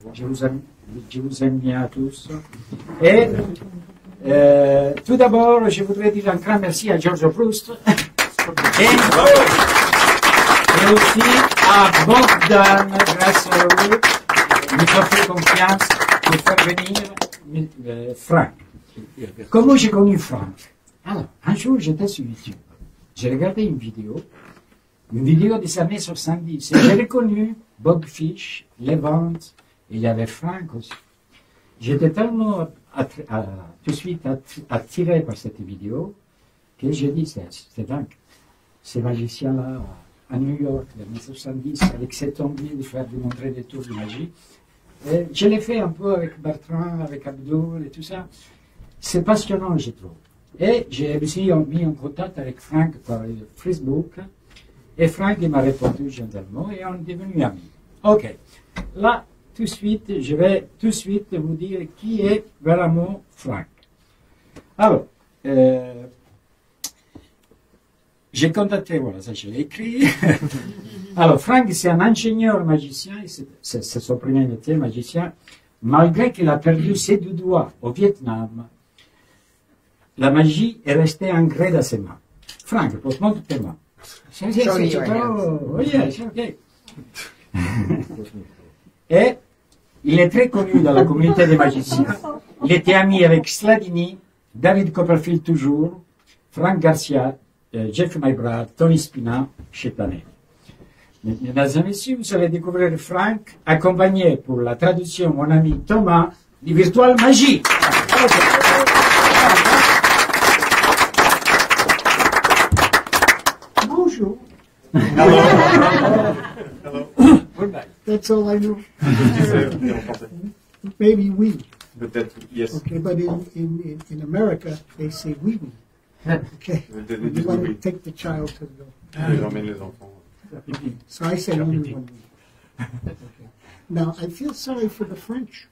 Je vous aime bien à tous. Et tout d'abord, je voudrais dire un grand merci à George Proust et aussi à Bogdan, grâce à eux, il m'a fait confiance pour faire venir Frank. Comment j'ai connu Frank? Alors, un jour, j'étais sur YouTube. J'ai regardé une vidéo des années 70. Et j'ai reconnu Bob Fish, Levant, il y avait Frank aussi. J'étais tellement tout de suite attiré par cette vidéo que j'ai dit, c'est dingue. Ces magiciens-là, à New York, dans les années 70, avec cette envie de faire démontrer des tours de magie. Et je l'ai fait un peu avec Bertrand, avec Abdul et tout ça. C'est passionnant, je trouve. Et j'ai aussi mis en contact avec Frank par Facebook. Et Frank m'a répondu gentiment et on est devenus amis. Ok. Là, tout de suite, je vais tout de suite vous dire qui est vraiment Frank. Alors, j'ai contacté, voilà, ça je l'ai écrit. Alors, Frank, c'est un ingénieur magicien, c'est son premier métier, magicien, malgré qu'il a perdu ses deux doigts au Vietnam. La magie est restée ancrée dans ses mains. Frank, montre tes mains. Oh, yes, okay. Et il est très connu dans la communauté des magiciens. Il était ami avec Sladini, David Copperfield toujours, Frank Garcia, Jeff Mybrad, Tony Spina, Chetanet. Mesdames et messieurs, vous allez découvrir Frank, accompagné pour la traduction mon ami Thomas, du Virtual Magie. Bonjour. Hello. Hello. That's all I know. Maybe we. Peut-être, yes. Okay, but in America, they say we. Okay. You want to take the child to the J'emmène les enfants. So I say only one we. Okay. Now, I feel sorry for the French.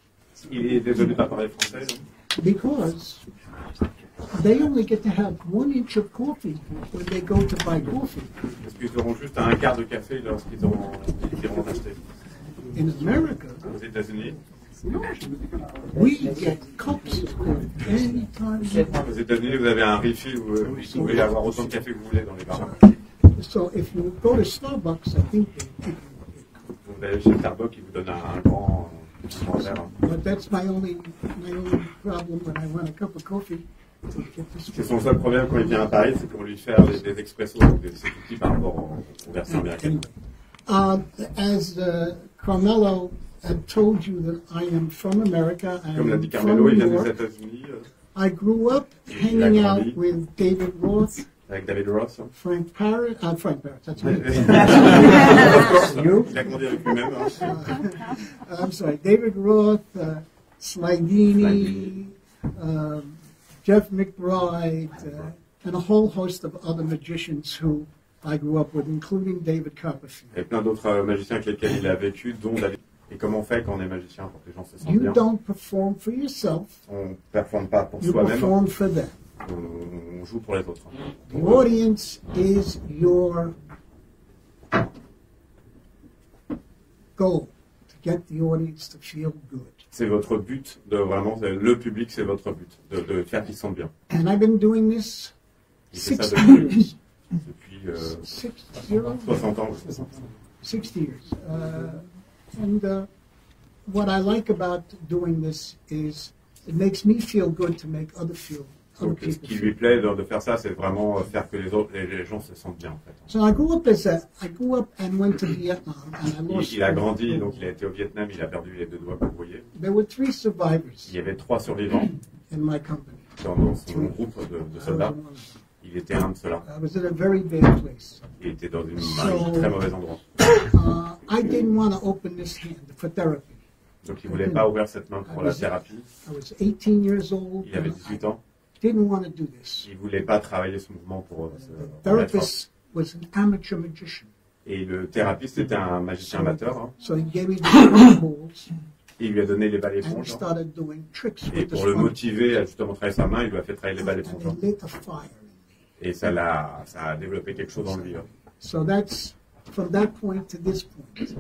Il est désolé de pas parler français. Because they only get to have 1 inch of coffee when they go to buy coffee. Parce qu'ils auront juste un quart de café lorsqu'ils iront en acheter. In America, Aux États-Unis, we get cups of coffee anytime you want. aux États-Unis, vous avez un refill où vous pouvez avoir autant de café que vous voulez dans les bars. So if you go to Starbucks, I think they give you Vous allez chez Starbucks, ils vous donnent un grand verre. But that's my only problem when I want a cup of coffee. To get this C'est son seul problème quand il vient à Paris, c'est qu'on lui fait des expressos, donc des petits par rapport aux versions américaines. As Carmelo had told you that I am from America. Comme l'a dit I'm Carmelo, from il vient New des York. États-Unis, I grew up hanging out with David Roth, avec David Ross. Frank Parrott, that's me. Il a grandi avec lui-même. I'm sorry, David Roth, Slidini, Jeff McBride, and a whole host of other magicians who I grew up with, including David Copperfield. Et plein d'autres magiciens avec lesquels il a vécu, dont David. Et comment on fait quand on est magicien pour que les gens se sentent You bien? don't perform for yourself, On ne performe pas pour you soi-même, perform for them. on joue pour les autres. The audience is your goal, to get the audience to feel good. C'est votre but, le public, c'est votre but, de faire qu'ils se sentent bien. And I've been doing this Il fait 60 ça depuis, years. depuis 60? 60 ans. 60 years. And what I like about doing this is it makes me feel good to make other Donc ce people qui feel. lui plaît de faire ça, c'est vraiment faire que les gens se sentent bien en fait. So I grew up and went to Vietnam, and I lost. Il a grandi, donc il a été au Vietnam, il a perdu les deux doigts, comme vous voyez. There were 3 survivors Il y avait 3 survivants in my company. dans son groupe de soldats. Il était un de ceux-là. I was at a very bad place. Il était dans un très mauvais endroit. I didn't want to open this hand for therapy. Donc il ne voulait pas ouvrir cette main pour la thérapie. I was 18 years old. Il avait 18 ans. Didn't want to do this. Il ne voulait pas travailler ce mouvement pour The se remettre. therapist was an amateur magician. Et le thérapeute était un magicien amateur. Hein. So he gave me the balls. Il lui a donné les balles And he éponges. Hein. started doing tricks Et with the pour le sponge. motiver à justement travailler sa main, il lui a fait travailler les balles éponges. And Hein. it lit a fire in me. Et ça a développé quelque chose en lui. Hein. So that's from that point to this point.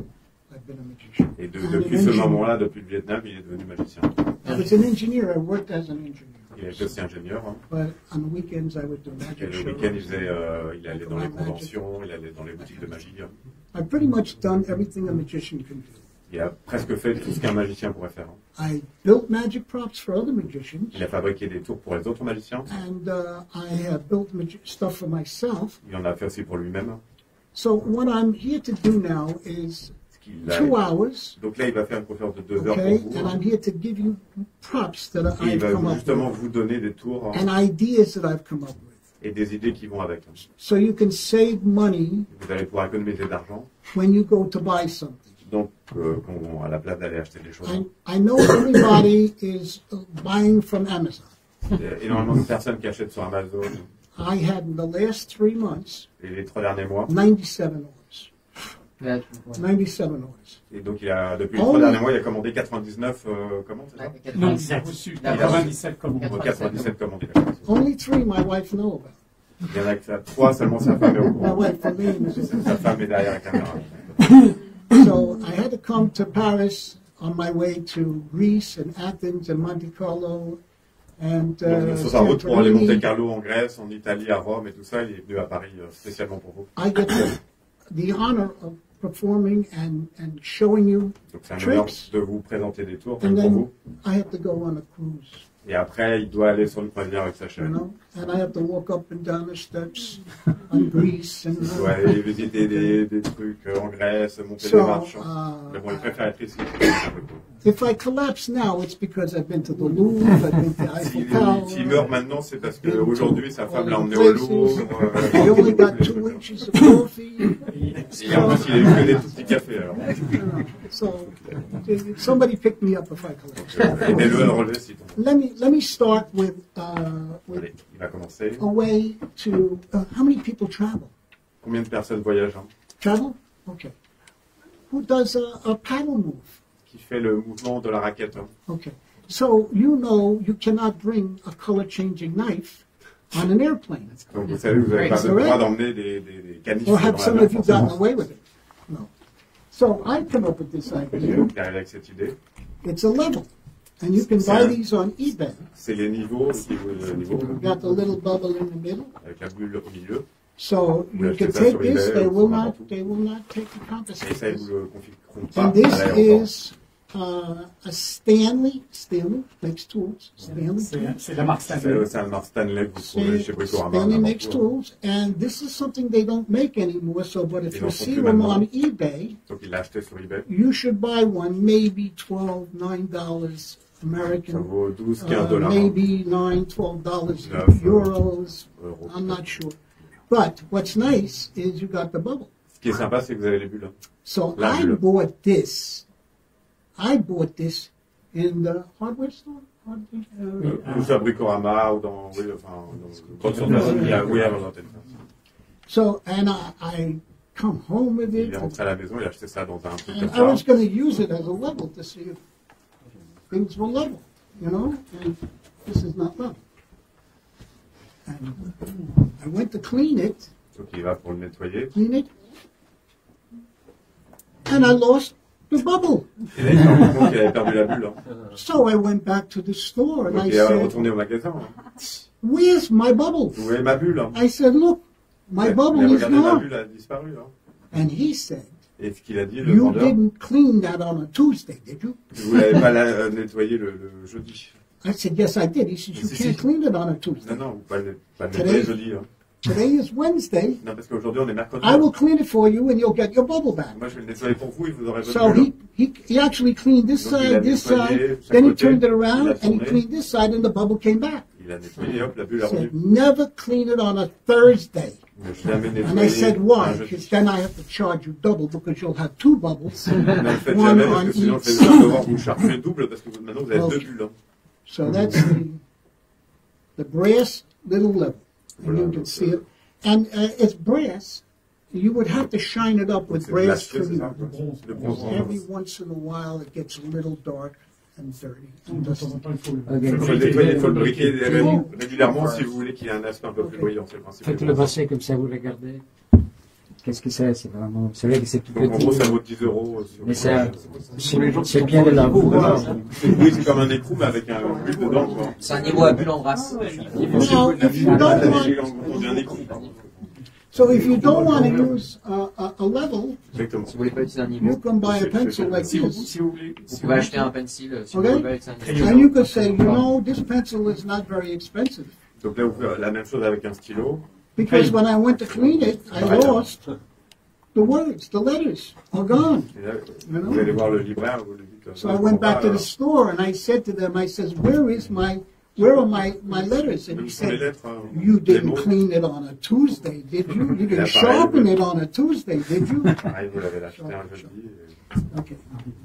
I've been a magician. Et depuis ce moment-là, depuis le Vietnam, il est devenu magicien. I was an engineer. I worked as an engineer. Il était aussi ingénieur. Hein. But on the weekends, I would do Et magic le shows. week-end, il allait dans les conventions, il allait dans les boutiques de magie. Hein. I've pretty much done everything a magician can do. Il a presque fait tout ce qu'un magicien pourrait faire. Hein. I built magic props for other magicians, Il a fabriqué des tours pour les autres magiciens. and I have built stuff for myself. Il en a fait aussi pour lui-même. So what I'm here to do now is Ce qu'il a- 2 hours, Donc là, il va faire une conférence de 2 heures okay, pour vous. and I'm here to give you props that Et il I've va come up justement with vous donner des tours and ideas that I've come up with. et des idées qui vont avec. So you can save money Vous allez pouvoir économiser de l'argent. when you go to buy something. Donc, à la place d'aller acheter des choses. I know everybody is buying from Amazon. Il y a énormément de personnes qui achètent sur Amazon. I had in the last 3 months Et les 3 derniers mois. 97 orders. That's 97 orders. Et donc, depuis les 3 derniers mois, il a commandé 99 commandes, c'est ça? Non, 97. reçu 97 commandes. 97 commandes. Only 3 my wife know about. Il y en a que 3 seulement, sa femme est au My courant. wife, Pauline, is Sa femme est derrière la caméra. So I had to come to Paris on my way to Greece and Athens and Monte Carlo and Donc, sur sa route pour aller Monte Santorini. Carlo en Grèce, en Italie, à Rome et tout ça, il est venu à Paris spécialement pour vous. I get the honor of performing and showing you, Donc c'est un honneur Trips. de vous présenter des tours and même pour then vous. I have to go on a cruise, Et après, il doit aller sur le croisière avec sa you chaîne. know, and I have to walk up and down the steps on Greece and Il doit aller visiter des trucs en Grèce, monter des marches. Mais bon, il préfère être ici. if I collapse now, it's because I've been to the Louvre, I've been to Eiffel S'il meurt Tower. maintenant, c'est parce qu'aujourd'hui, sa femme l'a emmené au Louvre. I only got 2 inches of coffee. Et en plus, il a eu que des tout petits cafés. Alors. So somebody pick me up if I collapse. Aidez-le à le relever s'il tombe. Let me start with Allez, il va commencer. a way to. How many people travel? Combien de personnes voyagent hein, Travel? Okay. Who does a paddle move? qui fait le mouvement de la raquette hein. Okay. So you know you cannot bring a color-changing knife on an airplane, Donc vous savez, vous n'avez pas le droit d'emmener des canifs or dans have some l'avion, of you forcément. gotten away with it? No. So I come up with this idea. Donc, il arrive avec cette idée. It's a level, and you can buy these on eBay. C'est les niveaux, le niveau You got the little bubble in the middle. avec la bulle au milieu. So Vous you achetez can ça take sur this. eBay, They ou will sur n'importe not. où. They will not take the Et confiscate ça, ils this. vous le confieront pas And à this l'aéroport. is a Stanley makes tools. Stanley tools. C'est la marque Stanley. C'est un marque Stanley que vous trouvez chez Bricorama. Stanley n'importe makes où. tools, and this is something they don't make anymore. So, but if Ils you en font see plus them maintenant. on eBay, Donc il l'a acheté sur eBay. you should buy one. Maybe $9 Ça American, vaut 12-15 dollars. maybe $9-12 Neuf, euros. euros. I'm not sure. But what's nice is you got the bubble. Ce qui est sympa, c'est que vous avez les bulles. So La I bulle. bought this. I bought this in the hardware store. Ou sur Bricorama, ou dans, oui, enfin, dans une grande surface. Il y a, oui, à l'antenne. So, and I come home with Il it. est rentré à la maison, il a acheté ça dans un truc And comme I was ça. going to use it as a level to see if things were level, you know? And this is not level. And I went to clean it, Donc il va pour le nettoyer. and I lost the bubble. Et là, il s'est rendu compte qu'il avait perdu la bulle. Hein. So I went back to the store and Donc I il est said, retourné au magasin. Hein. "Where's my bubble?" Vous voyez ma bulle hein. I said, "Look, my Mais bubble is regardez, ma gone." bulle a disparu. Hein. And he said, Et ce qu'il a dit, le "You vendeur, didn't clean that on a Tuesday, did you?" vous l'avez pas nettoyé le jeudi. I said, "Yes, I did." He said, "You Si, can't si. clean it on a Non, Tuesday. non, vous ne pas le nettoyer le jeudi. Hein. Today is Wednesday. Non, parce qu'aujourd'hui, on est mercredi. I will clean it for you, and you'll get your bubble back." Moi, je vais le nettoyer pour vous et vous aurez votre So bulle. he actually cleaned this Donc, il a side, this nettoyé side, chaque then he côté, turned it il a around and he tourné. cleaned this side, and the bubble came back. Il a nettoyé, hop, la bulle est He said, revenue. "Never clean it on a Thursday." Mais je l'ai jamais And I nettoyé said, un "Why?" jeudi. Because then I have to charge you double because you'll have 2 bubbles. Ne le faites One jamais parce on que sinon, each je vais side. devoir vous charger double parce que maintenant, vous avez Okay. 2 bulles. Hein. So that's the brass little level, and you can see it. And it's brass. You would have to shine it up with C'est de brass l'acier, c'est trim. ça? De bronze. Every once in a while, it gets a little dark and dirty. And De temps dusty. en temps, il faut Il faut le nettoyer, il faut le briquer régulièrement si vous voulez qu'il y ait un aspect un peu plus brillant. C'est le principe. Faites-le passer comme ça, vous regardez. Qu'est-ce que c'est? C'est vraiment, c'est vrai que c'est tout Donc en gros, ça petit. vaut 10 euros. Mais c'est bien de l'avoir. Oui, c'est comme un écrou, mais avec un but dedans, quoi. C'est un niveau à bulle en brasse. Now, if you don't want, On dit un écrou, pardon. so if you don't want to use a level, Exactement. Si vous voulez pas utiliser un you niveau, can buy a pencil like Si vous, this, si vous voulez. vous pouvez acheter un pencil. Si vous Okay. voulez pas utiliser un and niveau. you could say, you know, this pencil is not very expensive. Donc là, vous faites la même chose avec un stylo. Because when I went to clean it, I lost the words, the letters are gone. Et là, vous allez voir le libraire, vous lui dites. So I went back to the store and I said to them, I says, where are my letters? And he Même pour les said, lettres, you les didn't mots, clean it on a Tuesday, did you? You didn't Yeah, sharpen it on a Tuesday, did you? pareil, vous l'avez acheté un jeudi. Okay.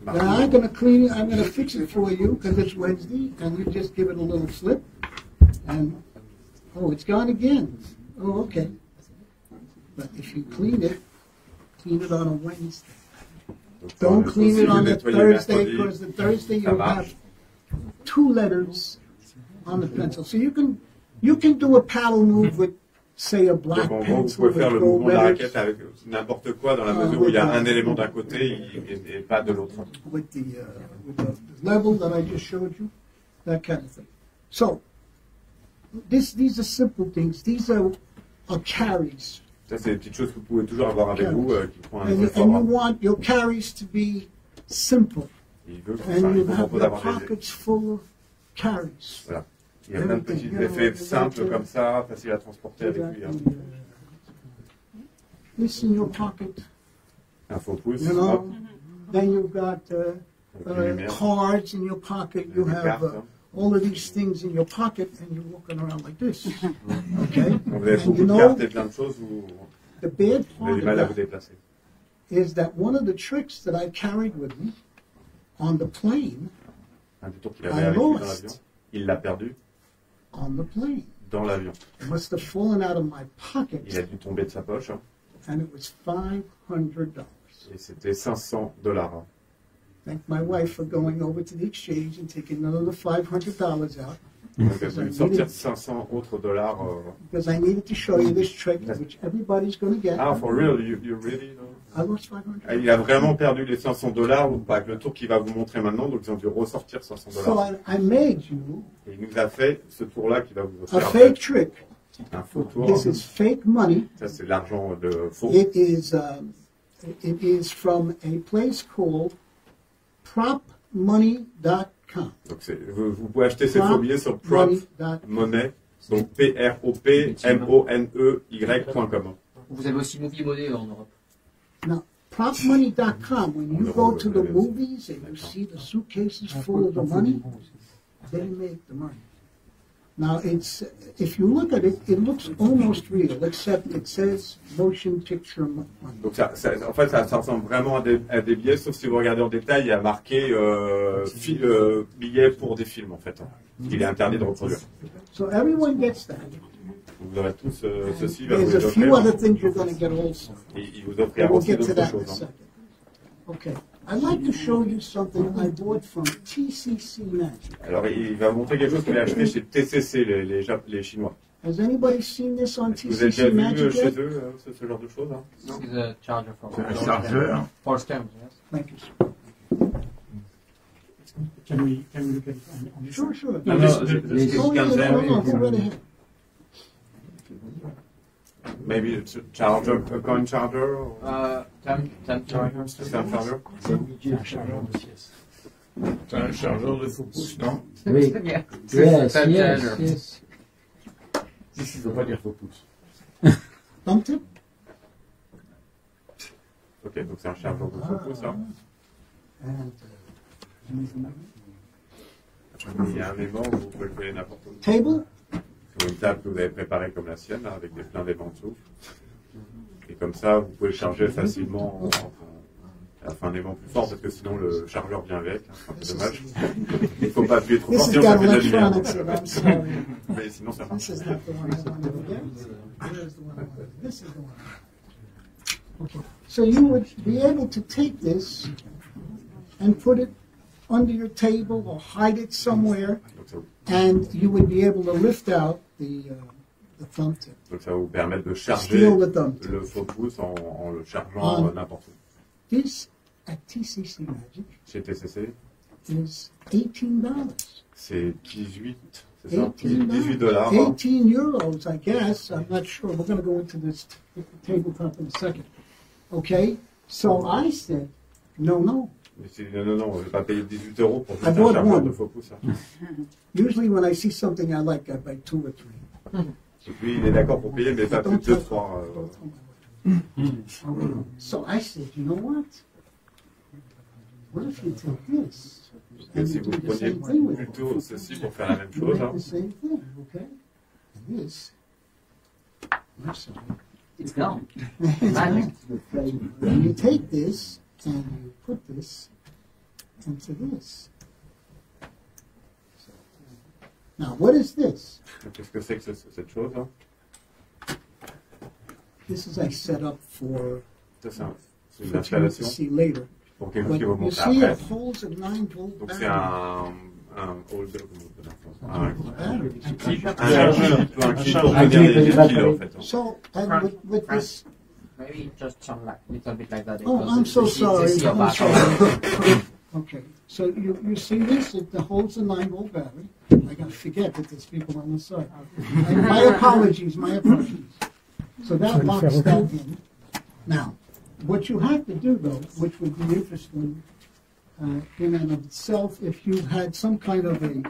Then I'm going to clean it, I'm going to fix it for you because it's Wednesday, and you just give it a little slip. And, oh, it's gone again. Oh, okay. But if you clean it on a Wednesday. Donc, Don't le clean souci, it vous on a nettoyez Thursday mercredi. because the Thursday Ça you marche. have 2 letters on the pencil. So you can do a paddle move with, say, a black Donc en gros, vous pencil pouvez faire le with gold mouvement de la letters raquette avec n'importe quoi dans la mesure où il y a un élément d'un côté et pas de l'autre. with the level that I just showed you, that kind of thing. So these are simple things. These are carries. Ça, c'est des petites choses que vous pouvez toujours avoir avec vous qui font un And you effort. want your carries to be simple. Il veut And you il vous have propose your d'avoir des... pockets full of carries. Voilà. Il y a plein de petits effets simples comme ça, faciles à transporter avec lui. Hein. This in your pocket, Un faux pouce, you hop, know. Then you've got avec les lumières, cards in your pocket. You des have cartes. Hein. all of these things in your pocket, and you're walking around like this. Okay? Donc vous avez And beaucoup you de know, cartes et plein de choses où the bad vous part avez du mal à of vous that déplacer. is that one of the tricks that I carried with me on the plane, Un des tours qu'il avait avec lui dans lost. l'avion, il l'a perdu on the plane, dans l'avion. it must have fallen out of my pocket, Il a dû tomber de sa poche hein, and it was $500. et c'était $500. Hein. Thank my wife for going over to the exchange and taking another $500 out Donc elle a dû sortir 500 autres dollars. because I needed to show you this trick, which everybody's going to get. Ah, for real, you really know? I lost $500. Ah, il a vraiment perdu les $500 avec le tour qu'il va vous montrer maintenant, donc ils ont dû ressortir $500. So I made you Et il nous a fait ce tour-là qui va vous a faire fake trick. un faux tour. This is fake money. Ça, c'est l'argent de faux. It is from a place called propmoney.com. Donc vous pouvez acheter ces faux billets sur Prop Money, donc PROPMONEY.com. Vous avez aussi Movie Money en Europe. Now, propmoney.com, when you go to the movies and you see the suitcases full of the money, they make the money. Now, if you look at it, it looks almost real, except it says motion picture money. Donc en fait, ça ressemble vraiment à des billets, sauf si vous regardez en détail, il y a marqué billets pour des films, en fait. Il est interdit de reproduire. So everyone gets that. Vous aurez tous ceci, il va There's vous a les few offrir. other things you're going to get also. Et il vous offrira We'll aussi get to d'autres that in a choses. Hein. second. Okay. I'd like to show you something I bought from TCC Magic. Alors, il va vous montrer quelque chose qu'il a acheté chez TCC, les Chinois. Has anybody seen this on Vous avez déjà TCC vu Magic chez yet? eux ce genre de choses hein? This is a charger for Un chargeur. for stems, yes. Thank you. Can we look at it on this Sure, one? sure. Non, non, Oh, yeah, je no, scanne no, ça. no, go right ahead. Maybe a charger, a coin charger or Temp charger. c'est un charger? C'est un chargeur de pièces. C'est un chargeur de faux pouces, non? Oui. Yeah. Yes, Temp yes, charger. yes. Ici, il ne faut pas dire faux pouces. Thumb tip? Ok, donc c'est un chargeur de faux pouces. Hein. And, Il y a un aimant où vous pouvez le coller n'importe où. table? Sur une table que vous avez préparée comme la sienne, là, avec plein d'aimants dessous. Et comme ça, vous pouvez le charger facilement. Enfin, un aimant plus fort parce que sinon le chargeur vient avec. Hein, c'est un peu dommage. Il ne faut pas appuyer trop This fort, has sinon ça got fait de la lumière. electronics in it, I'm sorry. Mais sinon ça marche. This is not the one I wanted to get. Here's the one I wanted. This is the one. Okay. So you would be able to take this and put it under your table or hide it somewhere, Donc, ça- and you would be able to lift out the the thumb tip. Donc ça va vous permettre de charger Steal the thumb tip. le faux pouce en le chargeant n'importe où. This at TCC Magic Chez TCC, is $18. c'est 18, c'est ça? $18. 18 dollars. 18 euros, I guess. I'm not sure. We're going to go into this tabletop in a second. Okay? So I said, no. Mais c'est non, je vais pas payer 18 euros pour I juste un bought chargeur one. de faux pouce. Hein. Usually when I see something I like, I buy 2 or 3. Donc lui, il est d'accord pour payer, mais pas plus de 2, 3. So I said, you know what? What if you take this Et and si you vous do the preniez same thing with it? plutôt ceci pour faire la même You chose, make hein. the same thing, okay? And this, I'm sorry. It's gone. And you take this and you put this into this. Now, what is this? Qu'est-ce que c'est que cette chose, hein? This is a setup for Ça, c'est une what you need to installation see later. pour quelque chose But qui va you monter see, après. it holds a 9-volt Donc c'est battery. un holder, Battery. un clip pour tenir clip les de piles batterie. en fait. So, and with this, Maybe just turn like a little bit like that. oh, because I'm so they see sorry. your I'm back. sorry. Okay, so you see this? It holds a 9-volt battery. I gotta forget that there's people on the side. And my apologies. So that locks that in. Now, what you have to do though, which would be interesting in and of itself, if you had some kind of a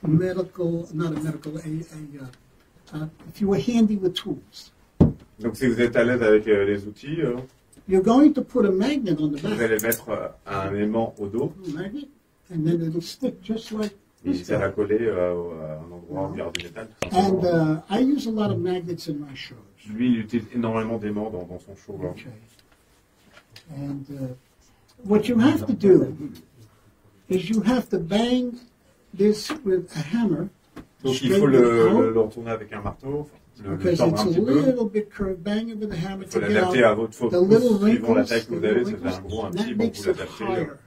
medical, not a medical, if you were handy with tools, Donc si vous êtes à l'aise avec les outils, you're going to put a magnet on the vous back. allez mettre un aimant au dos Magnet, and then it'll stick just like et this. ça va coller à un endroit où il y aura du métal. Tout And simplement. I use a lot of magnets in my shows. Lui, il utilise énormément d'aimants dans son show. Hein. Okay. And what you have to do is you have to bang this with a hammer. Donc il straight faut with the le out, retourner avec un marteau, le because tordre it's un a petit peu. little bit curved. Bang it with a hammer Il faut to get l'adapter à out votre faux the little pouce, suivant la wrinkles. taille que vous the avez. little C'est un gros, un wrinkles. petit, That bon, makes vous it l'adaptez. higher.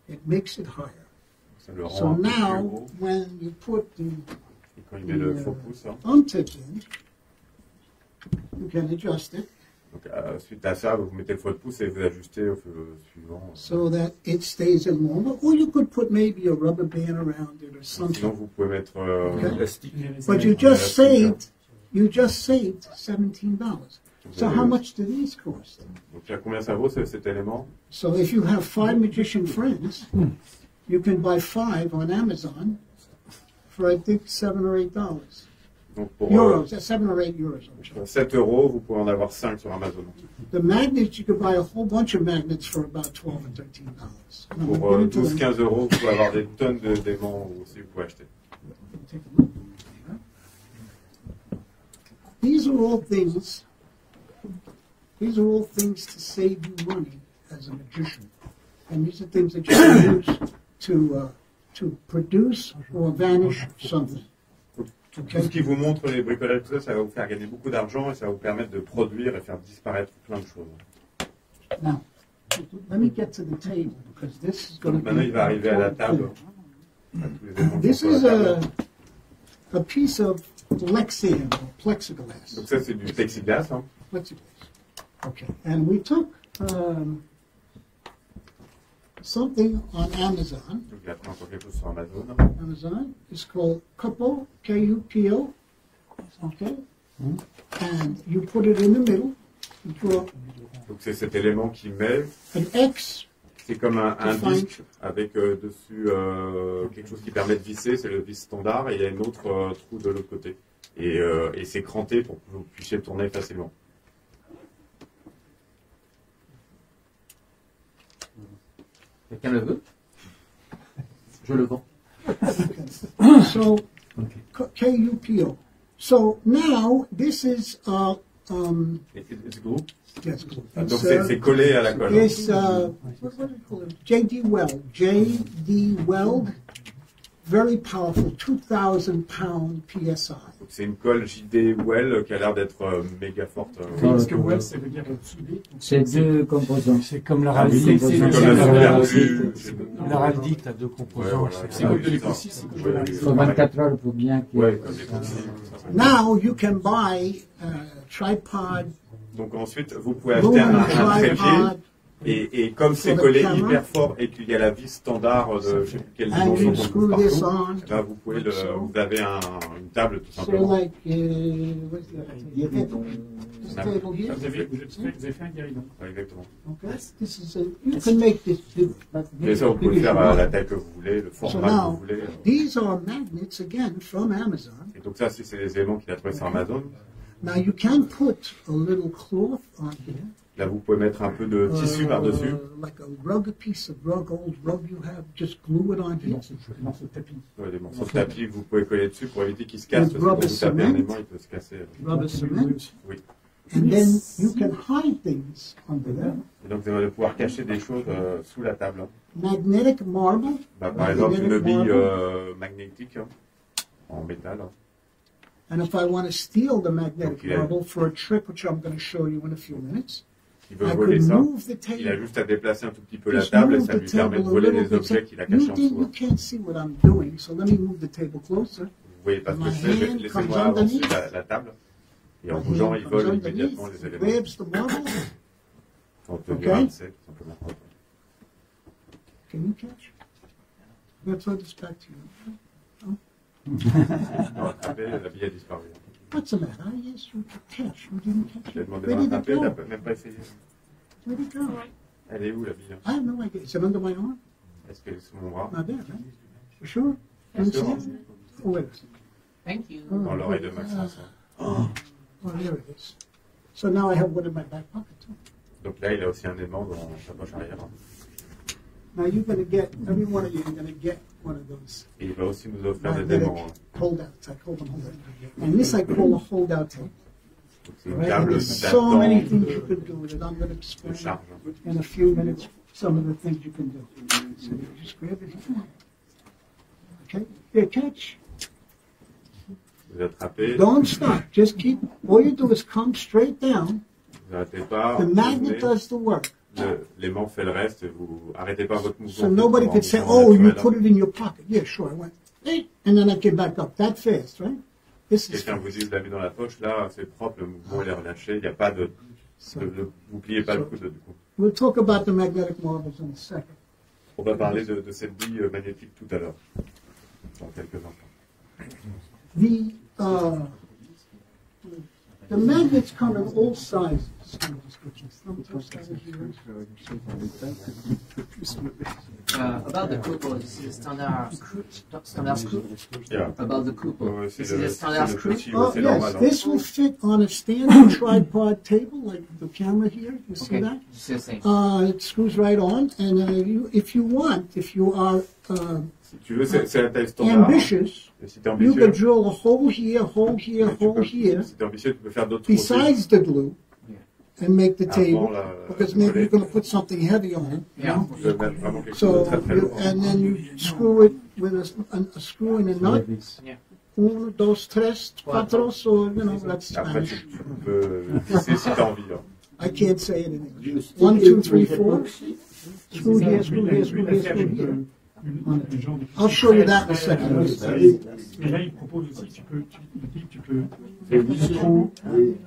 It makes it higher. Ça le rend So un peu plus now, gros. when you put the Et quand il met le faux pouce, hein. thumb tip in, you can adjust it Donc, suite à ça, vous mettez le faux pouce et vous ajustez au suivant. so that it stays in longer. Or you could put maybe a rubber band around it or Sinon, something. vous pouvez mettre Okay. Plastique. But you just saved $17. So how much do these cost? Donc, à combien ça vaut cet élément? So if you have 5 magician friends, you can buy 5 on Amazon for I think $7 or $8. Donc, pour Euros, 7 or 8 euros. I'm sorry. 7 euros, vous pouvez en avoir 5 sur Amazon. The magnets, you could buy a whole bunch of magnets for about $12 or $13. And I'm Pour gonna get into them. 12-15 euros, vous pouvez avoir des tonnes d'aimants aussi, vous pouvez acheter. Take a look. These are all things. These are all things to save you money as a magician, and these are things that you can use to produce or vanish something. Tout ce qui vous montre les bricolages, tout ça, ça va vous faire gagner beaucoup d'argent et ça va vous permettre de produire et faire disparaître plein de choses. Now, let me get to the table because this is going to be. Maintenant, il va arriver à la table. À tous les éléments qui This sont sur is la table. a piece of Lexian or plexiglass. Donc ça, c'est du plexiglas. Hein. Plexiglass. Okay, and we took something on Amazon. Donc il a pris encore quelque chose sur Amazon. Amazon. It's called Kupo, K-U-P-O. Okay? And you put it in the middle. You draw Donc c'est cet élément qui met. an X. C'est comme un Define. disque avec dessus quelque chose qui permet de visser, c'est le vis standard, et il y a une autre trou de l'autre côté. Et c'est cranté pour que vous puissiez le tourner facilement. Quelqu'un le veut? Je le vends. So, K-U-P-O. So now this is It's glue. yes, cool. Donc c'est collé à la colle. It's what do you call it? J.D. Weld. J.D. Weld very powerful 2,000 pound PSI. Donc c'est une colle JD Well qui a l'air d'être méga forte. Parce que Well, ça veut dire soudé. C'est deux composants. C'est comme Ah oui, l'araldite. c'est comme la super. L'araldite a deux composants. Ouais, voilà. C'est comme de l'époxy, c'est comme de Il l'araldite. faut 24 heures pour bien que... Ouais, comme l'époxy. Now you can buy tripod, Donc ensuite, vous pouvez acheter un trépied. tripod, Et comme c'est Sur collé le caméra. hyper fort et qu'il y a la vis standard de je sais plus quelle and dimension you qu'on screw trouve this partout, on. eh ben, vous pouvez vous avez une table tout So simplement. like, what's the this table here? Vous avez fait un guéridon. Ouais, exactement. Okay, this is you can make this big. Et ça, vous pouvez le faire à la taille que vous voulez, le So format que vous now, voulez. these are magnets again from Amazon. Et donc ça, c'est les éléments qu'il a trouvés sur Amazon. Now you can put a little cloth on here. Là, vous pouvez mettre un peu de tissu par-dessus. Like a rug, a piece of rug, old rug you have, just glue it on Des here. morceaux de tapis. Ouais, des morceaux de tapis que vous pouvez coller dessus pour éviter qu'ils se cassent. Parce que quand Rubber vous tapez un cement. élément, il peut se casser. Rubber cement. Oui. And then you can hide things under there. Et donc, vous allez pouvoir cacher des choses sous la table. Magnetic marble. Par exemple, une Magnetic bille marble. magnétique en métal. And if I want to steal the magnetic Okay. marble for a trick, which I'm going to show you in a few minutes, Il veut I voler could ça. move the Il a table. juste à déplacer un tout petit peu la Just table et move ça the lui permet table de a voler little les bit. objets qu'il a You cachés en think you dessous. can't see what I'm doing, so let me move the table closer. Vous voyez pas ce que My je fais, hand laissez-moi comes avancer underneath. la table. Et en My bougeant, hand il comes vole underneath, immédiatement les éléments. grabs the marble. En tenue Okay. 27, tout simplement. Can you catch? Let's throw this back to you. Non, attrapé, la bille a disparu. What's the matter? I asked you to catch. You didn't catch J'ai it. demandé Where de did it rattraper, elle go? n'a même pas essayé. Where'd it go? Elle est où la bille? I have no idea. Is it under my arm? Est-ce qu'elle est sous mon bras? Not there, right? You sure? Bien Can you sûr. see it? Oh, wait a second. Thank you. Oh, Dans l'oreille de Maxence. Oh, there it is. So now I have one in my back pocket too. Donc là, il a aussi un aimant dans sa poche arrière. Now you're going to get, every one of you are going to get one of those Et il va aussi nous offrir des magnetic aimants. holdouts. I call them holdouts. And this I call a holdout table. Donc c'est une Right? And table there's so many d'attente, things you can do with it. I'm going to de explain charge. in a few minutes some of the things you can do. So you just grab it here. Okay? Here, catch. Vous attrapez, Don't stop. Just keep, all you do is come straight down. vous n'arrêtez pas. The vous magnet venez, does the work. L'aimant fait le reste et vous arrêtez pas votre mouvement. So nobody could say, oh, you put it in your pocket. Yeah, sure. I went, hey, and then I came back up. That fast, right? This is Quelqu'un vous dit, vous l'avez dans la poche, là, c'est propre, le mouvement il est relâché, il n'y a pas vous pliez pas le coude du coup. We'll talk about the magnetic marbles in a second. On va parler de cette bille magnétique tout à l'heure, dans quelques instants. The magnets come in all sizes. About the couple, this is a standard screw. Yeah. About the couple, Ouais, this c'est is a standard le screw. petit, Oh, c'est yes, normal. Hein. this will fit on a standard tripod table, like the camera here. You see Okay, that? it's the same. It screws right on, and if you want, if you are Si tu veux, c'est la taille standard. ambitious, Et si t'es you ambitieux, can drill a hole here, hole here, tu hole peux- here, si t'es ambitieux, tu peux faire d'autres trous aussi. besides the glue, and make the Avant table, la- because maybe you're going to put something heavy on it. you Yeah. know? Tu veux mettre vraiment quelque chose So, de très très you, lourd. and then you screw it with a screw and a nut. Yeah. Uno, dos, tres, cuatro, so, you know, that's Après, Spanish. tu peux visser si t'as envie. Hein. I can't say it in English. 1, 2, 3, 4. Screw here, screw here, screw here, screw here. I'll show you that in a second. Mais là, il propose aussi, il dit que tu peux faire des trous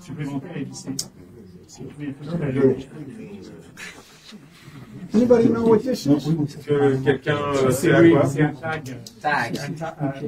supplémentaires et visser. Si tu mets un peu de Anybody know what this is? Est-ce que quelqu'un sait à quoi? C'est un tag. Tag.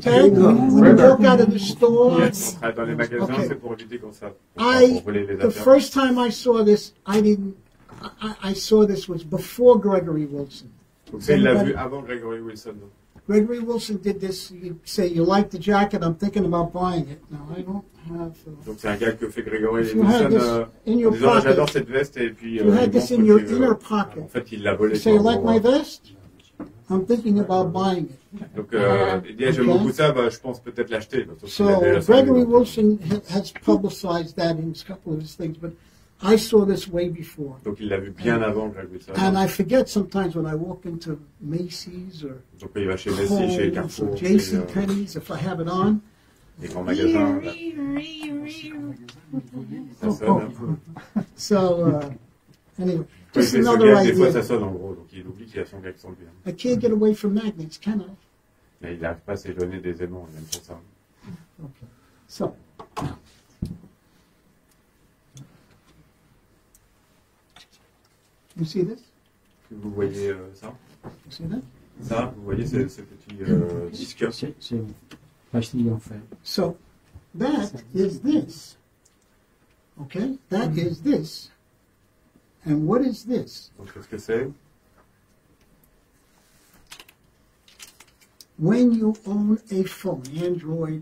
Tag. When you walk out of the store, Ah, dans les magasins, Okay. c'est pour éviter qu'on ça. I, Pour voler les the affaires. first time I saw this, I saw this was before Gregory Wilson. Donc ça, il l'a vu avant Gregory Wilson. Donc. Gregory Wilson did this. You say, you like the jacket, I'm thinking about buying it. Now, I don't have... Donc c'est un gars que fait Gregory If you had Wilson this in en your disant ah, j'adore pocket, cette veste et puis you had il this in montre your que, inner en pocket. fait il l'a volé. You say, you sur like un my moment. vest? I'm thinking about buying it. Donc il dit ah, j'aime Okay. beaucoup ça, bah, je pense peut-être l'acheter. Sauf qu'il So a déjà 100 000 Gregory euros. Wilson has publicized that in a couple of his things, but I saw this way before. Donc il l'a vu bien avant que Jacques vu ça. And I forget sometimes when I walk into Macy's or Donc il va chez Messi, chez Kohl's Carrefour, or chez JCPenney's, if I have it on. les grands magasins. Là. Ça sonne un peu. So, anyway, Quand il just fait ce another gag, des fois idea. ça sonne en gros, donc il oublie qu'il y a son gag sans lui. I can't get away from magnets, can I? Mais il n'arrive pas à s'éloigner des aimants, il aime trop ça. Okay. So, you see this? Vous voyez ça? You see that? Ça, vous voyez ces petits disques? C'est pastille en fer. So, that is this. Okay? That is this. And what is this? Donc qu'est-ce que c'est? When you own a phone, Android,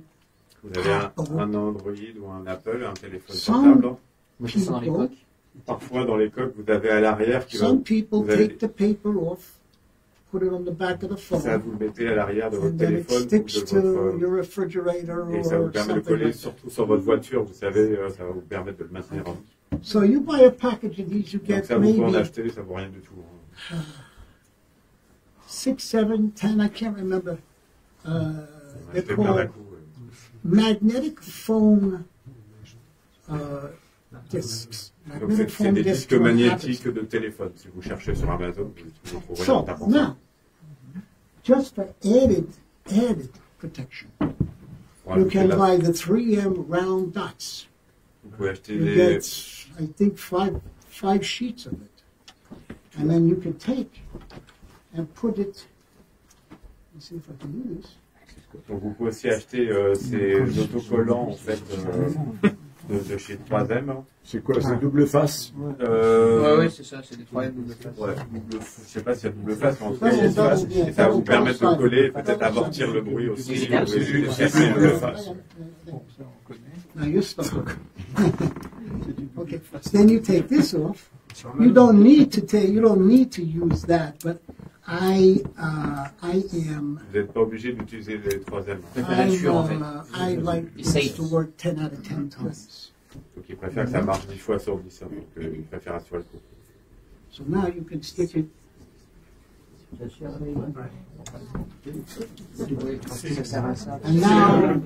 Vous avez un Android ou un Apple, un téléphone Some portable. Moi, je suis dans les people, coques. Parfois dans les coques, vous avez à l'arrière qui va. some people vous avez- take the paper off, put it on the back of the Ça, phone, vous le mettez à l'arrière de votre and then it téléphone ou sticks de to votre. your refrigerator Et ça vous or permet de something coller like that. surtout sur votre voiture, vous savez, ça va vous permettre de le maintenir en vie. So you buy a package of these, you Donc get ça, vous pouvez en maybe acheter, ça vaut rien du tout. Hein. 6, 7, 10, I can't remember. On en They're achetait plein d'un called coup. magnetic phone discs. Donc Magnetic c'est phone des discs disques from magnétiques de téléphone. Si vous cherchez sur Amazon, vous trouverez So, en tapant ça. now, just for added protection, Pour you ajouter can là, buy the 3M round dots. vous pouvez acheter You des. get, I think, five sheets of it. And then you can take and put it, let's see if I can do this. Donc vous pouvez aussi acheter ces autocollants en fait de chez 3M. C'est quoi? C'est double face? Ouais, c'est ça, c'est des troisièmes double face. Ouais, je sais pas s'il y a double face, mais en tout cas, Double, il y a une face. double, yeah, Et ça va vous double permettre de face. coller, peut-être amortir le bruit aussi. C'est une- C'est double face. Now you're stuck. Okay, then you take this off. You don't need to use that, but I am. Vous n'êtes pas obligé d'utiliser les 3M. I like this to work 10 out of 10 times. Donc il préfère que ça marche 10 fois sur 10. Hein, donc il préfère assurer le coup. So now you can stick it. Ça sert à ça. And now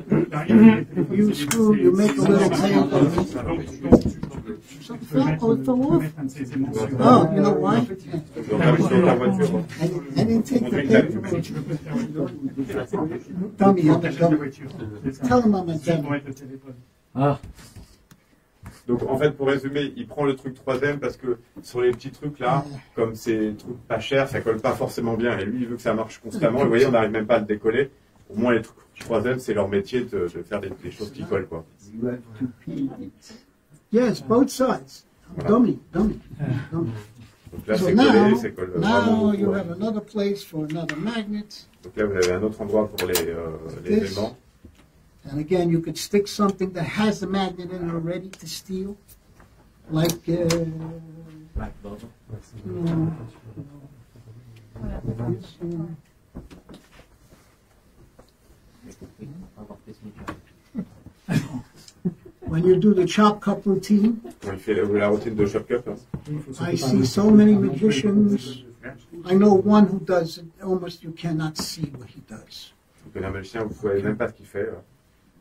you screw, you make a little tape. Tu peux mettre un de ces aimants sur Oh, you know why? Donc avec ta voiture, I didn't take the paper. tu peux le faire avec Dummy, I'm a la dummy. voiture. C'est ça. Tell him I'm a Ça dummy. pourrait être le téléphone. Ah, donc en fait pour résumer, il prend le truc 3M parce que sur les petits trucs là, comme c'est des trucs pas chers, ça colle pas forcément bien. Et lui il veut que ça marche constamment. Et vous voyez, on n'arrive même pas à le décoller. Au moins les trucs 3M, c'est leur métier de faire des choses qui collent quoi. Yes, both sides. Dummy. Donc là So c'est now, collé, c'est collé vraiment now beaucoup. you have another place for another magnet. Donc là vous avez un autre endroit pour les This. aimants. And again, you could stick something that has the magnet in it already to steal, like Black bubble. When you do the chop cup routine, Quand il fait la routine de Shop Cup, hein. I see so many magicians. I know one who does it. Almost you cannot see what he does. Donc un magicien, vous ne voyez même pas ce qu'il fait.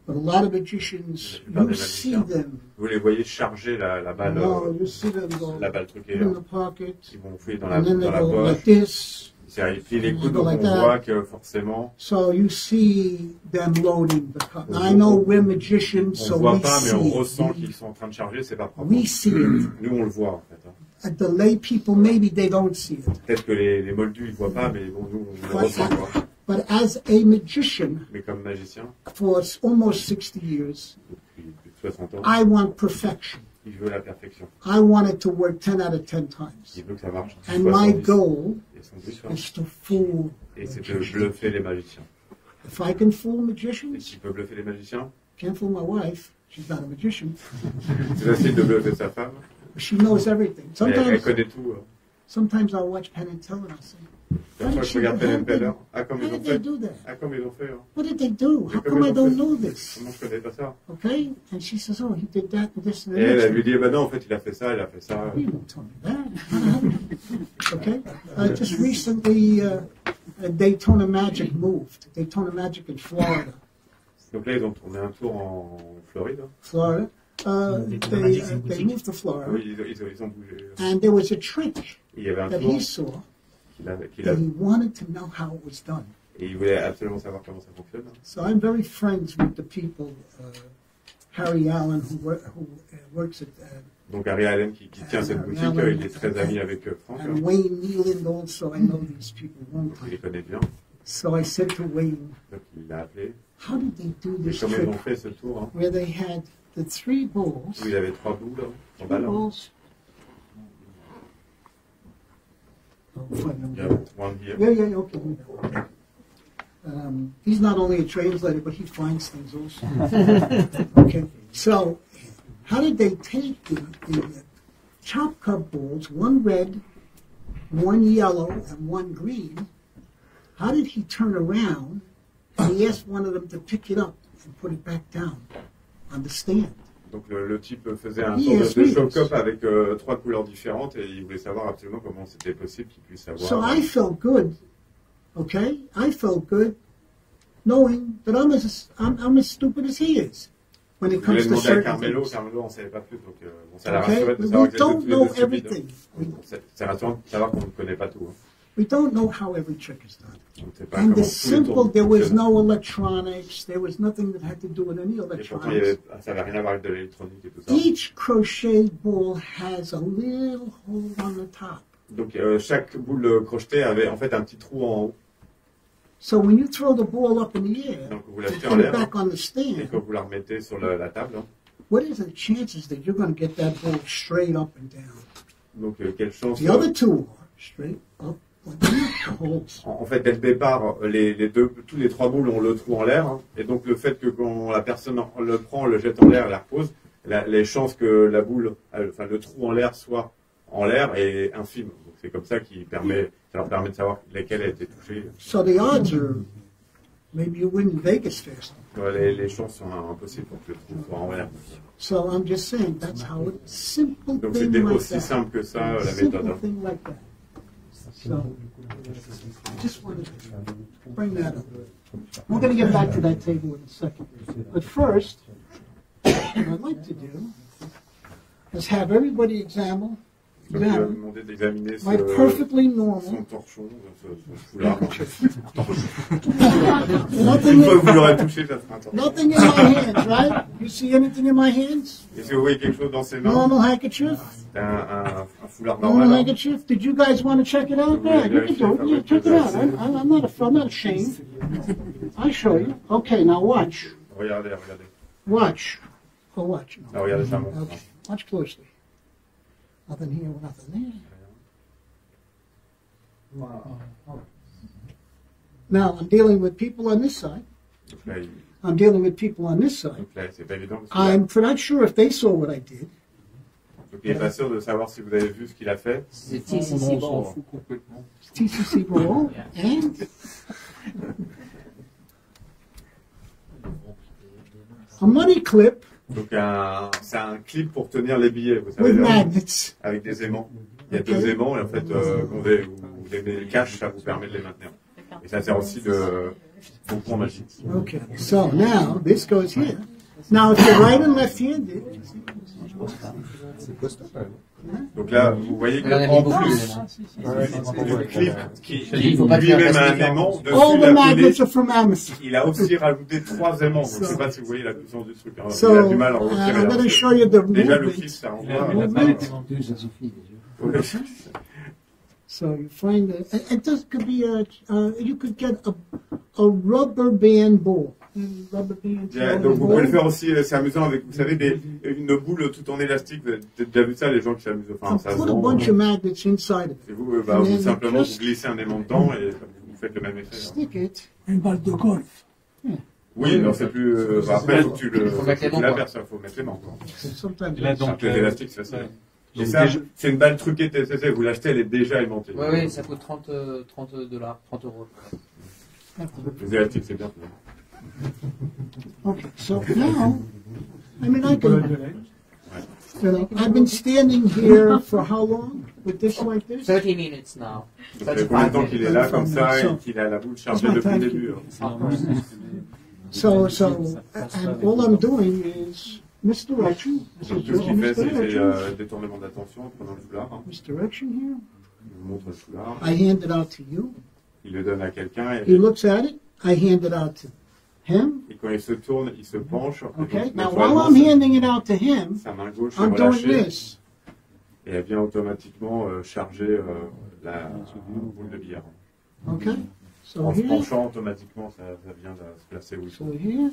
But a lot of magicians, you see them. Vous les voyez charger la balle, No, you see them go la balle truquée. in the pocket, Ils vont fouiller dans la and then they go like poche. this. Et puis les coups, Go donc like on that. voit que forcément, So you see them loading the cup. Now, I know we're magicians, on so ne voit we pas, mais on see ressent it. qu'ils sont en train de charger, c'est pas propre. We see it. Nous, on le voit en fait. Hein. At the lay people, maybe they don't see it. Peut-être que les moldus, ils ne voient pas, mais bon, nous, on le ressent. Quoi. But as a magician, Mais comme magicien, for almost 60 years, depuis plus de 60 ans, I want perfection. il veut la perfection. I want it to work 10 out of 10 times. Il veut que ça marche. And my 70. goal Et son but, hein, is to fool. et c'est de bluffer les magiciens. If I can fool Et magicians, s'il peut bluffer les magiciens, can't fool my wife. She's not a magician. c'est facile de bluffer sa femme. She knows everything. Mais elle Sometimes, connaît tout. Hein. sometimes I'll watch Penn and Teller and I'll say, Chaque fois que je regarde Penn & Teller, comme How ils ont did fait. they do that? Comme ils ont fait. Hein. What did they do? How Mais come I ils ont don't fait? know this? Comment je connais pas ça? Okay? And she says, oh, he did that and this and Et elle that. lui dit, bah non, en fait, il a fait ça, il a fait ça. You don't tell me that. Okay? Just recently, Daytona Magic moved. Daytona Magic in Florida. Donc là, ils ont tourné un tour en Floride. Hein. Florida. They moved to Florida. Oui, ils ont bougé. And there was a trick Il y avait un that tour he saw qu'il that a, he wanted to know how it was done. et il voulait absolument savoir comment ça fonctionne. So I'm very friends with the people, Harry Allen, who works at, Donc Harry Allen qui tient cette boutique, il est très ami avec Franck. and Wayne Nealand also. I know these people long Il les time. connaît bien. So I said to Wayne, Donc il l'a appelé. how did they do Et this comme ils trick ont fait ce tour, hein, where they had the three balls, où il avait 3 boules en three balle. balls. Oh, fine, Il y avait 3 billets. yeah, okay. He's not only a translator, but he finds things also. Okay, so how did they take the Chop Cup balls, one red, one yellow, and one green? How did he turn around and he asked one of them to pick it up and put it back down on the stand? Donc le type faisait un Yes, tour de yes. choc-up avec 3 couleurs différentes et il voulait savoir absolument comment c'était possible qu'il puisse savoir. So I felt good, okay? I felt good knowing that I'm as stupid as he is when it Je voulais comes to demander à certain Carmelo, things. Carmelo on savait pas plus, donc bon, ça l'a Okay? rassuré de We savoir que don't tous les know deux stupides. everything. C'est rassurant de savoir qu'on ne connaît pas tout. Hein. We don't know how every trick is done. On ne sait pas And comment the tous les tours simple, there was fonctionnent. no electronics, there was nothing that had to do with any Et pourtant, electronics. ça n'avait rien à voir avec de l'électronique et tout ça. Each crochet ball has a little hole on the top. Donc chaque boule crochetée avait en fait un petit trou en haut. So when you throw the ball up in the air, Donc vous la and jetez en put it l'air back on the et stand, quand vous la remettez sur la table. Hein. what is the chances that you're going to get that ball straight up and down? Donc quelle chance. The other two are straight up and down the holes. En fait, dès le départ, tous les 3 boules ont le trou en l'air. Hein. Et donc le fait que quand la personne le prend, le jette en l'air et la repose, les chances que la boule, enfin le trou en l'air soit en l'air est infime. Donc c'est comme ça ça leur permet de savoir lesquelles a été touchées. So the odds are maybe you win Vegas fast. Les chances sont impossibles pour que le trou soit en l'air. So I'm just saying that's how it simple Donc thing c'était like aussi that. simple que ça, la Simple méthode. Hein. thing like that. So I just wanted to bring that up. We're going to get back to that table in a second. But first, what I'd like to do is have everybody examine Donc je vais vous demander d'examiner my perfectly son normal. torchon, son foulard. Nothing Une fois que vous in, l'aurez touché, ça fera un torchon. nothing in my hands, right? You see anything in my hands? Est-ce que vous voyez quelque chose dans ses mains? Normal handkerchief? C'est un foulard Normal normal. Hein. handkerchief? Did you guys want to check it out? Yeah, you can do it. Yeah, check it out. I'm not ashamed. I'll show you. Okay, now watch. Regardez. Watch. Oh, watch. Ah, regardez, ça monte. Okay, watch closely. Nothing here, nothing there. Now, I'm dealing with people on this side. Donc là, I'm dealing with people on this side. c'est pas évident. Parce I'm not sure if they saw what I did. donc il n'est pas sûr de savoir si vous avez vu ce qu'il a fait. C'est TCC ball. TCC ball and a money clip Donc c'est un clip pour tenir les billets, vous savez, with là, magnets. avec des aimants. Il y a Ok. 2 aimants et en fait, quand vous les mettez le cash, ça vous permet de les maintenir. Et ça sert aussi de concours magique. Okay, so now this goes here. Now, if you're right and left-handed, Donc là, vous voyez Il en a mis qu'en beaucoup. plus du clip qui Il faut pas lui-même faire a un différent. aimant, all dessus the il a magnets collé, are from Amazon. il a aussi rajouté 3 aimants. Donc je ne sais pas si vous voyez la puissance du truc. Hein. So, Il a du mal à retirer. I'm going to show you the Déjà le clip, movement. ça Il a envoie. pas les Ça suffit déjà. Ouais. So you find that, and this could be you could get a rubber band ball. Rubber band. Donc vous pouvez le faire aussi, c'est amusant avec, vous savez, une boule tout en élastique. Vous avez déjà vu ça, les gens qui s'amusent. Enfin, And ça se put a vend. bunch of magnets inside of Et it. vous, And then simplement, just vous glissez un aimant dedans et vous faites le même effet. Hein. stick it. Une balle de golf. Oui, non, c'est plus. Après, il faut que tu Faut mettre les la mains, perces, il faut mettre les mains. Quoi. Sometimes Et là, it's- donc, Les élastiques, c'est facile. Et ça, c'est une balle truquée TCC, vous l'achetez, elle est déjà aimantée. Oui, oui, ça coûte 30 $, 30 euros. Les élastiques, c'est bien. Okay, so now, I mean, I can, you know, I've been standing here for how long with this like this? 30 minutes now. Ça fait combien de temps qu'il est là, comme ça, So- et qu'il a la boule chargée depuis le début. Hein. So, and all I'm doing is misdirection. This Donc is tout ce just qu'il fait, c'est misdirection. détournement d'attention en prenant le foulard. Hein. Misdirection here. Il vous montre le foulard, I hand it out to you. il le donne à quelqu'un, He et looks at it. I hand it out to him. quand il se tourne, il se penche. Et Okay. donc, Now, naturellement, while I'm handing it out to him, sa main gauche est I'm doing relâchée, this. et elle vient automatiquement charger la boule de billard. Okay. So En se here. penchant automatiquement, ça vient de se placer où il So faut. here.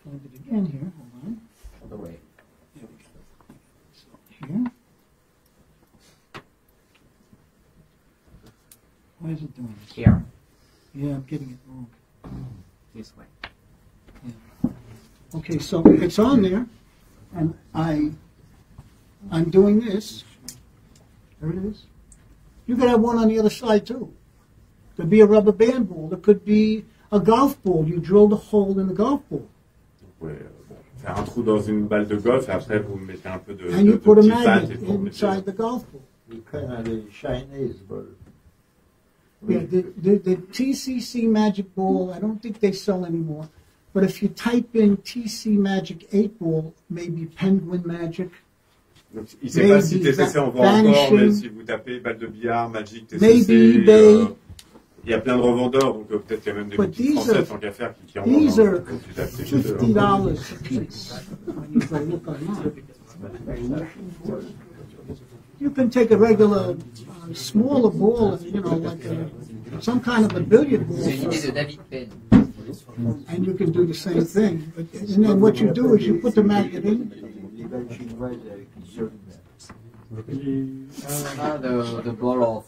Find it again here. Hold on. Other way. Here. Why is it doing this? Here. Yeah, I'm getting it wrong. This way. Okay, so it's on there, and I'm doing this. There it is. You could have one on the other side too. Could be a rubber band ball. It could be a golf ball. You drilled a hole in the golf ball, Vous pouvez faire un trou dans une balle de golf, et après vous mettez un peu de and you put a petits pattes, magnet et vous mettez... inside the golf ball. You kind of the Chinese, but Yeah, the TCC Magic Ball, I don't think they sell anymore. But if you type in TC Magic 8 Ball, maybe Penguin Magic, Donc, il ne sait pas si Maybe TCC en vend Vanishing. encore, mais si vous tapez balle de billard, Magic, TCC, Maybe eBay. il y a plein de revendeurs, donc peut-être qu'il y a même des But boutiques these françaises are- tant qu'à faire qui en these vendent. are Donc, vous achetez chez eux, hein. $50 a piece. When you go look online. You can take a regular, smaller ball, you know, like some kind of a billiard ball, C'est une idée de David Penn. and you can do the same thing. But, and then what you do is you put the magnet in, les balles chinoises avec une seule The ball of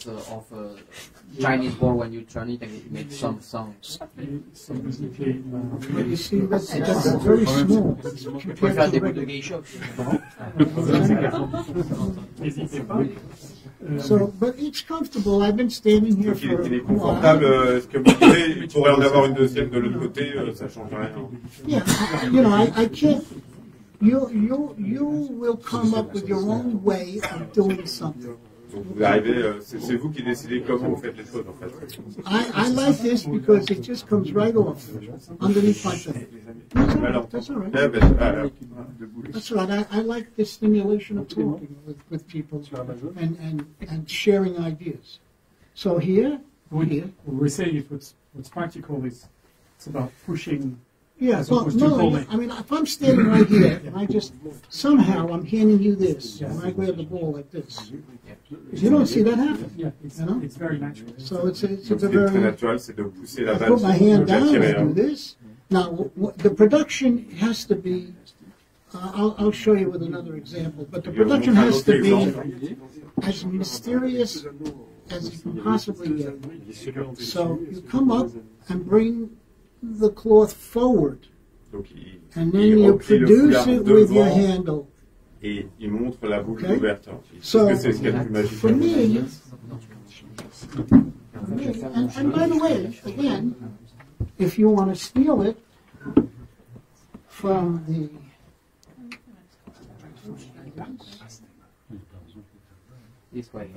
Chinese ball, when you turn it and it makes some sound. you see that's very small Vous pouvez compared faire to des boules de regular. geisha. N'hésitez pas. So, but it's comfortable. I've been standing here Donc il est, for il est a confortable, while. est-ce que vous pouvez, il pourrait en avoir une deuxième de l'autre côté, ça change rien. Yeah, you know, I can't. You will come up with your own way of doing something. Donc vous arrivez, c'est vous qui décidez comment vous faites les choses en fait. I like this because it just comes right off underneath my thing. Alors, That's all right. debout. That's all right. I like the stimulation of talking with people and sharing ideas. So here, here. We say if what's practical is it's about pushing. Yeah, As well, opposed to no, holding. I mean, if I'm standing right here and I just, somehow I'm handing you this and I grab the ball like this, you don't see that happen. Yeah, You know? it's very natural. So it's a Donc ce qui est très very, naturel, c'est de pousser la I balle put my hand down, l'attirer, I hein. do this. Now, the production has to be, I'll show you with another example, but the Je vais vous production montrer un has autre to be exemple. as mysterious as you can possibly get. So you come up and bring the cloth forward, Donc and il then you replie le produce foulard it with your devant handle. et il montre la boule Okay. ouverte. So, Parce que c'est ce qu'il y a de plus magique. for me, and by the way, again, if you want to steal it from the This way.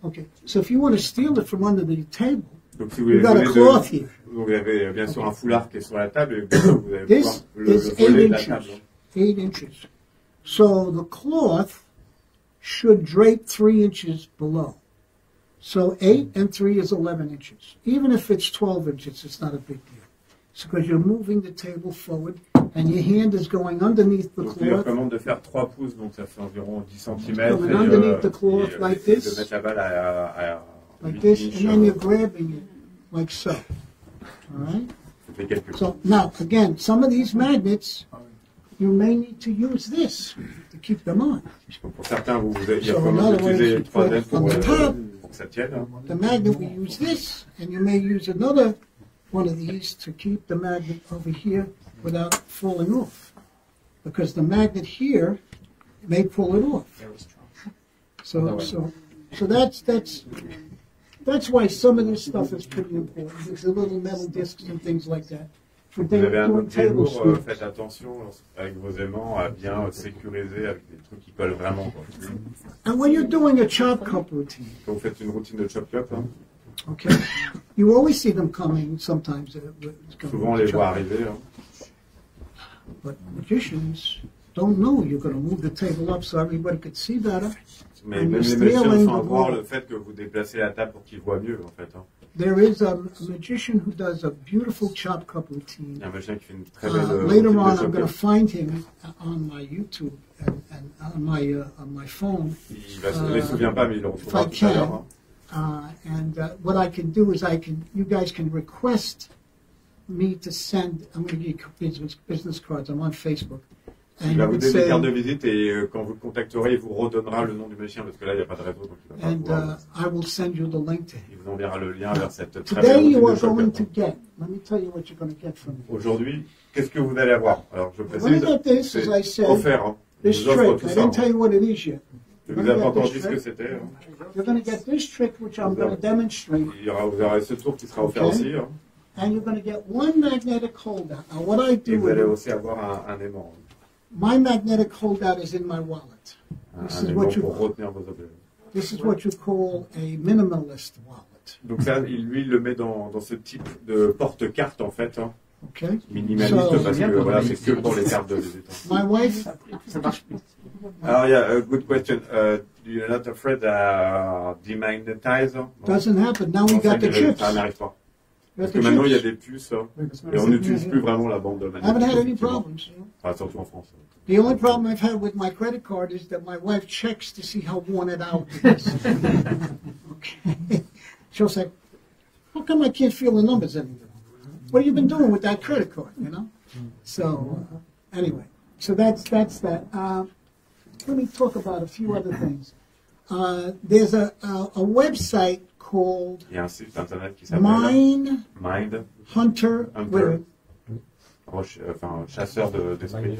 okay, so if you want to steal it from under the table, Donc si vous you got a voulez cloth here. vous avez bien sûr un foulard qui est sur la table et vous allez This pouvoir le is voler 8 de la table. inches. 8 inches. So the cloth should drape 3 inches below. So 8 and 3 is 11 inches. Even if it's 12 inches, it's not a big deal. It's because you're moving the table forward and your hand is going underneath the Donc il leur cloth. recommande de faire 3 pouces, donc ça fait environ 10 cm. Coming underneath the cloth like de this. mettre la balle à Like 8 this, inches. and then you're grabbing it like so. All right? Ça fait quelques So now, again, some of these magnets, you may need to use this to keep them on. Donc pour certains, vous avez So recommande in other d'utiliser words, une troisième on the top, pour que ça tienne. hein. the magnet, we use this, and you may use another one of these to keep the magnet over here without falling off. Because the magnet here may pull it off. So that's why some of this stuff is pretty important. There's the little metal discs and things like that. Vous avez un autre détour, faites attention avec vos aimants à bien sécuriser avec des trucs qui collent vraiment. Quoi. And when you're doing a chop cup routine, quand vous faites une routine de chop cup, hein, okay, you always see them coming sometimes. Souvent on les voit arriver. Hein. But magicians don't know you're going to move the table up so everybody could see better. Mais même les magiciens sans voir le fait que vous déplacez la table pour qu'ils voient mieux en fait. Hein. There is a magician who does a beautiful chop cup routine. Il y a un magicien qui fait une très belle later on, I'm going to find him on my YouTube and on my phone. Il ne se souvient pas, mais il le retrouvera tout à l'heure. What I can do is you guys can request me to send. I'm going to give you business cards. I'm on Facebook. Il va vous donner des cartes de visite et quand vous le contacterez, il vous redonnera le nom du magicien parce que là, il n'y a pas de réseau. Donc il va pas I will send you the link to him. Il vous enverra le lien vers cette très belle routine de chop cup. Let me tell you what you're going to get from me. Aujourd'hui, qu'est-ce que vous allez avoir? Alors, je précise, c'est offert. Hein. This trick, I didn't tell you what it is yet. Je vous ai pas encore dit ce que c'était. Hein. You're going to get this trick, which I'm going to demonstrate. Vous aurez ce tour qui sera offert aussi. Hein. And you're going to get one magnetic holder. Now, what I do. Et vous allez aussi avoir un aimant. My magnetic holdout is in my wallet. This is what you call a minimalist wallet. Donc ça, lui, il le met dans ce type de porte-carte en fait. Hein. Okay. Minimaliste parce que voilà, c'est que pour les cartes de visite. My wife. Alors, a good question. You're not afraid demagnetize? Doesn't happen. Now we got the chips. Ça n'arrive pas. Parce que maintenant, il y a des puces, et on n'utilise plus vraiment la bande magnétique. I haven't had any problems. Enfin, surtout en France. The only problem I've had with my credit card is that my wife checks to see how worn it out is. Okay. She'll say, how come I can't feel the numbers anymore? What have you been doing with that credit card, you know? So, anyway, so that's that. Let me talk about a few other things. There's a website called Il y a un site internet qui s'appelle Mind Hunter. Enfin, chasseur d'esprit.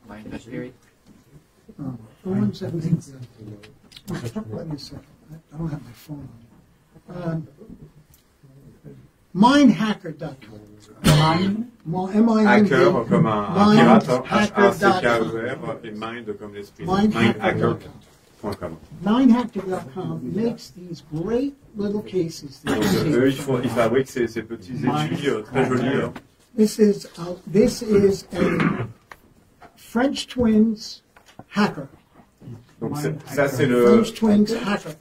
Mind Spirit. One second. Let me see. I don't have my phone on. Mindhacker.com. Hacker comme un pirate, H-A-C-K-E-R, et Mind comme l'esprit. Mindhacker.com. Mindhacker.com makes these great little cases. Donc, eux, ils fabriquent ces petits étuis très jolis. Hein. This is a French Twins hacker. Donc ça c'est le French Twins hacker.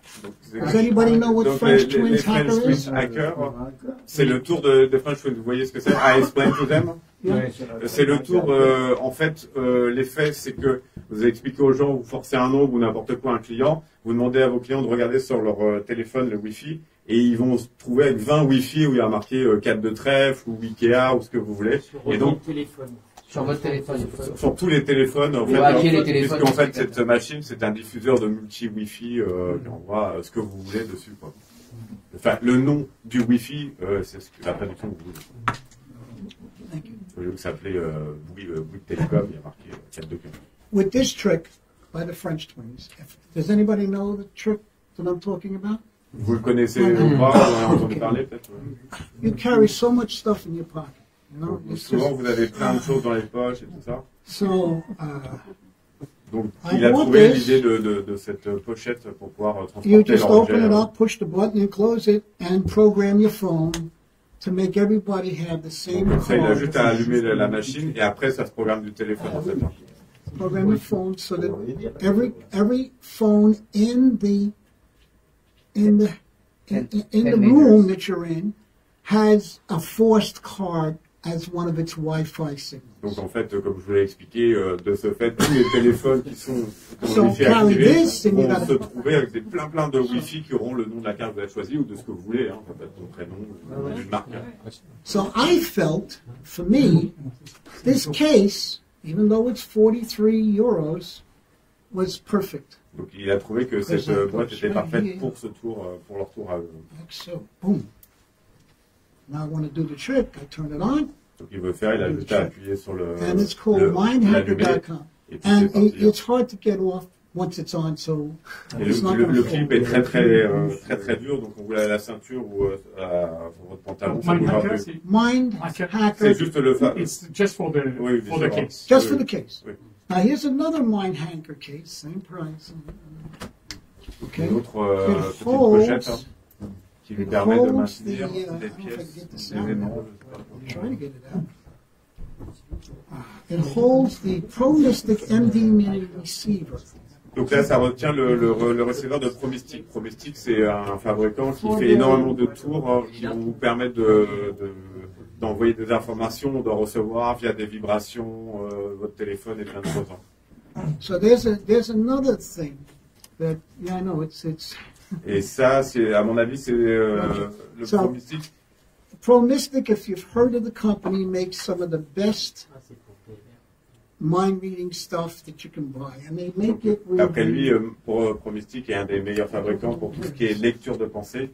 Does anybody know what French Twins hacker is? C'est le tour de French Twins. Vous voyez ce que c'est? I explain to them. C'est le tour. En fait, l'effet c'est que vous expliquez aux gens, vous forcez un nombre ou n'importe quoi à un client, vous demandez à vos clients de regarder sur leur téléphone le Wi-Fi. Et ils vont se trouver avec 20 Wi-Fi où il y a marqué 4 de trèfle ou Ikea ou ce que vous voulez. Et donc, sur votre téléphone. Sur tous les téléphones, en fait, puisqu'en fait, cette machine, c'est un diffuseur de multi-Wi-Fi qui envoie ce que vous voulez dessus, quoi. Enfin, le nom du Wi-Fi, c'est la traduction que vous voulez. Au lieu que ça s'appelait Bouygues Télécom, il y a marqué 4 de Wi-Fi. With this trick by the French Twins, does anybody know the trick that I'm talking about? Vous le connaissez ou pas, vous en avez entendu parler peut-être. You carry so much stuff in your pocket. You know, souvent vous avez plein de choses dans les poches et tout ça. So, donc il a trouvé l'idée de cette pochette pour pouvoir transporter you just l'objet. open it up, push the button and close it, and program your phone to make everybody have the same Donc, ça, il a card. juste à allumer la machine et après ça se programme du téléphone en fait. Program your phone so that every phone in the room that you're in has a forced card as one of its Wi-Fi signals. Donc en fait, comme je vous l'ai expliqué, de ce fait, tous les téléphones qui sont So Wi-Fi carry activés this and you vont gotta- se trouver avec plein de Wi-Fi qui auront le nom de la carte que vous avez choisie ou de ce que vous voulez, hein, ça peut être ton prénom, ou une marque. So I felt, for me, this case, even though it's 43 euros, was perfect. Donc il a trouvé que cette boîte était parfaite pour ce tour, pour leur tour à eux. Like so, boom. Now I want to do the trick. I turn it on, Donc il veut faire, il a juste à appuyer sur le and it's called l'allumer. mindhacker.com. Et puis And c'est parti. it's hard to get off once it's on, so Et it's not le going to clip est très dur, donc on roule à la ceinture ou à votre pantalon, ça Mind bougera hacker, plus. c'est Mind hacker. Hacker, C'est juste le It's just for the Oui, for the différent. case. just Oui, for oui. the case. Oui. Now here's another Mind Hacker case, same price. Okay. Une autre It petite holds- pochette qui lui it permet de holds maintenir the, des I don't know if I pièces, can get this des out. éléments. I'm trying to get it out. It holds the ProMystic MD Mini receiver. Donc là, ça retient le receveur de ProMystic. ProMystic, c'est un fabricant qui fait énormément de tours qui vont vous permettre d'envoyer des informations, de recevoir via des vibrations votre téléphone et plein de choses. So there's another thing that I know it's Et ça, c'est à mon avis, c'est le So- ProMystic. ProMystic. If you've heard of the company, makes some of the best mind reading stuff that you can buy, and they make it with Après lui, ProMystic est un des meilleurs fabricants pour tout ce qui est lecture de pensée.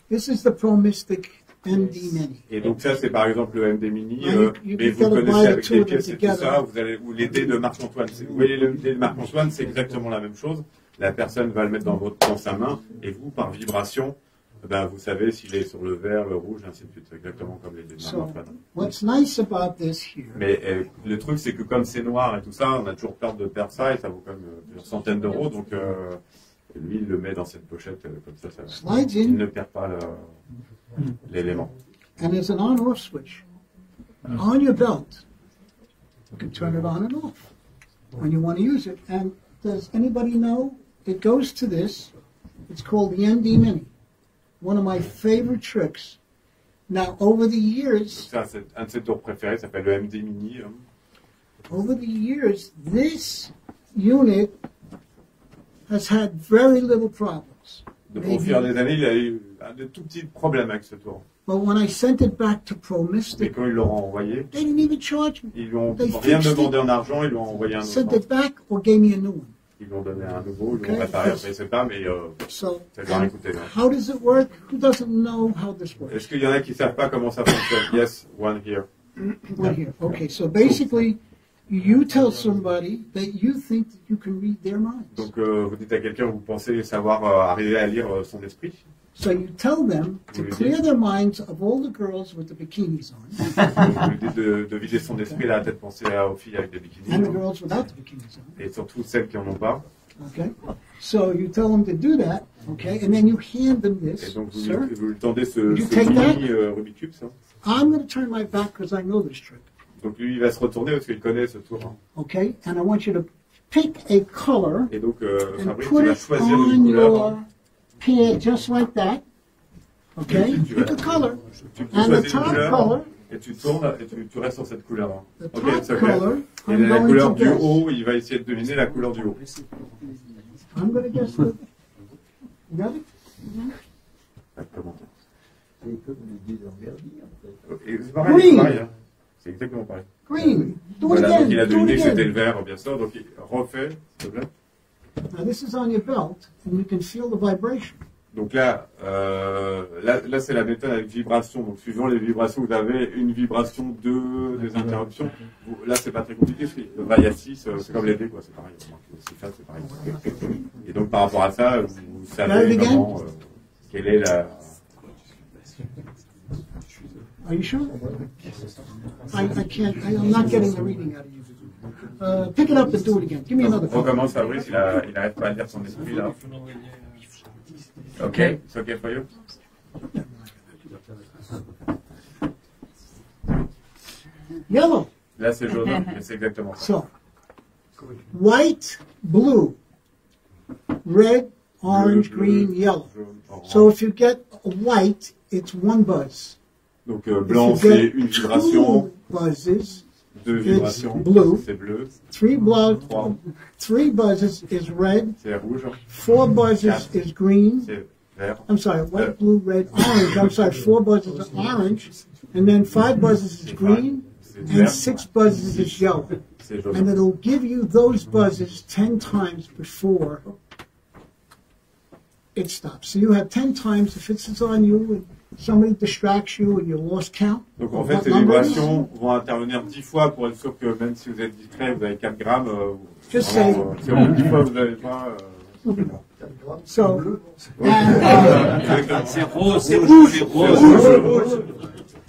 This is the ProMystic MD Mini. Et donc ça, c'est par exemple le MD Mini, You mais can vous le gotta buy connaissez the avec two les of them pièces et tout together. ça, ou les dés de Marc-Antoine. Vous voyez le dé de Marc-Antoine, c'est exactement la même chose. La personne va le mettre dans sa main, et vous, par vibration, ben, vous savez s'il est sur le vert, le rouge, ainsi de suite. C'est exactement comme les dés de So Marc-Antoine. what's nice about this here, Mais le truc, c'est que comme c'est noir et tout ça, on a toujours peur de perdre ça, et ça vaut quand même plusieurs centaines d'euros. Donc lui, il le met dans cette pochette, comme ça, Slides in. il ne perd pas l'élément. and there's an on-off switch on your belt. You can turn it on and off when you want to use it. And does anybody know? It goes to this. It's called the MD Mini. One of my favorite tricks. Now, over the years, Ça, c'est un de ses tours préférés, ça s'appelle le MD Mini. this unit has had very little problems. Donc, au fil des années, il a eu de tout petits problèmes avec ce tour. But when I sent it back to Mais ProMystic, quand ils l'ont envoyé, they didn't even charge me. ils lui ont They rien fixed demandé it, en argent, ils lui ont envoyé un sent autre. it back, or gave me a new one. Ils lui ont donné un nouveau, ils Okay. l'ont réparé, après, je sais pas, mais So, ça doit rien coûter. how does it work? Who doesn't know how this works? Est-ce qu'il y en a qui savent pas comment ça fonctionne? Yes, one here. One here. Okay, so basically, you tell somebody that you think that you can read their minds. Donc, vous dites à quelqu'un, vous pensez savoir arriver à lire son esprit. So you tell them to clear their minds of all the girls with the bikinis on, Vous lui dites de vider son esprit, là, peut-être penser aux filles avec des bikinis. and the girls without the bikinis on. Et surtout celles qui en ont pas. Okay, so you tell them to do that. Okay, and then you hand them Et this, donc, sir. vous lui tendez ce You take that? mini Rubik's Cube, ça. I'm going to turn my back because I know this trick. Donc, lui, il va se retourner parce qu'il connaît ce tour. Hein. Okay, and I want you to pick a color Et donc, and Fabrice, put il va it choisir on une couleur. your pad just like that. Okay, Tu pick vas- a color, Tu and the choisis une top couleur, color, et tu tournes, et tu restes sur cette couleur. Hein. the Ok, top c'est ok. color. Et I'm la going couleur to du guess. haut, il va essayer de deviner la couleur du haut. I'm going to guess. You got it? Pas de commentaire. C'est comme les dés d'envergure, en fait. Et c'est pareil, Oui. c'est pareil. Hein. C'est exactement pareil. Green. Do it Voilà, again. donc il a Do deviné it que c'était again. le vert, bien sûr. Donc il refait, s'il te plaît. Now this is on your belt, and you can feel the vibration. Donc là, là c'est la méthode avec vibration. Donc suivant les vibrations, vous avez une vibration, des interruptions. Là, c'est pas très compliqué. Le vaille à 6, c'est comme les dés, quoi. C'est pareil. C'est pareil. Et donc par rapport à ça, vous savez comment, quelle est la... Are you sure? I can't. I'm not getting the reading out of you. Pick it up and do it again. Give me another On color. recommence, Fabrice, il n'arrête pas à lire son esprit, là. Ok, it's okay for you? Yellow. Là, c'est jaune, mais c'est exactement ça. So, white, blue, red, orange, Bleu, green, yellow. jaune, orange. So if you get a white, it's one buzz. Donc If blanc, you c'est get une vibration, two buzzes, deux it's vibrations, blue. c'est bleu, Trois. Three buzzes is red. c'est rouge, Four buzzes is green. c'est vert, I'm sorry, white, blue, red, orange. I'm sorry, four buzzes is orange. And then five buzzes is green. c'est And vert, six buzzes is yellow. c'est And jaune. it'll give you those buzzes 10 times before it stops. So you have 10 times, if it's on you, somebody distracts you and you lost count. Donc en fait, What ces numbers? vibrations vont intervenir 10 fois pour être sûr que même si vous êtes distrait, vous avez 4 grammes. Just Vraiment, si au bout de 10 fois vous n'avez pas. So, C'est rose, c'est rouge, c'est rose.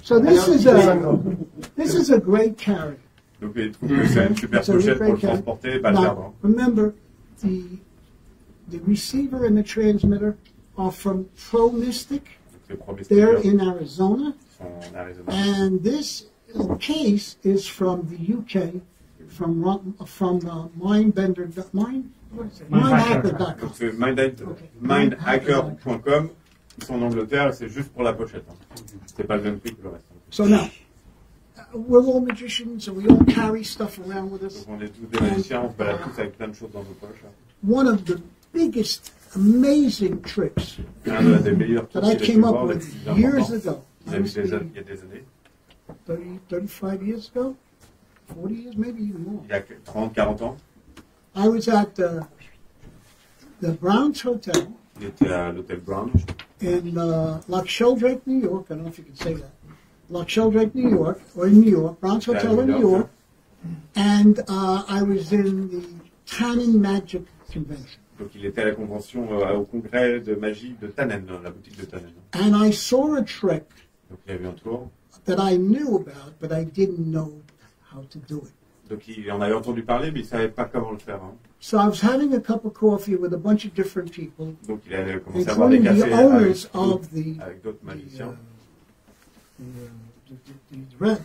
so this is a great carrier. Donc il trouve que c'est une super pochette pour le transporter et pas le perdre. Now, remember, the receiver and the transmitter are from Pro Mystic. C'est le premier They're sticker in Arizona. qui sont en Arizona. And this case is from the UK, from Mindhacker.com. Donc c'est mindhacker.com, ils sont en Angleterre et c'est juste pour la pochette. C'est pas le même prix que le reste. So now, we're all magicians and we all carry stuff around with us. Donc on est tous des magiciens, on se balade tous avec plein de choses dans nos poches. One of the biggest, amazing tricks Un des meilleurs that trucs I qu'il a pu came up voir, with des plus years importants. ago, Il a vu il y a des années, 35 years ago, 40 years, maybe even more. il y a 30, 40 ans, I was at the Browns Hotel il était à l'hôtel Brown. in Loch Sheldrake, New York. I don't know if you can say that. Loch Sheldrake, New York, or in New York, Browns Hotel in New York. And I was in the Tannin Magic Convention. Donc il était à la convention, au congrès de magie de Tannen, la boutique de Tannen. And I saw a trick Donc il a vu un tour. that I knew about, but I didn't know how to do it. Donc il en avait entendu parler, mais il ne savait pas comment le faire. Hein. So I was having a cup of coffee with a bunch of different people, Donc il a commencé à boire des including the cafés owners of avec d'autres magiciens.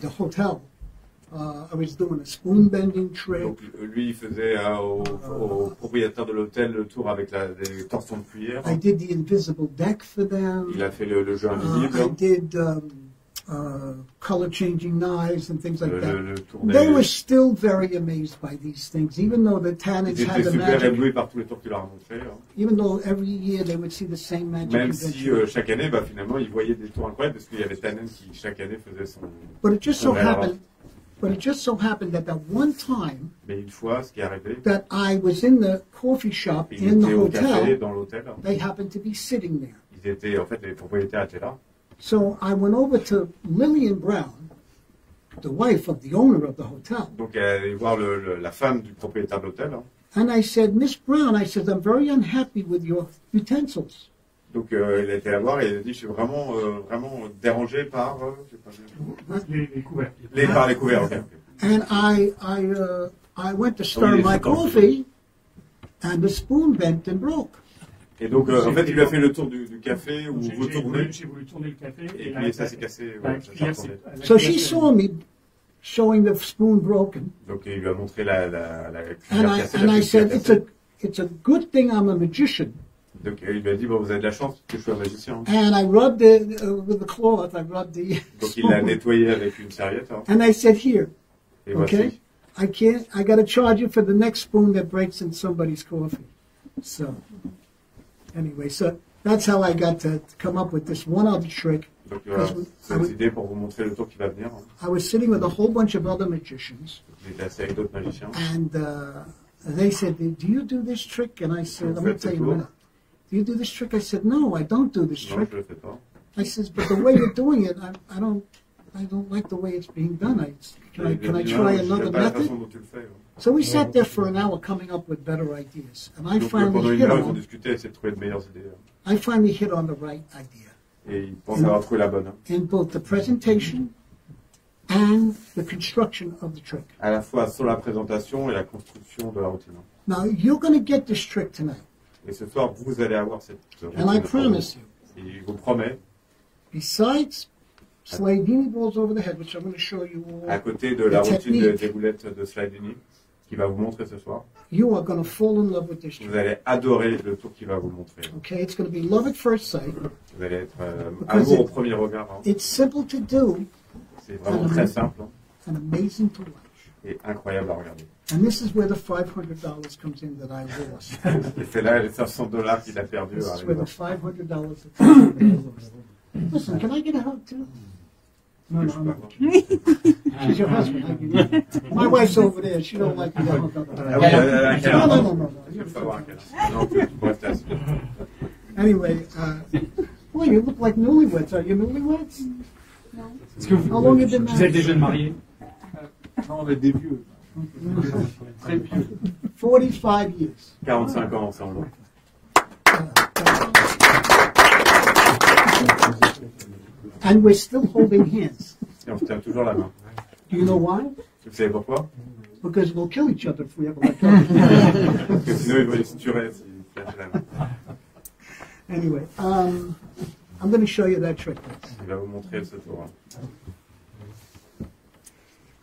the hotel. I was doing a spoon bending trick. Donc lui, il faisait au propriétaire de l'hôtel le tour avec des torsions de cuillère. I did the invisible deck for them. Il a fait le jeu invisible. I did color changing knives and things like that. Le tour They were des... still very amazed by these things, even though the Ils Tannins étaient had the super magic, éblouis par tous les tours qu'il leur a montrés. Hein. even though every year they would see the same magic Même si convention. chaque année, bah, finalement, ils voyaient des tours incroyables parce qu'il y avait Tannen qui chaque année faisait son... But it just so Ouais, alors. happened, that that one time Mais une fois, ce qui est arrivé, that I was in the coffee shop ils in the étaient au café hotel, dans l'hôtel. they happened to be sitting there. Ils étaient, en fait, les propriétaires étaient là. So I went over to Lillian Brown, the wife of the owner of the hotel, Donc elle est allée voir la femme du propriétaire de l'hôtel. Hein. and I said, Miss Brown, I said, I'm very unhappy with your utensils. Donc il a été la voir et il a dit, je suis vraiment, vraiment dérangé par... je sais pas, Les couverts. par les couverts. Ok. And I went to stir Oui, my c'est coffee, and the spoon bent and broke. Et donc en fait, il lui a fait le tour du café où vous tournez. J'ai voulu tourner le café Et puis ça s'est cassé. Ouais, ça s'est retourné. So she saw me showing the spoon broken, Donc il lui a montré la and cuillère cassée. I la said, cuillère cassée. it's a good thing I'm a magician. Donc il lui a dit, bon, vous avez de la chance que je suis un magicien. And I rubbed it with the cloth. I rubbed the Donc il l'a spoon. nettoyé avec une serviette. Hein. And I said, here, Et okay, voici. I got to charge you for the next spoon that breaks in somebody's coffee. So, anyway, so that's how I got to come up with this one other trick. Donc voilà, c'est I was- une idée pour vous montrer le tour qui va venir. Hein. I was sitting with a whole bunch of other magicians, Il était assis avec d'autres magiciens. and they said, do you do this trick? And I said, let me tell you in a minute. Do you do this trick? I said, no, I don't do this Non, trick. je le fais pas. I says, but the way you're doing it, I don't like the way it's being done. Can I try another J'aime pas la façon method? dont tu le fais. Hein. So we sat there for an hour coming up with better ideas, and I Donc pendant finally une hit heure, ils ont on. discuté, essayer de trouver de meilleures idées. Hein. I finally hit on the right idea Et ils pensent avoir trouvé la bonne. Hein. in both the presentation and the construction of the trick. À la fois sur la présentation et la construction de la routine. Hein. Now you're going to get this trick tonight, Et ce soir, vous allez avoir cette routine. and I de formule. promise you. Et je vous promets, Besides Slidini balls over the head, which I'm going to show you à all, côté de la The routine technique. des boulettes de Slidini, qui va vous montrer ce soir, you are going to fall in love with this vous trick. allez adorer le tour qu'il va vous montrer. Okay, it's going to be love at first sight. Vous allez être Because amour au premier regard. Hein. It's simple to do C'est vraiment très simple hein, and amazing to watch. et incroyable à regarder. And this is where the $500 comes in that I lost. Et c'est là les $500 qu'il a perdu. This is where the $500 that comes in that I lost. Listen, can I get a hug too? No, no, no. She's your husband. I can- My wife's over there. She don't like to get hugged up. Ah oui, un câlin. No, no, no, no, no. Il faut avoir un câlin. Non, tu peux rester assis. Anyway, Boy, you look like newlyweds. Are you newlyweds? Est-ce que How long you been vous êtes married? des jeunes mariés? Non, on est des vieux. Très vieux. 45 years. 45 ans ensemble. And we're still holding hands. Et on se tient toujours la main. Do you know why? Vous savez pourquoi? Because we'll kill each other if we ever let go. Parce que sinon, il va les tuer s'ils se lâchent la main. Anyway, I'm going to show you that trick. Il va vous montrer ce tour.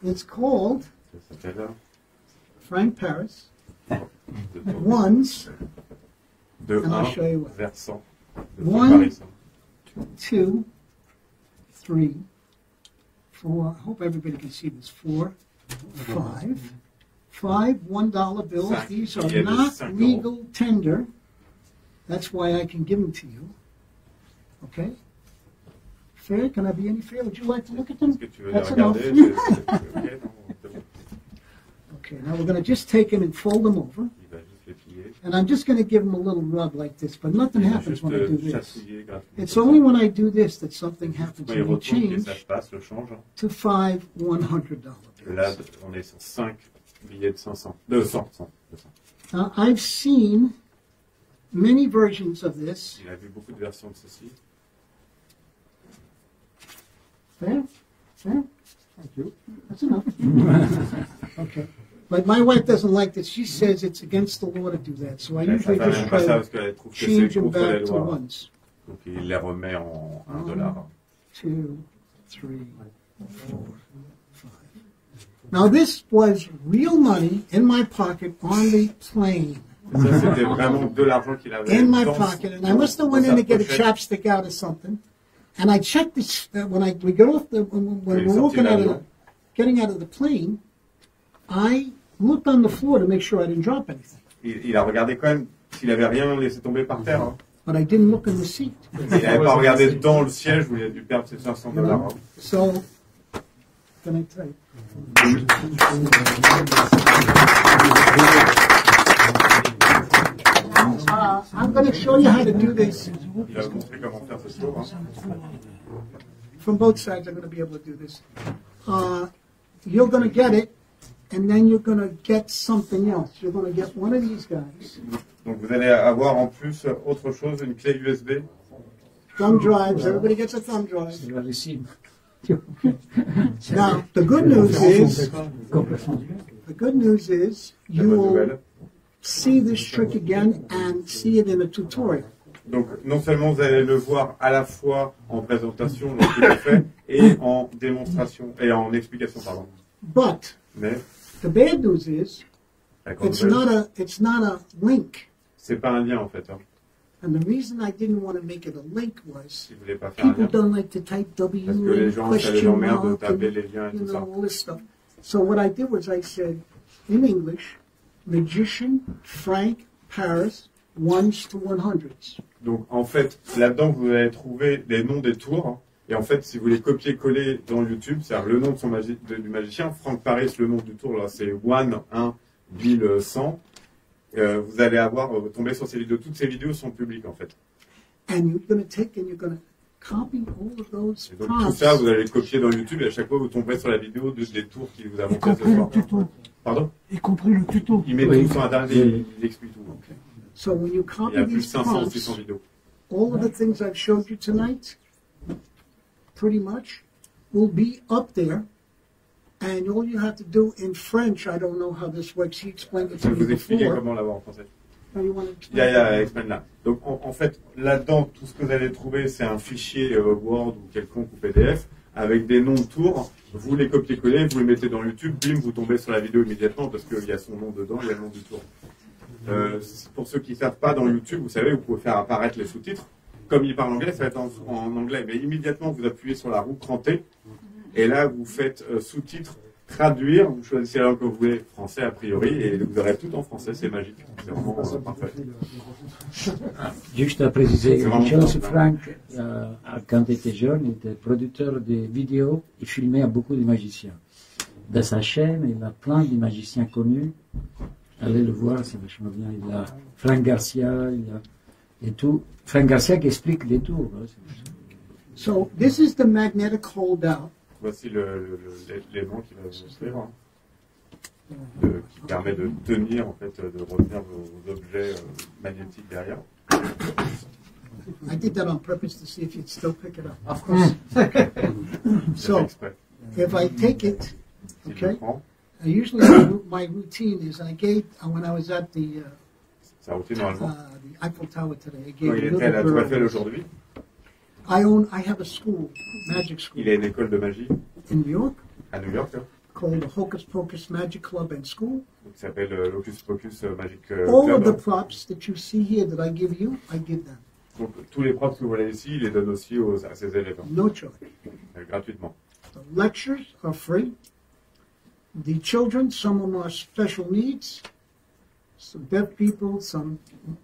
It's called Ça s'appelle Frank Paris de tour ones, de And I'll show you 1 what. vers 100. De One. tour Paris. 2, 3, 4. I hope everybody can see this. 4, 5. 5 $1 bills. Cinq. These Il y are a des not 5 legal tender. That's why I can give them to you. Okay? Fair? Can I be any fair? Would you like to look at them? Est-ce que tu veux les That's enough. regarder? Ok, non, c'est bon. Okay, now we're going to just take them and fold them over. Il va juste les plier. And I'm just going to give them a little rub like this, but nothing Il va happens juste when I do this. chatouiller gratuitement. It's only when I do this that something happens. Quand il And we retourne et change ça se passe, le change. to 5 $100 Là, bills. on est sur 5 billets de 500. 200. Now, I've seen many versions of this. Il a vu beaucoup de versions de ceci. Fair? Fair? Thank you. That's enough. Okay. But my wife doesn't like this. She says it's against the law to do that. So I Sa usually femme just n'aime pas try ça to parce qu'elle trouve que c'est change them contre les back to lois. ones. Donc il les remet en $1. 2, 3, 4, 5. Now this was real money in my pocket on the plane. Ça, c'était vraiment de l'argent qu'il avait In my dans pocket, and I must have went in to get a chapstick out or something. And I checked this when we got off the when Oui, we're sorti walking out of l'avion. getting out of the plane. I looked on the floor to make sure I didn't drop anything, Il a regardé quand même s'il avait rien laissé tomber par terre. Hein. but I didn't look in the seat. Il n'avait pas regardé dans le siège où il a dû perdre ses $500. You know? Hein. So, can I tell you? I'm going to show you how to do this. Il va vous montrer comment faire ce tour. Hein. From both sides, I'm going to be able to do this. You're going to get it, and then you're going to get something else. You're going to get one of these guys. Donc vous allez avoir en plus autre chose, une clé USB. Thumb drives. Everybody gets a thumb drive. Je vais réussir. Now, the good news is La you bonne will nouvelle. see this trick again and see it in a tutorial. Donc non seulement vous allez le voir à la fois en présentation, donc il est fait, et en démonstration, et en explication, pardon. But Mais the bad news is la grande it's nouvelle, not a link. c'est pas un lien en fait. Hein. And the reason I didn't want to make it a link was Si vous voulez pas faire un people lien, don't like to type W parce que les and gens, ça les question emmerde de mark taper and, les liens et you tout ça. know, all this stuff. So what I did was I said, in English, magician Frank Paris, ones to 100s. Donc en fait, là-dedans, vous allez trouver les noms des tours. Hein. Et en fait, si vous les copiez-coller dans YouTube, c'est-à-dire le nom de du magicien, Frank Paris, le nom du tour, là, c'est 1 Bill 100. Vous allez tomber sur ces vidéos. Toutes ces vidéos sont publiques, en fait. And you're going to take and you're going to copy all of those Et donc tout prompts. ça, vous allez le copier dans YouTube et à chaque fois, vous tomberez sur la vidéo des tours qui vous a Y montré ce compris le soir. tuto. Pardon? Y compris le tuto. Il met Oui. tout sur Internet et il explique tout. So when you Il y copy a plus de these 500 ou 600 prompts, vidéos. all of the things I've showed you tonight, pretty much, will be up there. And all you have to do in French, I don't know how this works. He explained it Je to vais me vous expliquer before. comment l'avoir en français. Now you want to explain? Explain là. Donc en fait, là-dedans, tout ce que vous allez trouver, c'est un fichier Word ou quelconque ou PDF avec des noms de tours. Vous les copiez-collez, vous les mettez dans YouTube, bim, vous tombez sur la vidéo immédiatement parce qu'il y a son nom dedans, il y a le nom du tour. Pour ceux qui ne savent pas, dans YouTube, vous savez, vous pouvez faire apparaître les sous-titres. Comme il parle anglais, ça va être en anglais, mais immédiatement, vous appuyez sur la roue crantée et là, vous faites sous-titres, traduire, vous choisissez la langue que vous voulez, français a priori, et vous aurez tout en français, c'est magique. C'est vraiment parfait. Juste à préciser C'est une vraiment chose, bien. Frank, quand il était jeune, il était producteur de vidéos et filmait à beaucoup de magiciens. Dans sa chaîne, il a plein de magiciens connus. Allez le voir, c'est vachement bien. Il a Frank Garcia, Et tout. Frank Garcia qui explique les tours. Hein. So this is the magnetic holdout. Voici l'élément qui va s'ouvrir, hein, qui permet de tenir, en fait, de retenir vos objets magnétiques derrière. I did that on purpose to see if you'd still pick it up. Of course. So Exprès. if I take it, Si je le okay, prends, usually my routine is I gave, when I was at the ça routine normalement. the Eiffel Tower today, I Quand gave il a était à la little Tour Eiffel girl. aujourd'hui, I have a school, magic school, il a une école de magie in New York à New York, hein, called the Hocus Pocus Magic Club and School. qui s'appelle l'Hocus Pocus Magic All of Club. the props that you see here that I give you, I give them, Donc, tous les props que vous voyez ici, il les donne aussi à ses élèves, hein, no charge. gratuitement. The lectures are free. The children, some of them are special needs, some deaf people, some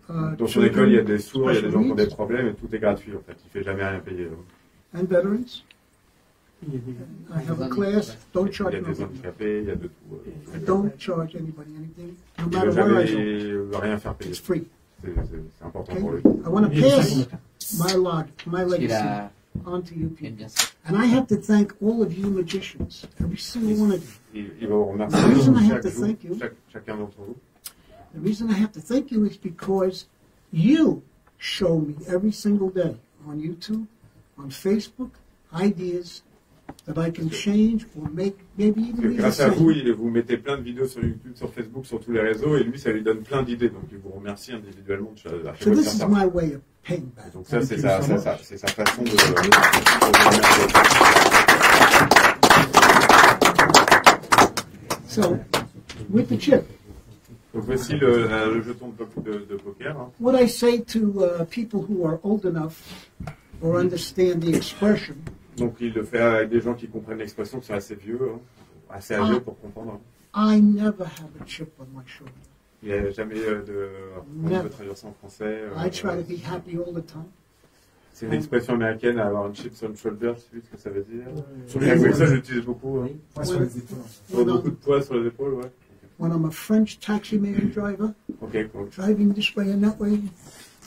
Dans son école, il y a des children, sourds, il y a des gens qui ont des special needs, problèmes et tout est gratuit en fait. Il fait jamais rien payer. and veterans. I have a class, don't Il charge y a des nobody. handicapés, il y a de tout. I don't charge anybody anything, no Il ne matter veut where I jamais go. rien faire payer. It's free. C'est important Okay? pour lui. I want to pass my Il legacy a on to you une people. bien. And I have to thank all of you magicians, every single one of you. Il va vous remercier The reason I have chaque to jour, thank you. chacun d'entre vous. The reason I have to thank you is because you show me every single day on YouTube, on Facebook, ideas that I can change or make, maybe Parce que even be the grâce à vous, same. vous mettez plein de vidéos sur YouTube, sur Facebook, sur tous les réseaux, et lui, ça lui donne plein d'idées. Donc, il vous remercie individuellement à chaque So fois de this faire is ça. my way of paying back. Donc ça, c'est sa façon de remercier. So, with the chip, Donc voici le jeton de poker. Hein. what I say to people who are old enough or understand the expression, Donc il le fait avec des gens qui comprennent l'expression, qui sont assez vieux, hein, assez âgés pour comprendre. Hein. I never have a chip on my shoulder. Il n'y a jamais on peut traduire ça en français. I try to be happy all the time. C'est une expression américaine, avoir une chip sur le shoulder, tu sais ce que ça veut dire. Sur Et les avec ça, épaules. j'utilise beaucoup. Hein. Pas sur les épaules. Sur beaucoup de poids sur les épaules, ouais. When I'm a French taxi man driver, Ok, cool. driving this way and that way,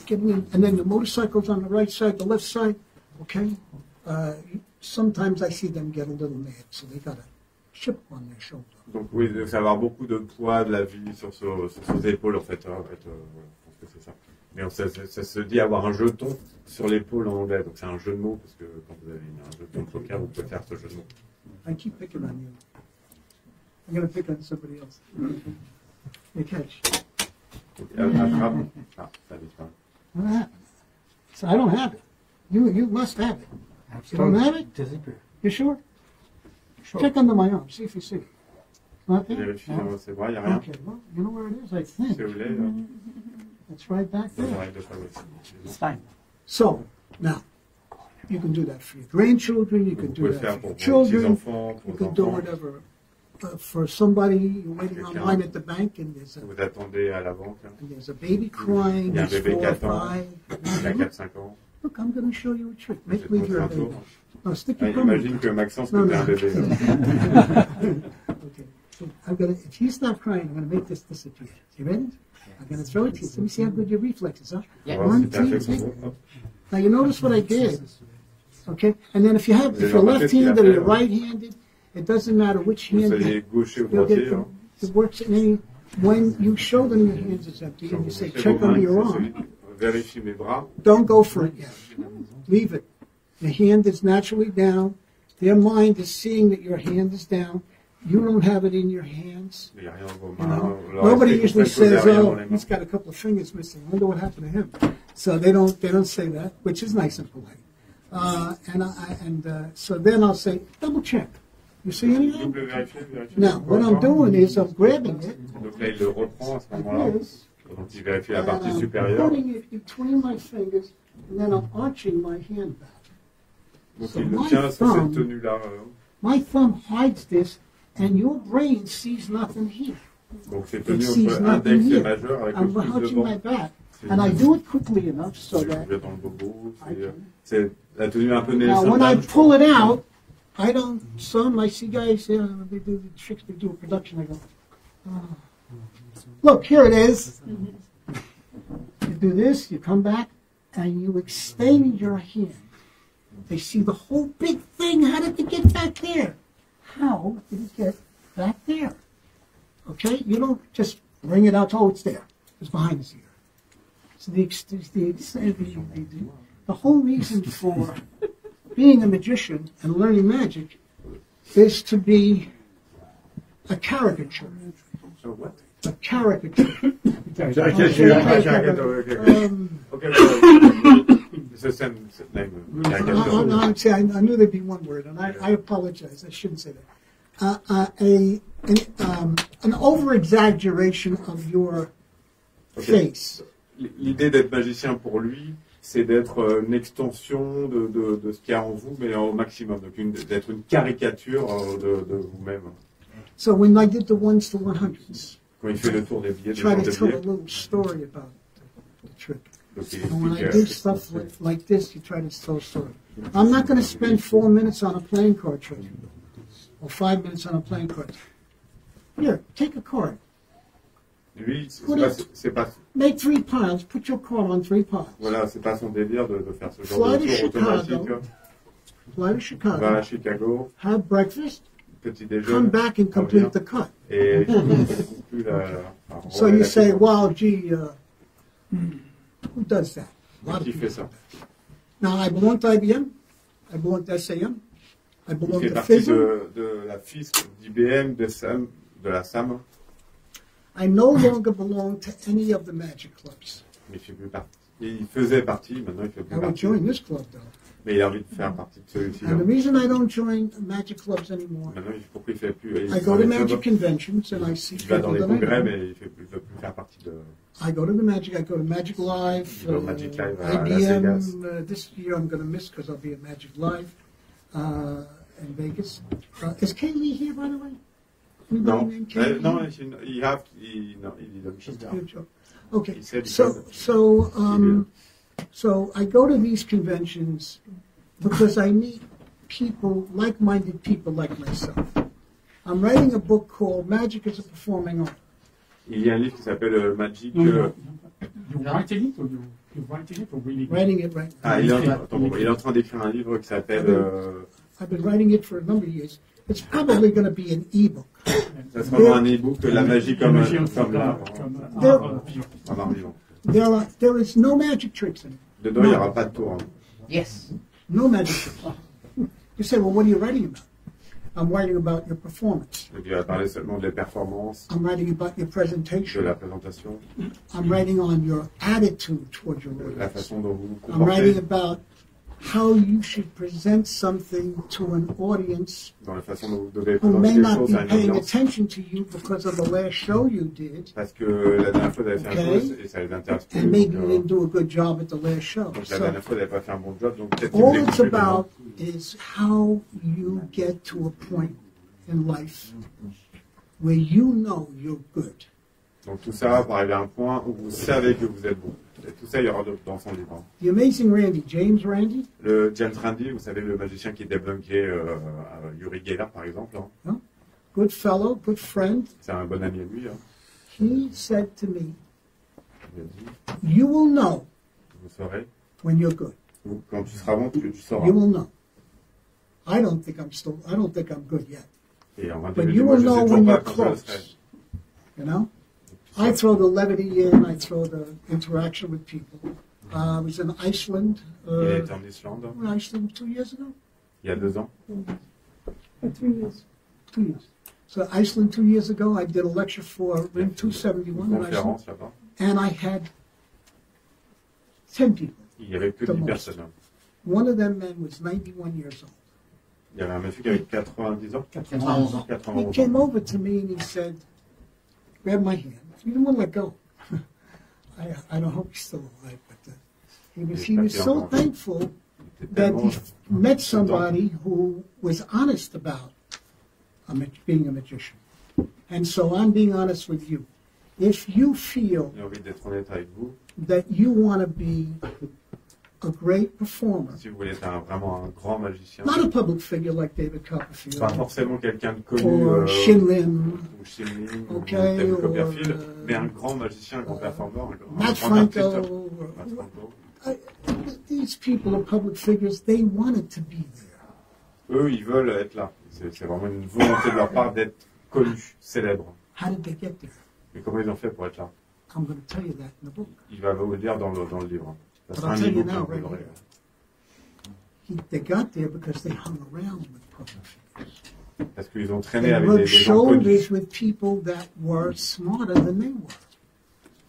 getting in, and then the motorcycles on the right side, the left side, okay? Sometimes I see them get a little mad, so they got a chip on their shoulder. Donc oui, il faut avoir beaucoup de poids de la vie sur ses épaules, en fait. Hein, voilà, je pense que c'est ça. Mais ça se dit avoir un jeton sur l'épaule en anglais. Donc c'est un jeu de mots, parce que quand vous avez un jeton de poker, vous pouvez faire ce jeu de mots. I keep picking on you. I'm going to pick on somebody else. You catch. Donc, attrape. Ah, ça disparaît. What happened? So I don't have it. You must have it. You don't have it? Disappear. You sure? Check under my arm. See if you see it. Not there? Vérifiez, No? c'est vrai, il n'y a rien. Okay, well, you know where it is, I think. Si vous voulez, là, It's right back dans there. l'oreille de fabrique. It's fine. So, now, you can do that for your grandchildren, you Vous can pouvez do le faire that for pour your vos children, petits-enfants, pour you vos can do enfants. whatever. For somebody, you're waiting Quelqu'un. online at the bank and there's Vous attendez à la banque, hein. a baby crying, Il y a un he's bébé 4 or 4 ans, 5. il a 4-5 ans. Look, I'm going to show you a trick. Je vais Make te believe montrer you're a un baby. tour. No, stick Ah, your thumb in. imagine que Maxence No, était no. un bébé. Là. Okay. So I'm gonna. If you stop crying, I'm gonna make this disappear. You ready? I'm gonna throw it to you. Let me see how good your reflexes are. Yeah. On va voir si One, t'as two, fait son three. bon. Hop. Now you notice what I did. Okay. And then if you're Déjà, left-handed or qu'est-ce qu'il a you're fait, right-handed, it doesn't matter which Vous hand. soyez gaucher ou You'll droitier. get Hein. the, it works in any. When you show them your hands is empty, and you say check under your arm. Vérifie mes bras. Don't go for it yet. Leave it. The hand is naturally down. Their mind is seeing that your hand is down. You don't have it in your hands. Il n'y a rien dans vos You mains. know, Le nobody reste, usually vous faites says, rien dans "Oh, les mains. he's got a couple of fingers missing. I wonder what happened to him." So they don't say that, which is nice and polite. So then I'll say, double check. You see anything? Double vérifier, vérifier. Now, what I'm doing is I'm grabbing it Donc là, il le reprend à ce like moment-là. this, Donc il vérifie la and partie I'm supérieure. putting it between my fingers, and then I'm arching my hand back. Donc So il le my tient sur thumb- cette tenue-là. My thumb hides this, and your brain sees nothing here. Donc c'est It tenu sees entre nothing index et here. majeur avec le I'm pouce arching my devant. back, and I do it quickly enough so C'est that dans le bobo. I can. C'est la tenue un peu née Now, when I Sainte-Anne, je pull crois. it out, I don't. Some I see guys, they do the tricks. They do a production. I go, oh. Look, here it is. You do this. You come back. and you extend your hand, they see the whole big thing. How did it get back there? How did it get back there? Okay, you don't just bring it out. Oh, it's there. It's behind his ear. So the whole reason for being a magician and learning magic is to be a caricature. So what? A caricature. Okay. It's the same name. I knew there'd be one word, and I apologize. I shouldn't say that. An over-exaggeration of your face. L'idée d'être magicien pour lui, c'est d'être une extension de ce qu'il y a en vous, mais au maximum, donc d'être une caricature de vous-même. So when I did the ones to 100s, Quand il fait le tour des billets, try to tell a little story about the trick. donc il And when I explique, do stuff like this, you try to tell a story. I'm not going to spend 4 minutes on a playing card trick, or 5 minutes on a playing card. Here, take a card. lui, c'est pas, Make 3 piles. Put your card on 3 piles. voilà, c'est pas son délire de faire ce genre Fly de to tour automatique. Chicago. Fly to Va Chicago. à Chicago, Have breakfast. petit Come déjeuner, back and complete the cut. et conclut la So you say, "Wow, gee, who does that?" A lot of qui people. fait ça? Now, I belong to IBM. I belong to SAM. I Il belong fait to partie FISM. de la FISC, d'IBM, de la SAM, I no longer belong to any of the magic clubs. mais il fait plus partie. Il faisait partie, maintenant il fait I plus would partie. join this club, though. Mais il a envie de faire partie de celui-ci. And the reason I don't join magic clubs anymore, Maintenant, pourquoi il fait plus? I go to magic conventions and I see Il va dans people les that I congrès, know. mais il ne veut plus faire partie de. I go to Magic Live, Il va au Magic Live à Las IBM. Vegas. This year I'm going to miss because I'll be at Magic Live in Vegas. Is Kay Lee here, by the way? Anybody Non, named Kay Lee? non, il donne juste Good job. Okay, He said he so doesn't. so I go to these conventions because I meet people, like-minded people like myself. I'm writing a book called Magic as a Performing Art. Il y a un livre qui s'appelle Magic. You're writing it, or you're writing it, or really? Writing it right now. Il est en train d'écrire un livre qui s'appelle. I've been writing it for a number of years. It's probably going to be an e-book. Ça sera un e-book, La magie comme l'arbre, en art vivant. There is no magic tricks in it. Dedans, il n'y aura pas de tour. Yes. No magic tricks. You say, well, what are you writing about? I'm writing about your performance. Donc, il va parler seulement des performances, I'm writing about your de presentation. la présentation, I'm writing on your attitude toward your de la audience. façon dont vous vous I'm writing comportez, about how you should present something to an audience dans la façon dont vous devez who may présenter les not choses be à une paying audience. attention to you because of the last show you did, Parce que la dernière fois, vous avez fait Okay. un chose et ça les intéresse plus. and maybe Donc, you didn't do a good job at the last show. donc la So dernière fois, vous n'avez pas fait un bon job, donc peut-être que all vous it's l'écoutez maintenant. about is how you get to a point in life where you know you're good. Donc tout ça pour arriver à un point où vous savez que vous êtes bon. Et tout ça, il y aura dans son livre. The Amazing Randy, James Randy, Le James Randi, vous savez, le magicien qui débunké Uri Geller, par exemple, hein. good fellow, good friend, C'est un bon ami à lui. Hein. he said to me, Il a dit, you will know vous saurez, when you're good. quand tu seras bon, tu sauras. You will know. I don't think I'm good yet. Et en But 20 you moi, will je sais know toujours when pas you're quand je le serai. close. You know? I throw the levity in, I throw the interaction with people. I was in Iceland, Il était en Islande, Iceland 2 years ago? il y a 2 ans. 3 years. 2 years. So Iceland 2 years ago, I did a lecture for Ring Une 271 in Iceland, conférence là-bas. and I had 10 people. Il n'y avait que The 10 most. personnes. Hein. One of them men was 91 years old. Il y avait un monsieur qui avait 90 ans. 91 ans. 91 He ans. came over to me and he said, grabbed my hand. He didn't want to let go. I don't hope he's still alive, but he was so thankful Il était that tellement- he met somebody who was honest about being a magician. And so I'm being honest with you. If you feel J'ai envie d'être honnête avec vous. that you want to be a great performer, Si vous voulez être vraiment un grand magicien, not a public figure like David pas Copperfield forcément quelqu'un de connu or Shin Lim, ou Shin-Lim ou Okay, David or, Copperfield, mais un grand magicien, un grand performeur, un Matt grand artiste. Franco, Matt Franco. these people are public figures. They wanted to be there. Eux, ils veulent être là. C'est vraiment une volonté de leur part d'être connus, célèbres. How did they get there? Mais comment ils ont fait pour être là? I'm going to tell you that in the book. Il va vous le dire dans le livre. Ça sera un But I'll tell you livre now, que vous right aurez. here. They got there because they hung around with public figures. Parce qu'ils ont traîné They avec rubbed des gens connus. shoulders with people that were smarter than they were.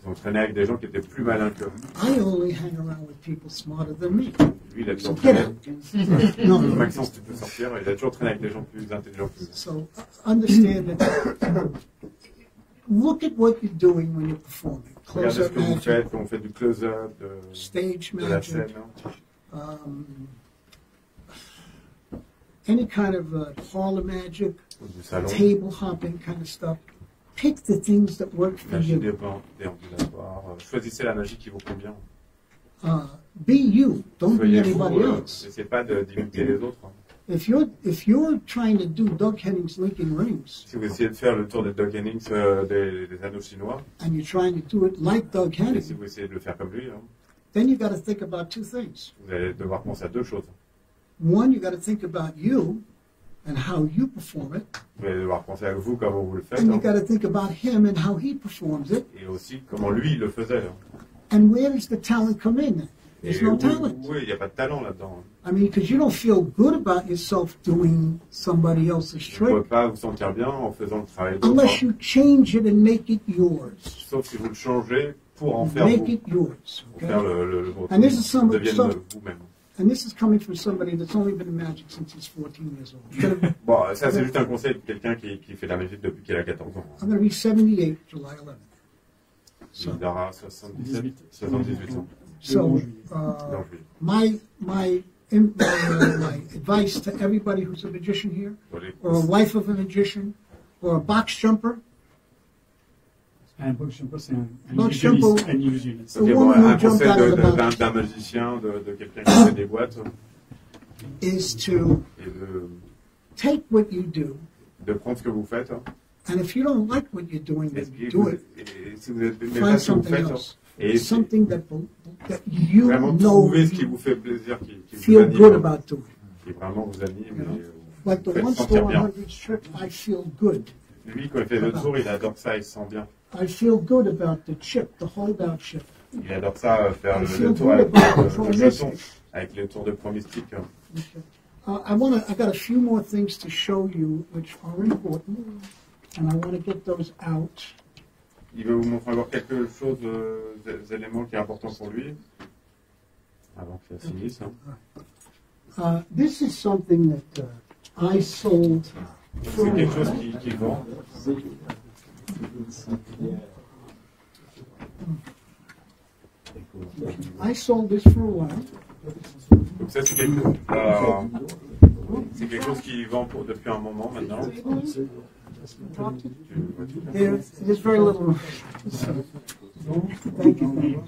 Ils ont traîné avec des gens qui étaient plus malins qu'eux. I only hang around with people smarter than me. Lui, il a So toujours get traîné. out. No, no. Maxence, tu peux sortir. Il a toujours traîné avec des gens plus intelligents que lui. So understand that. Look at what you're doing when you're performing. Regardez ce Close-up que vous magic, faites quand vous faites du close-up, stage de la magic, scène. Any kind of parlor magic, Du salon. table hopping kind of stuff. Pick the things that work for Magie you. déambulatoire. Choisissez la magie qui vous convient. Be you. Don't be Soyez anybody vous. else. N'essayez pas d'imiter les autres. If you're trying to do Doug Henning's Lincoln Rings Si vous essayez de faire le tour de Doug Hennings des anneaux chinois, and you're trying to do it like Doug et si Henning, vous essayez de le faire comme lui, hein, then you got to think about two things. vous allez devoir penser à deux choses. One, you got to think about you and how you perform it, Vous allez devoir penser à vous, comment vous le faites, and you hein, got to think about him and how he performs it. et aussi comment lui il le faisait. Hein. And where does the talent come in? Then? There's Et no oui, talent. oui, il n'y a pas de talent là-dedans. Hein. I mean, because you don't feel good about yourself doing somebody else's Vous ne pouvez trick pas vous sentir bien en faisant le travail d'autres, unless hein, you change it and make it yours. sauf si vous le changez pour en faire Make vous, it yours. pour Okay? faire le vôtre, And this is some- devienne some- vous-même. And this is coming from somebody that's only been in magic since he's 14 years old. I'm gonna- Bon, ça c'est juste un conseil de quelqu'un qui fait de la magie depuis qu'il a 14 ans. I'm going to be 78 July 11th. Il aura 78 ans. So, Non, oui. my advice to everybody who's a magician here, Pour les- or a wife of a magician, or a box jumper, Un box jumper, c'est un Box illusionniste. jumper. Un illusionniste. Ok, The bon, woman who un jumped conseil out of the box. d'un magicien, de quelqu'un qui fait des boîtes, is to et take what you do, de prendre ce que vous faites. Hein. and if you don't like what you're doing, Et, then do it. et si vous n'aimez Find pas ce que vous something faites, else. et Something that you vraiment know trouver ce qui you vous fait plaisir, qui vous feel anime, good about doing. qui vraiment vous anime, You know? et Like the vous fait once sentir to bien. 100 trick, I feel good. Lui, quand il fait le tour, il adore ça, il se sent bien. I feel good about the chip, the holdout chip. Il adore ça, faire I le feel tour good avec about le control jeton, mystic. avec les tours de pro mystique. I got a few more things to show you which are important, and I want to get those out. Il veut vous montrer encore quelque chose, des éléments qui est important pour lui, avant que ça finisse. Hein. This is something that I sold. C'est quelque chose qui vend. I sold this for a while. Donc ça, c'est quelque chose qui vend depuis un moment maintenant. There's very little. Thank you.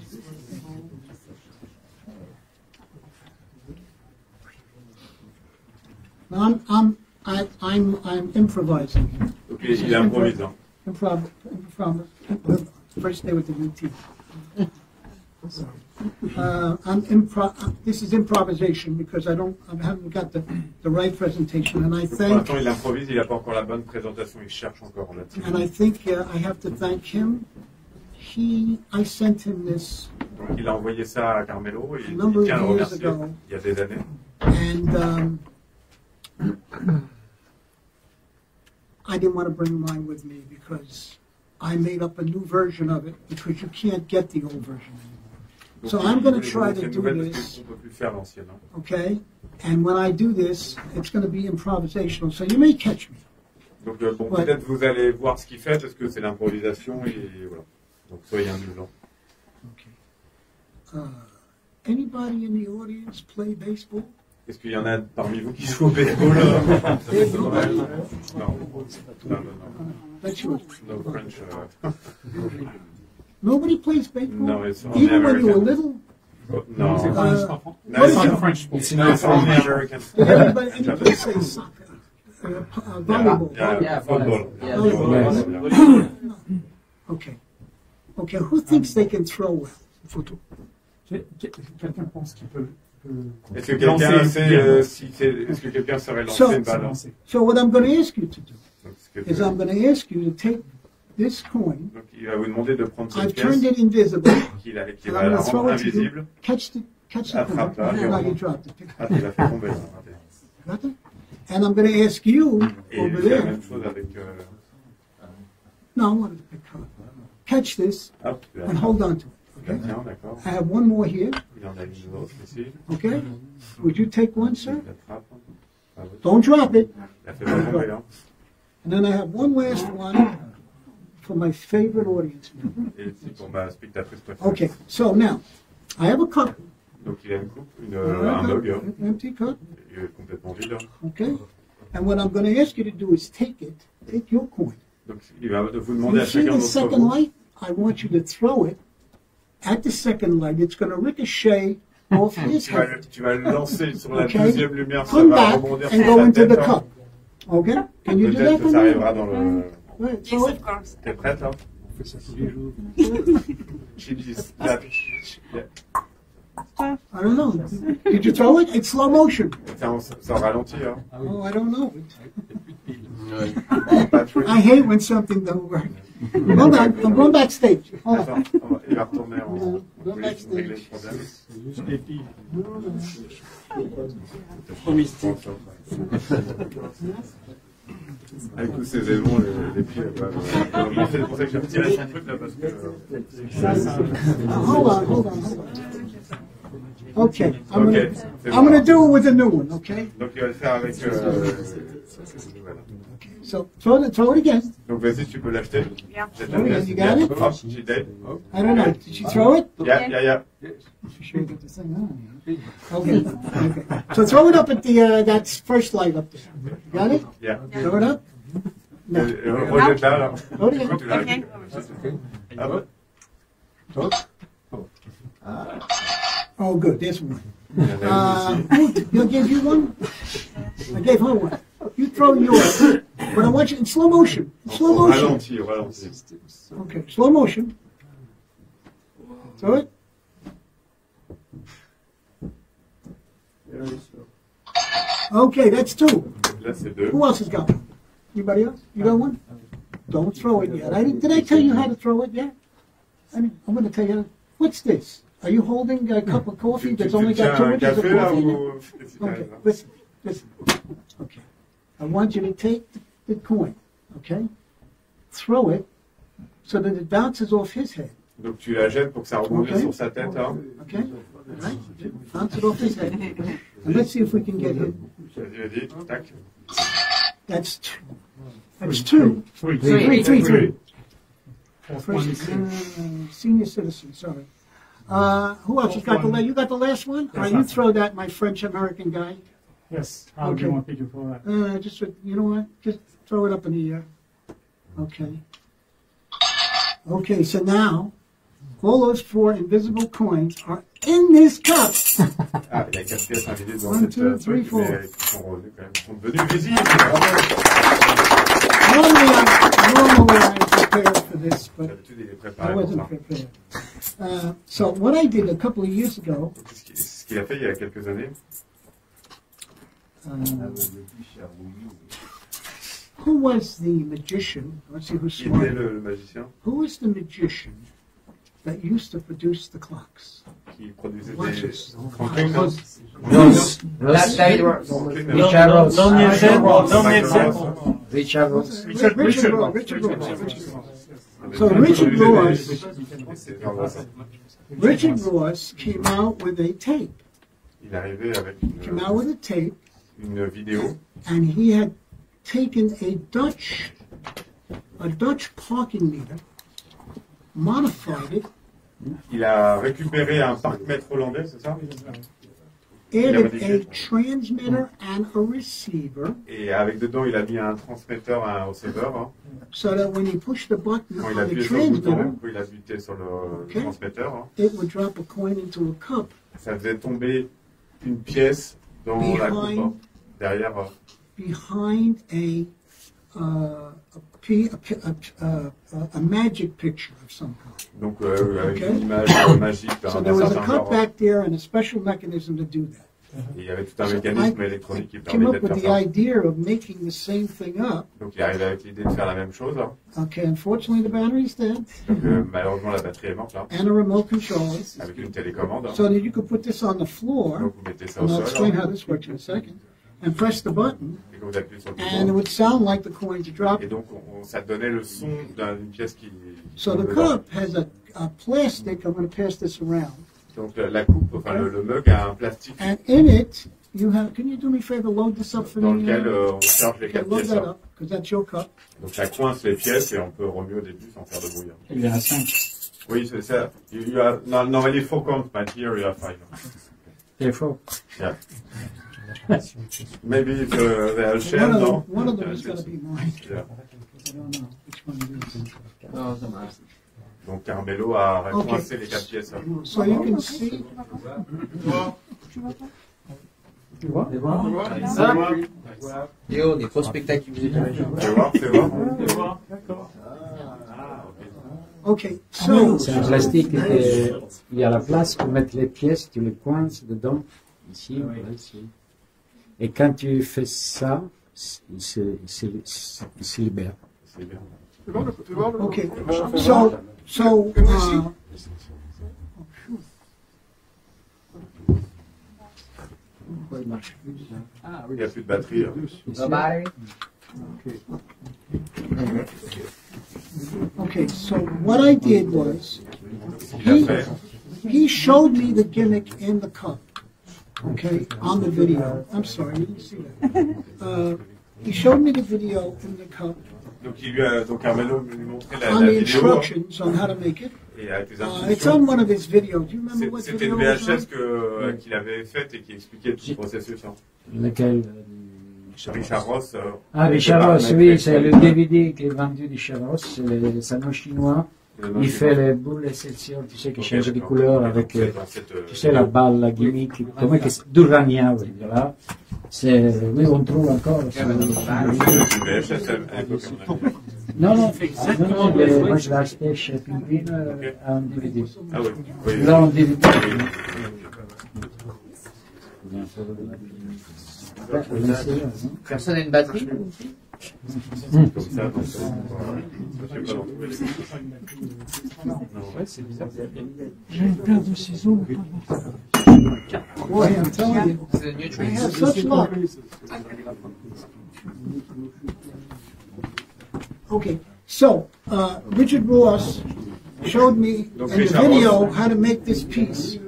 Now I'm improvising. Ok, il improvise. Hein. Improv. First day with the new team. This is improvisation because I haven't got the right presentation, and I Pour thank l'instant, il improvise, il n'a pas encore la bonne présentation, il cherche encore là-dessus. and I think I have to thank him. I sent him this, Donc il a envoyé ça à Carmelo et il Number of tient à le years remercier ago. il y a des années. and I didn't want to bring mine with me because I made up a new version of it because you can't get the old version anymore. Donc, So I'm going to il try voulait to montrer une do nouvelle this. parce qu'on ne peut plus faire l'ancienne. Hein. Okay? And when I do this, it's going to be improvisational. So you may catch me. Donc bon, Ouais. peut-être vous allez voir ce qu'il fait parce que c'est l'improvisation et voilà. Donc soyez indulgents. Okay. Anybody in the audience play baseball? Est-ce qu'il y en a parmi vous qui jouent au baseball? Non. Non. That's yours. No French. Nobody plays baseball? No, it's only Even when you were American. little? No. C'est pas un enfant. No, What it's is not it? French sport. It's only American. Did anybody say soccer? Volleyball? Yeah, football. Yeah, Okay. Okay, who thinks they can throw well? Football. Quelqu'un pense qu'il peut Est-ce que quelqu'un sait est-ce que quelqu'un saurait lancer une balle? So what I'm going to ask you to do Donc, ce que is I'm going to ask you to take this coin. donc, il va vous demander de prendre cette I've turned pièce it invisible. qu'il And va I'm la going to throw rendre it to you. invisible. Catch the coin. Attrape-la. Now you dropped it. Ah, tu l'as fait tomber. Là. Got it? And I'm going to ask you Et over il fait la there. même chose avec... No, I wanted to pick up. Catch this hop, tu la and hold on to it. tu la Okay? tiens, d'accord. I have one more here. Il en a une autre ici. Okay? Would you take one, sir? Il l'attrape. Ah, oui. Don't drop it. Il a fait pas tomber. Hein. And then I have one last one for my favorite audience member. Et ici pour ma spectatrice préférée. Okay, so now I have a cup. Donc il a une coupe, un mug, hein. An empty cup. Il est complètement vide. Hein. Okay? And what I'm going to ask you to do is take your coin. Donc il va vous demander You à see chacun the d'entre second vous. light? I want you to throw it at the second light. It's going to ricochet off his head. Tu vas le lancer sur la Okay? deuxième lumière, ça Come va back rebondir and sur go sa into the tête. Hein. cup. Okay? Can you do that Peut-être que for ça me? arrivera dans le... Right, Yes, throw it. of course. T'es prête là? On fait ça tous les jours. I don't know. Did you throw it? It's slow motion. Ça ralentit, hein. Oh, I don't know. Pas de I hate when something don't work. Hold on, I'm going backstage. Hold on. Attends, il va retourner en... Go Vous voulez backstage. régler le problème? C'est juste des filles. Avec tous ces éléments, les pieds, c'est pour ça que j'ai retiré ce truc là, parce que... Hold on, hold on, hold on. Okay, I'm Okay, gonna, c'est I'm bon. gonna do it with a new one, okay? Donc il va le faire avec... voilà. So throw it again. Donc vas-y, tu peux l'acheter. Yeah. J'ai Oh, yeah, you got it? Hop, she did. I don't know. Did you throw it? Yeah. You sure you got the thing on? Yeah. Okay. Okay. So throw it up at the that first light up there. You got it? Yeah. Throw it up. No. Rejette là, là. Throw it again. Tu l'as Okay. Oh, good. There's one. Il y en a une ici. Who gave you one? I gave her one. You throw yours, but I want you in slow motion. In slow Au motion. ralenti, au ralenti. Okay, slow motion. Throw it. Okay, that's two. Là, c'est deux. Who else has got one? Anybody else? You got one? Don't throw it yet. Did I tell you how to throw it yet? I'm going to tell you. What's this? Are you holding a cup of coffee that's only got 2 un inches of café là coffee in it? ou... Okay, listen, listen. Okay. I want you to take the coin, okay? Throw it so that it bounces off his head, Donc tu la jettes pour que ça rebondisse Okay. sur sa tête. Hein. okay? All right? Bounce it off his head. And let's see if we can get hit. Vas-y, tac. That's two. That's two. Three. Three. Fourth one is Senior citizen, sorry. Who else has got the last? You got the last one? All right, you throw that, my French-American guy. yes. How do you Okay. want me to throw that? Just, you know what? Just throw it up in the air. Okay. Okay, so now, all those 4 invisible coins are in this cup. Ah, il y a 4 pièces invisibles dans One, cette two, three, truc, four. mais qui sont revenues quand même, qui sont devenues visibles. Normally I'm prepared for this, but D'habitude, il est I préparé pour wasn't ça. prepared. So what I did a couple of years ago, Donc, ce qu'il a fait il y a quelques années, who was the magician? Let's see who's qui était smart. le magicien Who was the magician that used to produce the clocks? qui produisait Watch des... this. Franklin Rose. Last day, Franklin Richard Rose. Non, Nielsen. Richard Rose. Richard Ross. Richard Ross. Avec So qui il Richard produisait Ross- des- c'est genre ça. Richard Ross came out with a tape. Il est arrivé avec Came out with a tape, une vidéo and he had taken a Dutch parking meter, modified it, Il a récupéré un parc-mètre hollandais, c'est ça? added a transmitter and a receiver, Et avec dedans, il a mis un transmetteur, un receveur. Hein. so that when he pushed the button Quand il a on the appuyé sur le bouton, transmitter, quand il a buté sur le Okay. transmetteur, hein, it would drop a coin into a cup ça faisait tomber une pièce dans la coupe, hein, derrière. behind a magic picture of some kind. Donc avec Okay. une image magique So d'un there was a certain cut genre. back there and a special mechanism to do that. Et il y avait tout un mécanisme électronique qui Came permettait up de with faire the ça. idea of making the same thing up. Donc il arrive avec l'idée de faire la même chose. Hein. Okay, unfortunately the battery's dead Donc malheureusement la batterie est morte là, and a remote control. avec une télécommande. Hein. So that you could put this on the floor, Donc vous mettez ça au and I'll sol, explain hein. how this works in a second, and press the button, Et quand vous appuyez sur le and it bouton, would sound like the coins are et dropping. donc ça donnait le son d'une pièce qui So the tombe dedans. cup has a plastic, I'm going to pass this around, Donc la coupe, enfin le mug a un plastique and in it you have, can you do me a favor, load this up for dans me? lequel on charge les Okay, 4 load pièces. that Hein. up, because that's your cup. Donc ça coince les pièces et on peut remuer au début sans faire de bruit. Hein. Il y en a 5. Oui, c'est ça. You have, normally 4 counts, but here you have 5. C'est faux. Yeah. Maybe it's the shell, no? One of them Yeah, is going to be mine. Yeah. I don't know which one it is. No, it doesn't matter. Donc Carmelo a Ok. coincé les 4 pièces. Hein. So you can see, Théo, des faux spectacles qui vous étaient Fais voir, fais voir. okay, so C'est un plastique. Il y a la place pour mettre les pièces, tu les coinces dedans. Ici, voilà, ici. Et quand tu fais ça, il se libère. C'est bien. okay, so Ah oui, il n'y a plus de batterie. Hein. No battery? okay, so what I did was Il a fait. he showed me the gimmick in the cup, okay, on the video. I'm sorry, you didn't see that. He showed me the video in the cup Donc, donc Carmelo lui montrait on la the vidéo instructions on how to make it. et avec les It's on instructions. one of his videos. Do you remember what C'était video une it was on? VHS qu'il avait faite et qui expliquait tout le processus. Hein. Lequel Richard Ross. Ah, Richard Ross, oui, c'est le DVD qui est vendu de Richard Ross, c'est les salons chinois. Il fait les boules d'exception, tu sais, qui changent de couleur avec, tu sais, la balle, la gimmick, comment que c'est, d'Urania, oui, voilà. C'est, oui, on trouve encore. C'est une VHS à l'époque. Non, non, non, moi je l'ai acheté chez Pinguin en DVD. Ah oui. Oui. Là, en DVD. Personne n'a une batterie? Comme ça, donc, je sais pas dans tous les Non, ouais, c'est bizarre. J'ai une paire de ciseaux. Boy, I'm telling you, C'est une I have nutrient. such luck. Okay, so Richard Ross showed me in Donc, the Richard video Ross. how to make this piece.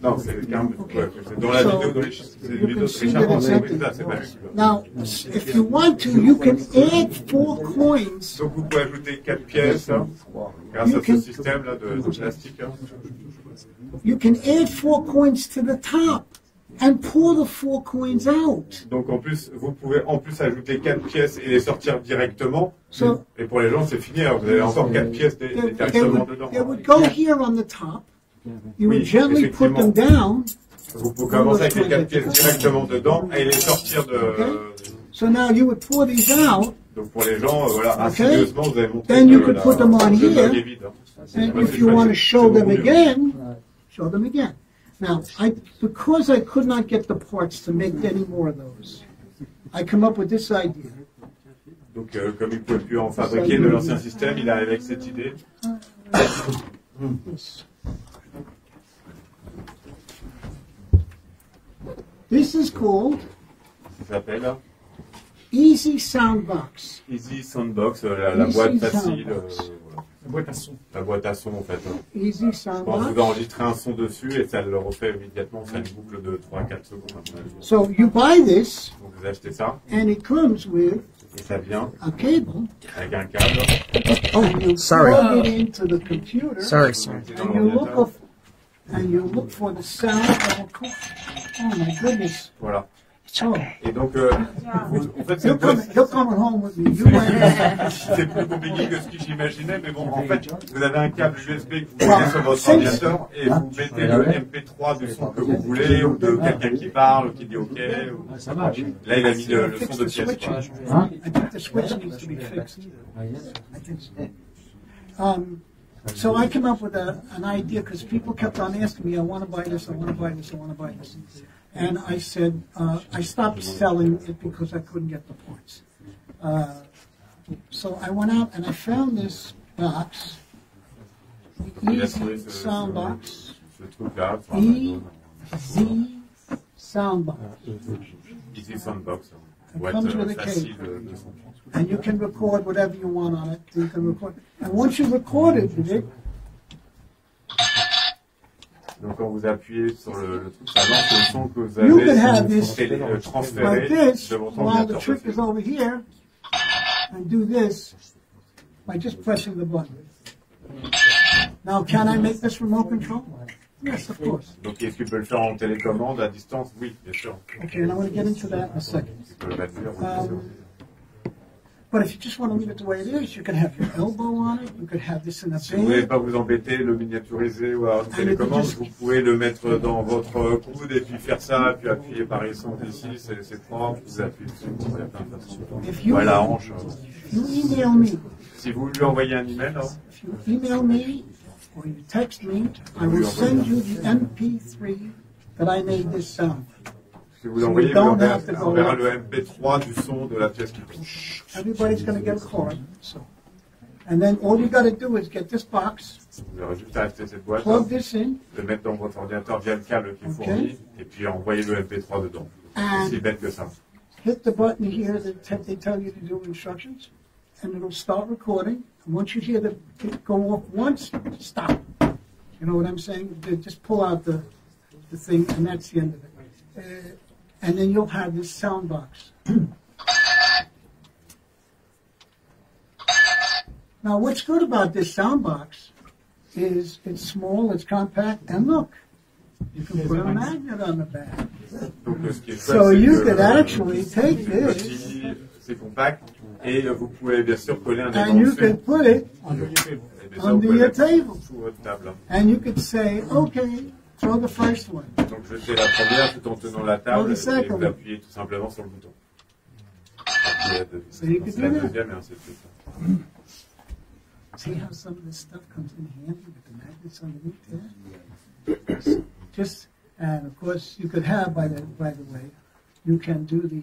Non, c'est le Carmelo. Ok. Ouais, c'est dans la So, vidéo, dans les c'est une you vidéo can de see Richard that Ross. it's Oui, empty. ça, c'est pas lui. Now, if you want to, you can add 4 coins. Donc vous pouvez ajouter 4 pièces hein, grâce à ce système-là de plastique. Hein. You can add 4 coins to the top and pour the 4 coins out. Donc en plus, vous pouvez en plus ajouter 4 pièces et les sortir directement. So Et pour les gens, c'est fini. Alors vous avez encore 4 pièces directement dedans. they would go here on the top. You would gently put them down. Vous pouvez commencer avec les 4 pièces directement dedans et les sortir de... So now you would pour these out, Donc pour les gens, voilà, insidieusement, vous avez montré Then you que could put them on le here. mug est vide. Hein. and Ouais, if c'est you chouette, want to c'est show them beaucoup mieux. again, show them again. Now, because I could not get the parts to make any more of those, I come up with this idea. Donc comme il ne pouvait plus en fabriquer de l'ancien système, il arrive avec cette idée. This is called Ça s'appelle Easy Sound Box. Easy Soundbox, la Easy boîte facile. Soundbox. Voilà. La boîte à son. La boîte à son en fait. Hein. Easy Sound Bon, vous Box. enregistrez un son dessus et ça le refait immédiatement, c'est une boucle de 3-4 secondes à mon avis. So you buy this, Donc vous achetez ça and it comes with et ça vient a cable, avec un câble. and you plug it into the computer, Sorry, sir. C'est dans and you look l'ordinateur. up, and you look for the sound of a coin. Oh my goodness! Voilà. Oh, Et donc, en fait, he'll come home with me. You went. c'est plus compliqué que ce que j'imaginais, mais bon, en fait, vous avez un câble USB que vous mettez sur votre ordinateur et vous mettez le MP3 du son que vous voulez, ou de quelqu'un qui parle, ou qui dit OK. Ou... Ça marche. Là, il a mis le son de pièce. Quoi. Hein? I think the switch needs to be fixed. I think so. So I came up with an idea because people kept on asking me, I want to buy this, I want to buy this, I want to buy this. And I said, I stopped selling it because I couldn't get the points. So I went out and I found this box, the Easy Sound Box, Ce truc-là, sur Amazon. EZ Sound Box. Easy Soundbox. It Boîte comes with a facile cable. de son. And you can record whatever you want on it. You can record. And once you record it, Donc quand vous appuyez sur le truc, ça lance le son que vous You avez can have this transféré like this, de votre while the ordinateur. trick is over here, and do this by just pressing the button. Now, can I make this remote control? Yes, of course. Donc est-ce que tu peux le faire en télécommande à distance? Oui, bien sûr. Okay, and I'm going to get into that in a second. Tu peux le réduire, oui, bien sûr. But if you just want to leave it the way it is, you can have your elbow on it. You could have this in a Si vous ne voulez band. pas vous embêter, le miniaturiser ou à une télécommande, vous pouvez le mettre dans votre coude et puis faire ça, puis appuyer par essence ici, c'est propre, vous appuyez dessus, il y a plein de façons. Ou à la hanche. If you email me, Si vous lui envoyez un email, hein, if you email me or you text me, I will send you the MP3 that I made this sound. si vous l'envoyez, on verra le MP3 du son de la pièce qui touche. Everybody's going to get a card. So, and then all you got to do is get this box, Vous aurez juste à acheter cette boîte, plug this in, le mettre dans votre ordinateur via le câble qui est fourni, et puis envoyer le MP3 dedans. C'est aussi bête que ça. hit the button here that they tell you to do instructions, and it'll start recording. And once you hear the it go off once, stop. You know what I'm saying? They just pull out the thing, and that's the end of it. And then you'll have this sound box. Now, what's good about this sound box is it's small, it's compact, and look, you can put a magnet on the back. Donc, ce qui est So chouette, c'est you que could actually take c'est this petit, c'est compact, et vous pouvez bien sûr coller un and aimant you dessus. could put it Et bien sûr, vous under pouvez your mettre table. sous votre table. And you could say, okay, throw the first one. Donc je fais la première tout en tenant la table, et vous appuyez tout simplement sur le bouton. C'est la deuxième et ainsi de suite. See how some of this stuff comes in handy with the magnets underneath there? Just, and of course, you could have, by the way, you can do the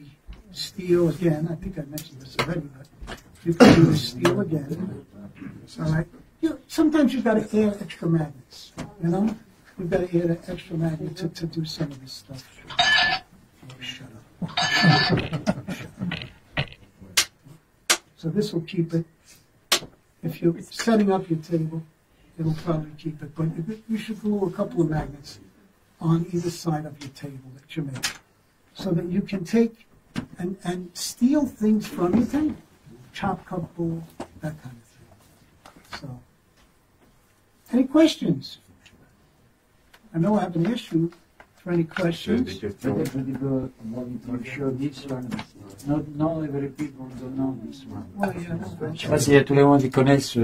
steel again. I think I mentioned this already, but you can do the steel again. All right. Sometimes you've got to add extra magnets. You know, you've got to add an extra magnet to do some of this stuff. Oh, shut up. So this will keep it. If you're setting up your table, it'll probably keep it. But you should glue a couple of magnets on either side of your table that you make, so that you can take and steal things from your table. Chop cup bowl, that kind of thing. So, any questions? I know I haven't asked you for any Des questions. questions. Peut-être un petit peu more to show this one. Not every people don't know this one. Well, yeah, Je sais pas s'il y a tous les gens qui connaissent Oui,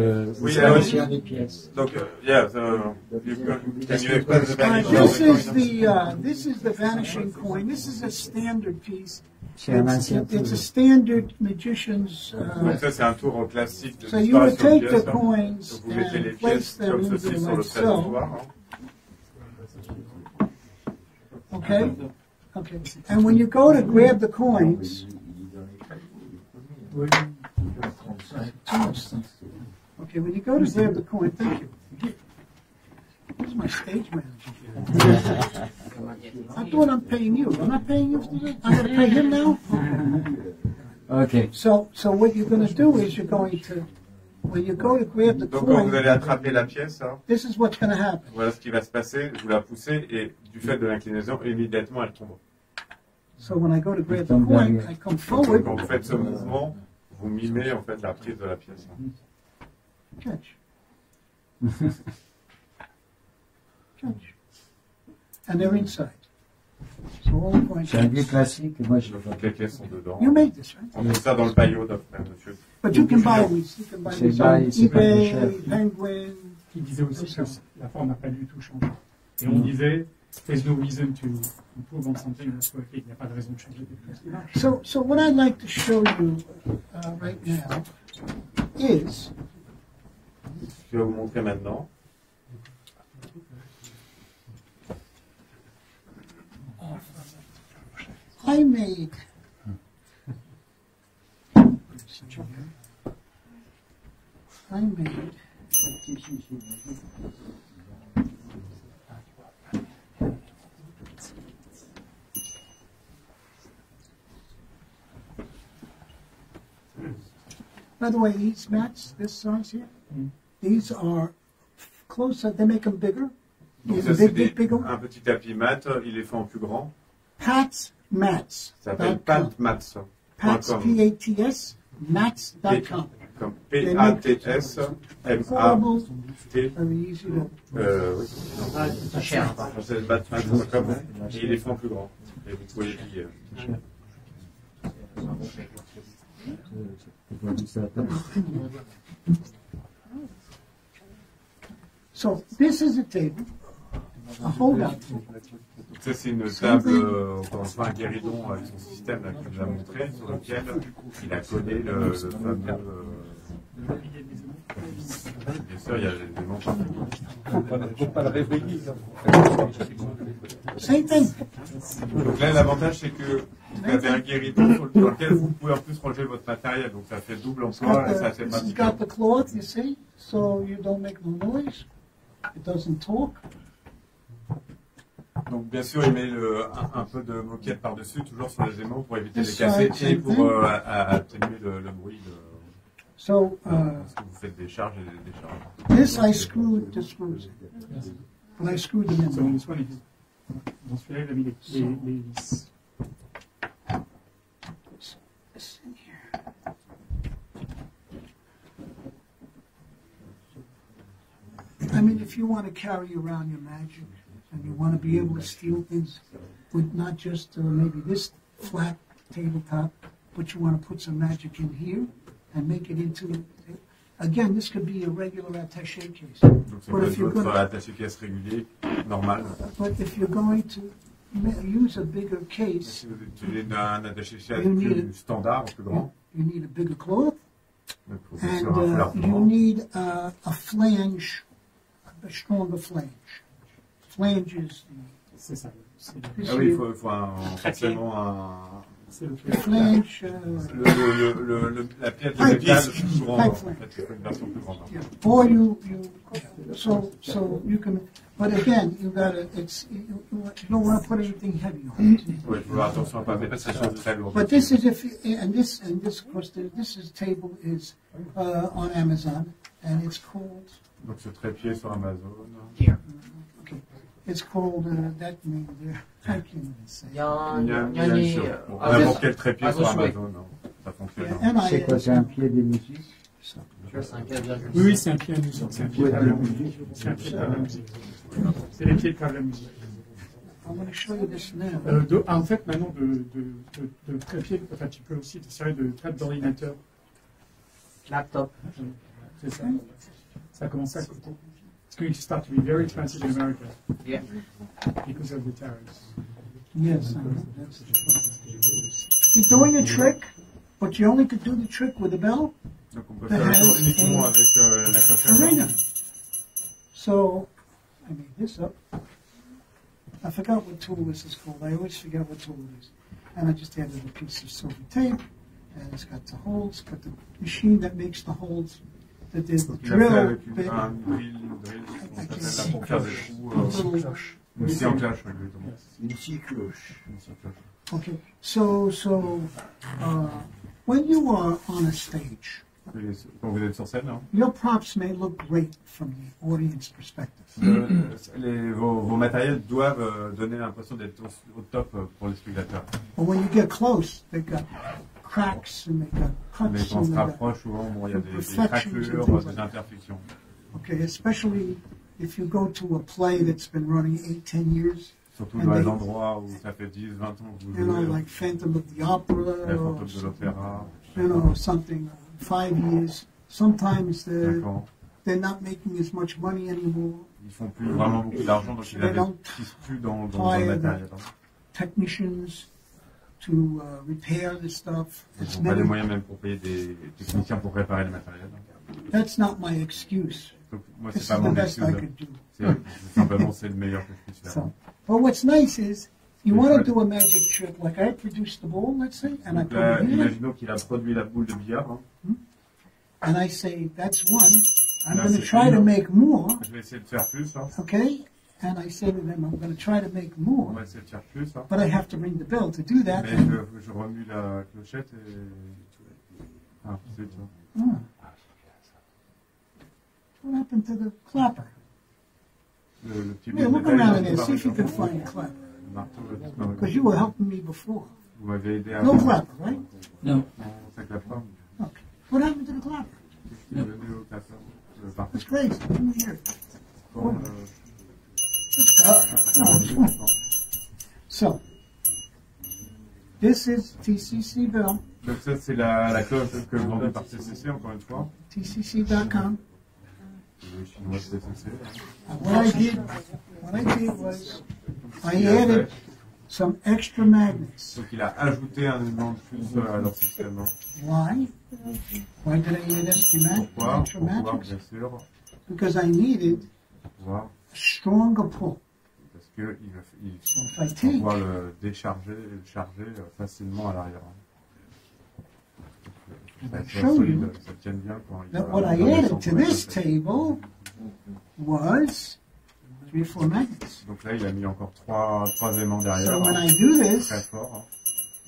l'installation des pièces. Donc, yeah, can you explain the This is the vanishing coin. This is a standard piece. C'est un ancien tour. It's a standard magician's. Donc ça, c'est un tour classique de So you would disparition de take pièces. the coins Donc vous mettez les and place pièces them comme into ceci the sur le like so. trésor. Okay? Okay. And when you go to grab the coins, okay, when you go to grab the coin, thank you. Where's my stage manager? I thought I'm paying you. I'm not paying you for this? I'm going to pay him now? Ok. So what you're going to do is you're going to, when you go to grab the Donc quand vous coin, allez attraper la pièce, hein, this is what's going to happen. voilà ce qui va se passer. Vous la poussez et du fait de l'inclinaison, immédiatement elle tombe. So when I go to grab the coin, I come Donc, forward, quand vous faites ce mouvement, vous mimez en fait la prise de la pièce. catch. Catch. And they're inside. So all points. C'est un vieux classique, moi je l'ai pas. Donc les pièces sont dedans. You made this, right? On trouve ça dans le paillot d'après monsieur. But you can buy these. You can buy C'est these pas- on c'est pas plus eBay, cher. Penguin. Qui disait aussi que la forme n'a pas du tout changé. Et on disait, there's no reason to improve on something that's working. Il n'y a pas de raison de changer quelque chose qui marche. So what I'd like to show you right now is Je vais vous montrer maintenant. I made by the way, these mats, this size here, these are closer, they make them bigger. Donc These ça are c'est bigger. un petit tapis mat, il est fait en plus grand. Pat's Mats. Ça s'appelle patmats.com. Pat's, P-A-T-S, mats.com. Comme P-A-T-S-M-A-T. Very easy to... Oui. C'est cher. C'est patmats.com. Et il est fait en plus grand. Et vous pouvez plier. So this is a table, a hold-out table. Ça, c'est une table, enfin un guéridon avec son système là, qu'il nous a montré, sur lequel il a collé le fameux. Bien sûr, il y a des éléments partout. Faut pas le réveiller. Same thing. Donc là, l'avantage, c'est que vous avez un guéridon sur lequel vous pouvez en plus ranger votre matériel. Donc ça fait double emploi et ça c'est This has pratique. got the cloth, you see, so you don't make no noise. It doesn't talk. Donc bien sûr, il met un peu de moquette par-dessus, toujours sur les aimants pour éviter de les This casser side, et same pour thing. atténuer le bruit So parce que vous faites des charges et des décharges. this I screwed the screws in. But I screwed them So in. this one is- dans celui-là, il a mis les vis. This in here. I mean, if you want to carry around your magic and you want to be able to steal things with not just maybe this flat tabletop, but you want to put some magic in here and make it into, again, this could be a regular attaché case. Donc ça But peut if être you're votre gonna, attaché-caisse régulier, normal. but if you're going to use a bigger case, Si vous utilisez un attaché-caisse You need plus it. standard, plus grand, you need a bigger cloth. donc il faut bien And sûr un foulard plus you grand. need a flange, a stronger flange. Flange is C'est ça. C'est this Ah oui, il here. faut forcément c'est le The flange, la pièce de Pipe métal flange. plus grande. Pipe En flange. fait, il faut une version plus grande. yeah. Or so you can, but again, you gotta, you don't want to put anything heavy on it. Oui, il faut faire attention à ne pas mettre des choses très lourdes. But this is if, and this, of course, this is table is on Amazon, and it's called, Donc ce trépied sur Amazon. okay, it's called, that name there, I can't even say. Il y a Yanni, sur n'importe quel trépied sur Azosway. Amazon. Non, ça fonctionne. Yeah, and C'est quoi, c'est un pied des musiques? C'est un 4,5. Oui, oui, c'est un pied à musique. C'est un pied de câble à musique. C'est un pied de câble à musique. C'est les pieds de câble à musique. I'm going to show you this now. En fait, maintenant, de trépied, enfin, tu peux aussi te servir de table d'ordinateur. Laptop. C'est ça. Ça commence à coûter. It's going to start to be very expensive in America Yeah. because of the tariffs. Yes, I know. That's the problem. You're doing a trick, but you only could do the trick with a bell. Donc on peut faire le tour uniquement avec la clochette. Arena. So, I made this up. I forgot what tool this is called. I always forget what tool it is. And I just added a piece of silver tape, and it's got the holes, but the machine that makes the holes, that there's the Il a fait drill avec bit. un drill, qu'on appelle là pour faire des trous. Une scie en cloche, exactement. Une scie cloche. Une scie en cloche. Okay, so when you are on a stage, Quand vous êtes sur scène, hein, your props may look great from the audience perspective. vos matériels doivent donner l'impression d'être au top pour les spectateurs. But when you get close, they've got cracks and they've got Mais cuts quand on and se they've got, rapproche, souvent, bon, il y a des Imperfections craquelures, and things like des imperfections. okay, especially if you go to a play that's been running 8-10 years, Surtout And dans les they- endroits où ça fait 10, 20 ans que vous you know, jouez, like Phantom of the Opera les or fantômes de l'opéra, you know, something, 5 years. Sometimes 5 ans. they're not making as much money anymore. Ils font plus vraiment beaucoup d'argent, donc ils They don't n'investissent plus dans le hire matériel. technicians to repair the stuff. Ils It's n'ont pas les never, moyens même pour payer des techniciens pour réparer le matériel. that's not my excuse. Donc moi, This c'est is pas the mon best I excuse. could do. C'est simplement c'est le meilleur que je puisse faire. So, but what's nice is, you want to do a magic trick, like I produced the ball, let's say, and I Donc put là, it here, imaginons qu'il a produit la boule de billard. Hein. and I say, that's one. I'm Là, going to c'est try to une. make more, Je vais essayer de faire plus. Hein. okay? And I say to them, I'm going to try to make On more, va essayer de faire plus. Hein. but I have to ring the bell to do that. Mais je remue la clochette et... Ah, c'est ça. Ah. What happened to the clapper? Le petit Yeah, bout de look métal, around il there, est see if you pas can find a clapper. le marteau a disparu. Because you were helping me before. Vous m'avez aidé à... No clapper, right? No. Non, ça clappe pas. Okay. What happened to the clapper? Je suis venu au classeur. Par That's crazy. Let me hear it. contre, So, this is TCC Bell, donc ça, c'est la cloche que je vendais par CCC, encore une fois. tcc.com. Le chinois de CCC. What I did was I added some extra magnets. Donc il a ajouté un élément de plus à leur système. Hein. Why? Why did I add extra, Pourquoi? extra Pour pouvoir, magnets? bien sûr, Because I needed pouvoir, a stronger pull. parce qu'il va So if I take, pouvoir le décharger et le charger facilement à l'arrière. Ça va être show solide, you ça tienne bien quand il that va what I redescendre added pour to mettre this le fait. table was 3 or 4 magnets. Donc là, il a mis encore trois éléments derrière, So when hein, I do this, très fort,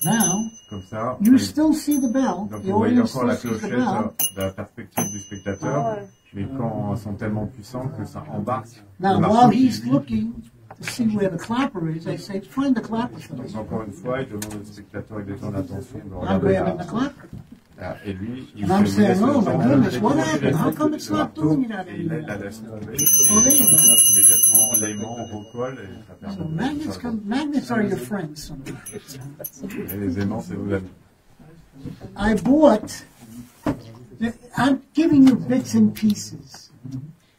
hein, now, comme ça. you Et- still see the bell. Donc The vous voyez audience encore la still sees the clochette bell. de la perspective du spectateur, mais quand elles sont tellement puissantes que ça embarque. Now, le marteau while qui, he's lui, looking to see where the clapper is, I say, find the clapper for donc me. encore une fois, il demande au spectateur, il détourne l'attention de I'm regarder grabbing the la... clapper. Et lui, il And I'm fait- il laisse saying, le oh temps my de goodness, what décrocher happened? How come it's le not marteau, doing that et il la anymore? laisse tomber. Oh, there you go. Immédiatement, l'aimant recolle et ça So permet magnets are your friends sometimes. Et les aimants, c'est vos amis. I bought, I'm giving you bits and pieces.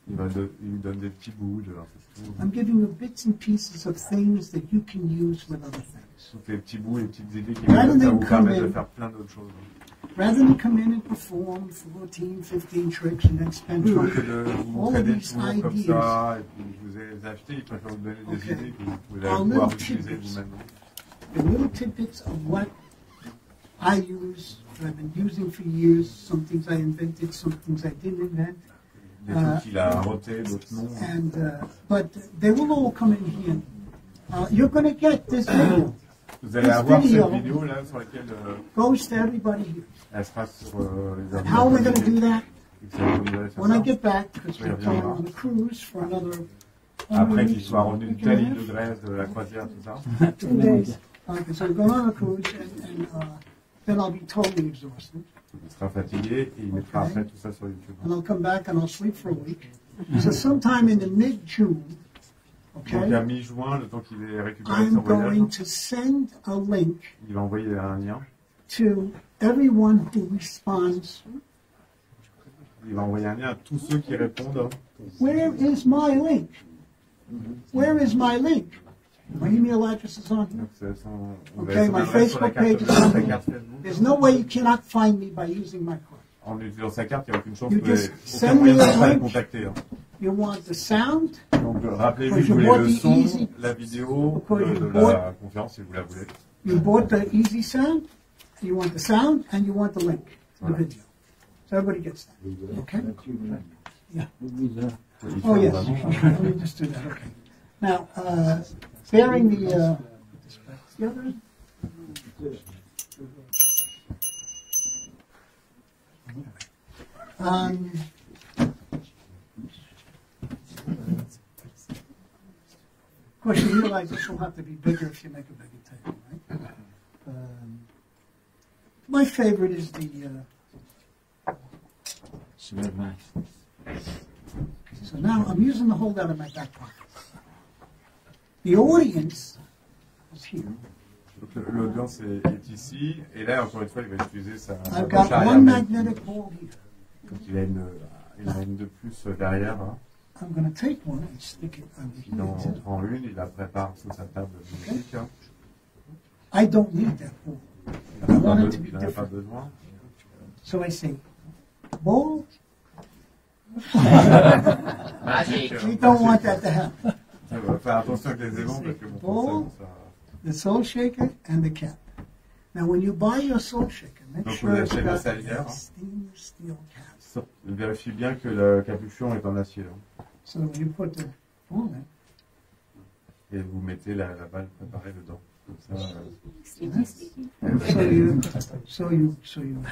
Il lui donne des petits bouts de... I'm giving you bits and pieces of things that you can use with other things. Toutes les petits bouts, les petites idées qui Rather ça than vous permet come de in- faire plein d'autres choses. Rather than come in and perform 14, 15 tricks and then spend Plutôt time. que de vous All montrer of des these tours comme ideas. ça, et puis vous les acheter, il préfère vous donner des Okay. idées que vous pouvez Our pouvoir little utiliser tidbits. vous-même. The little tidbits of what I use, that I've been using for years, some things I invented, some things I didn't invent. Des trucs qu'il a rotés, d'autres non. And but they will all come in here. You're going to get this video. Vous allez this avoir video cette vidéo là sur laquelle goes to everybody here. elle sera sur les And how are we going to do that? Vous allez faire When I ça. get back, because we're going on a cruise for another Après qu'il soit revenu week and a d'Italie, half. de Grèce, de la croisière, tout ça. 2 days. Okay, so we're going on a cruise, and then I'll be totally exhausted. Il sera fatigué et il mettra Okay. après tout ça sur YouTube. And I'll come back and I'll sleep for a week. So sometime in the mid-June, Donc à okay, mi-juin, le temps qu'il ait récupéré son I'm voyage, going to send a link il va envoyer un lien. to everyone who responds. Il va envoyer un lien à tous ceux qui répondent. Where is my link? Where is my link? My email address is on here. Donc, c'est son, on Okay, va son my adresse sur la Facebook carte, page is sur on sa here. carte Facebook. There's no way you cannot find me by using my card. En utilisant sa carte, il n'y a aucune chance, You vous n'avez just aucun send moyen me de a pas le link. contacter. Hein. You want the sound? Donc rappelez-vous Because que vous you voulez bought le the son, easy- la vidéo Because you de la bought- conférence si vous la voulez. You bought the easy sound, you want the sound, and you want the link to the Voilà. video. So everybody gets that. Okay? Yeah. Il Oh, faut yes. vraiment- Let me just do that. Okay. Now, bearing the other. Of course, you realize this will have to be bigger if you make a bigger table, right? My favorite is the. So now I'm using the holdout in my back pocket. The audience is here. Donc l'audience est ici, et là encore une fois il va utiliser sa I've poche got arrière. one magnetic ball here. Donc il a une reine de plus derrière. Hein. I'm going to take one and stick it under Il en here. prend une, il la prépare sur sa table de musique. Hein. I don't need that ball. Il I n'en want a it to be pas different. besoin. So I say, ball. Magic. We don't want that to happen. On va faire attention avec les aimants parce que bon, ça. The soul shaker and the cap. Now, when you buy your soul shaker, make Donc, sure vous it's achetez la got salière. a stainless steel cap. Vérifiez bien que le capuchon est en acier. Hein. So you put the ball in. Et vous mettez la balle préparée dedans. Comme ça, So you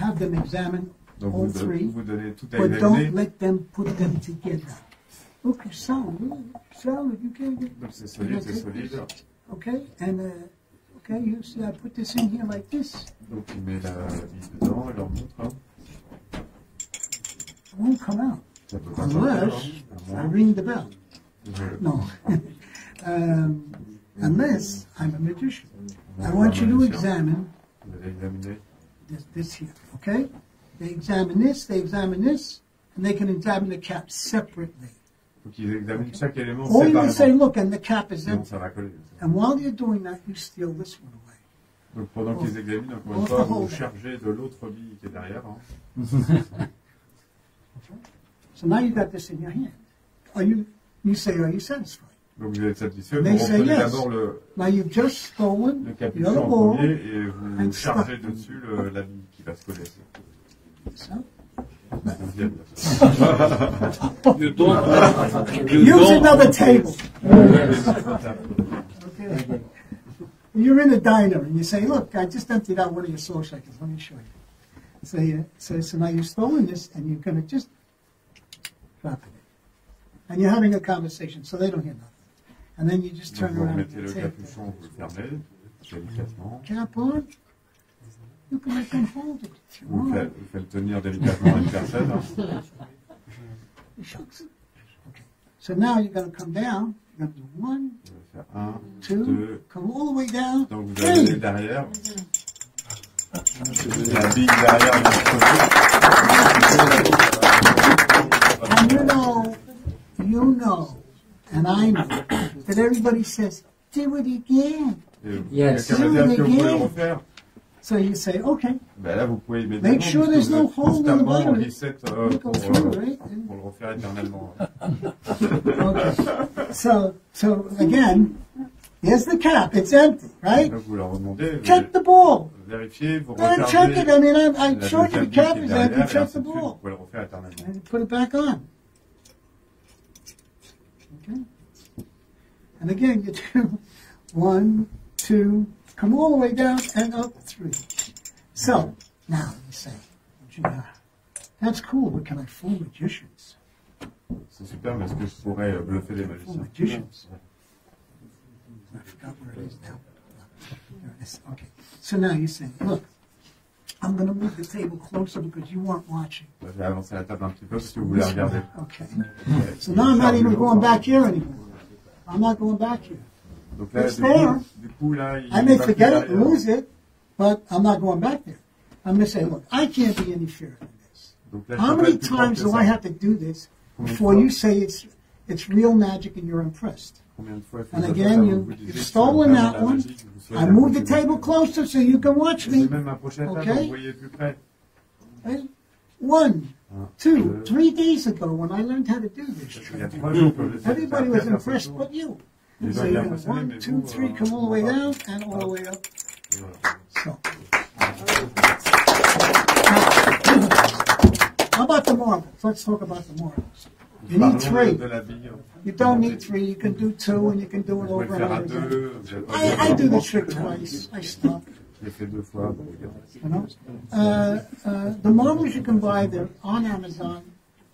have them examine donc all vous three, donnez tout à but don't examiner. let them put them together. Okay, solid, you can't get. Donc c'est solide, c'est solide. Okay, and okay, you see, I put this in here like this. Donc il met la bille dedans et leur montre. Hein. It won't come out Ça peut pas sortir, unless hein. I ring the bell. Je- No, unless I'm a magician. I want you to examine Vous allez examiner. this here, okay? They examine this, and they can examine the cap separately. Il faut qu'ils examinent chaque élément Or you can say, séparément. look, and the cap is Sinon empty. ça va coller. And while you're doing that, you steal this one away. Donc pendant qu'ils examinent, encore une fois, vous chargez de l'autre bille qui est derrière. Hein. So now you got this in your hand. You say, are you satisfied? Donc vous êtes satisfait, They vous say reprenez yes. d'abord le Now you've just stolen the capuchon other en ball. premier et vous and chargez stuck. dessus la bille qui va se coller. So, La deuxième. You don't. use another table. Okay. You're in a diner and you say, look, I just emptied out one of your soul shakers. Let me show you. So now you've stolen this and you're going to just drop it in. And you're having a conversation, so they don't hear nothing. And then you just Donc turn vous around remettez and le take capuchon, vous le fermez délicatement. the cap on. You can let them hold it if you Vous want. faites tenir délicatement à une personne. Hein. Shucks. Okay. So now you're going to come down. You're going to do one, Vous allez faire un, two, deux. come all the way down. Donc vous allez aller derrière. La bille derrière And you know, and I know, that everybody says, do it again. Yes. Quelqu'un va dire que vous pouvez le refaire. So you say, okay, Ben là, vous pouvez immédiatement. Make sure there's no hole in the constamment bottom. reset Go through, right? pour le refaire éternellement. Okay. So again, here's the cap. It's empty, right? Donc vous leur demandez, vous Check the ball. vérifiez, vous Go and rechargez. check it. I mean, I la showed you the deuxième cap bille is qui est empty. derrière, et Check ainsi the de suite. Vous ball. pouvez le refaire éternellement. And put it back on. Okay. And again, you do 1, 2, come all the way down and up 3. So now you say, gee, that's cool, but can I fool magicians? C'est super, mais est-ce que je pourrais bluffer les Fool magiciens? magicians. I forgot where it is now. There it is. Okay. So now you say, look, I'm going to move the table closer because you weren't watching. Je vais avancer la table un petit peu parce que vous voulez regarder. Okay. So now I'm not even going back here anymore. I'm not going back here. Donc là, It's there. du coup, là, il I may va forget plus it and derrière. lose it, but I'm not going back there. I'm going to say, look, I can't be any fairer than this. Donc là, je How peux pas many être plus fort times que do ça. I have to do this before you say it's real magic and you're impressed? Combien de fois il faut And que je again, fasse ça, you- vous disiez you've que stolen c'est that vraiment la one. magie, que vous soyez I move the accroché. table closer so you can watch Je me. vais même approcher la table, Okay. vous voyez plus près. Right? 1, Un, 2, deux. 3 days ago when I learned how to do this Il y a trick, 3 jours que je l'ai everybody fait was faire ce impressed tour. but you. Les So gens you étaient go impressionnés, 1, mais 2, vous, 3, come all the way down and all the way up. Et voilà. So. How about the marbles? Let's talk about the marbles. You need Parlons 3. de la bille. You don't need 3. You can do 2 and you can do Vous it pouvez le over faire à and over again. deux. vous avez pas besoin I do de- the trick twice. I stop. Je l'ai fait 2 fois. You know, the marbles you can buy, they're on Amazon.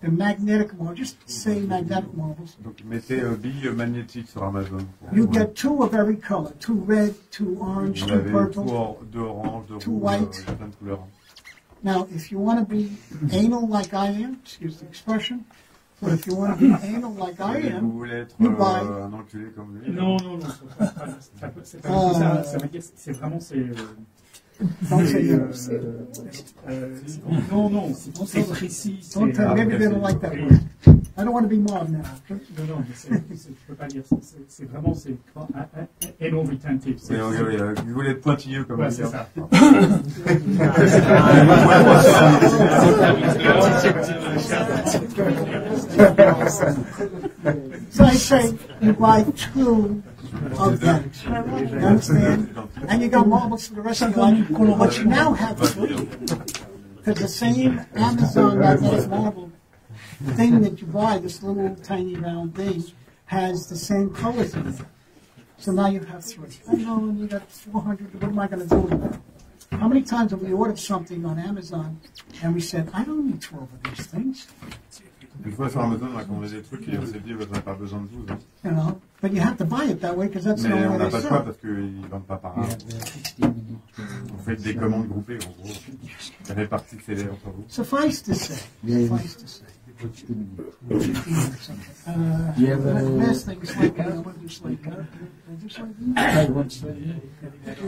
They're magnetic marbles. Just say magnetic marbles. Donc mettez billes magnétiques sur Amazon. You get 2 of every color: 2 red, 2 orange, Vous 2 avez purple. 2 orange, 2 Two rouges, white. il y a plein de couleurs. Now, if you want to be anal like I am, excuse the expression, But if you want to be anal like I Et vous am, voulez être you buy. un enculé comme lui? Non, non, non. C'est pas ça. Ça veut dire, c'est vraiment, non, non, c'est précis. don't tell maybe they don't like that Oui. word. I don't want to be mob now. Okay? Non, non, mais je peux pas dire ça. C'est vraiment, anal retentive. Oui, vous voulez être pointilleux comme Ouais, lui. c'est hein. ça. So I say you buy 2 of them. You understand? And you got marbles for the rest of your life. But you now have 3. Because the same Amazon magnetic marble thing that you buy, this little tiny round thing, has the same colors in it. So now you have 3. I know, and you got 400. What am I going to do with that? How many times have we ordered something on Amazon and we said, I don't need 12 of these things? Une fois sur Amazon, on a commandé des trucs et on s'est dit, vous n'avez pas besoin de 12. Hein. You know, but you have to buy it that way because that's the Mais only on way n'a they pas de choix sell. parce qu'ils ne vendent pas par an. On fait des commandes groupées, en gros. La répartie c'est entre vous. Suffice to say, last thing is like, I want to do slate.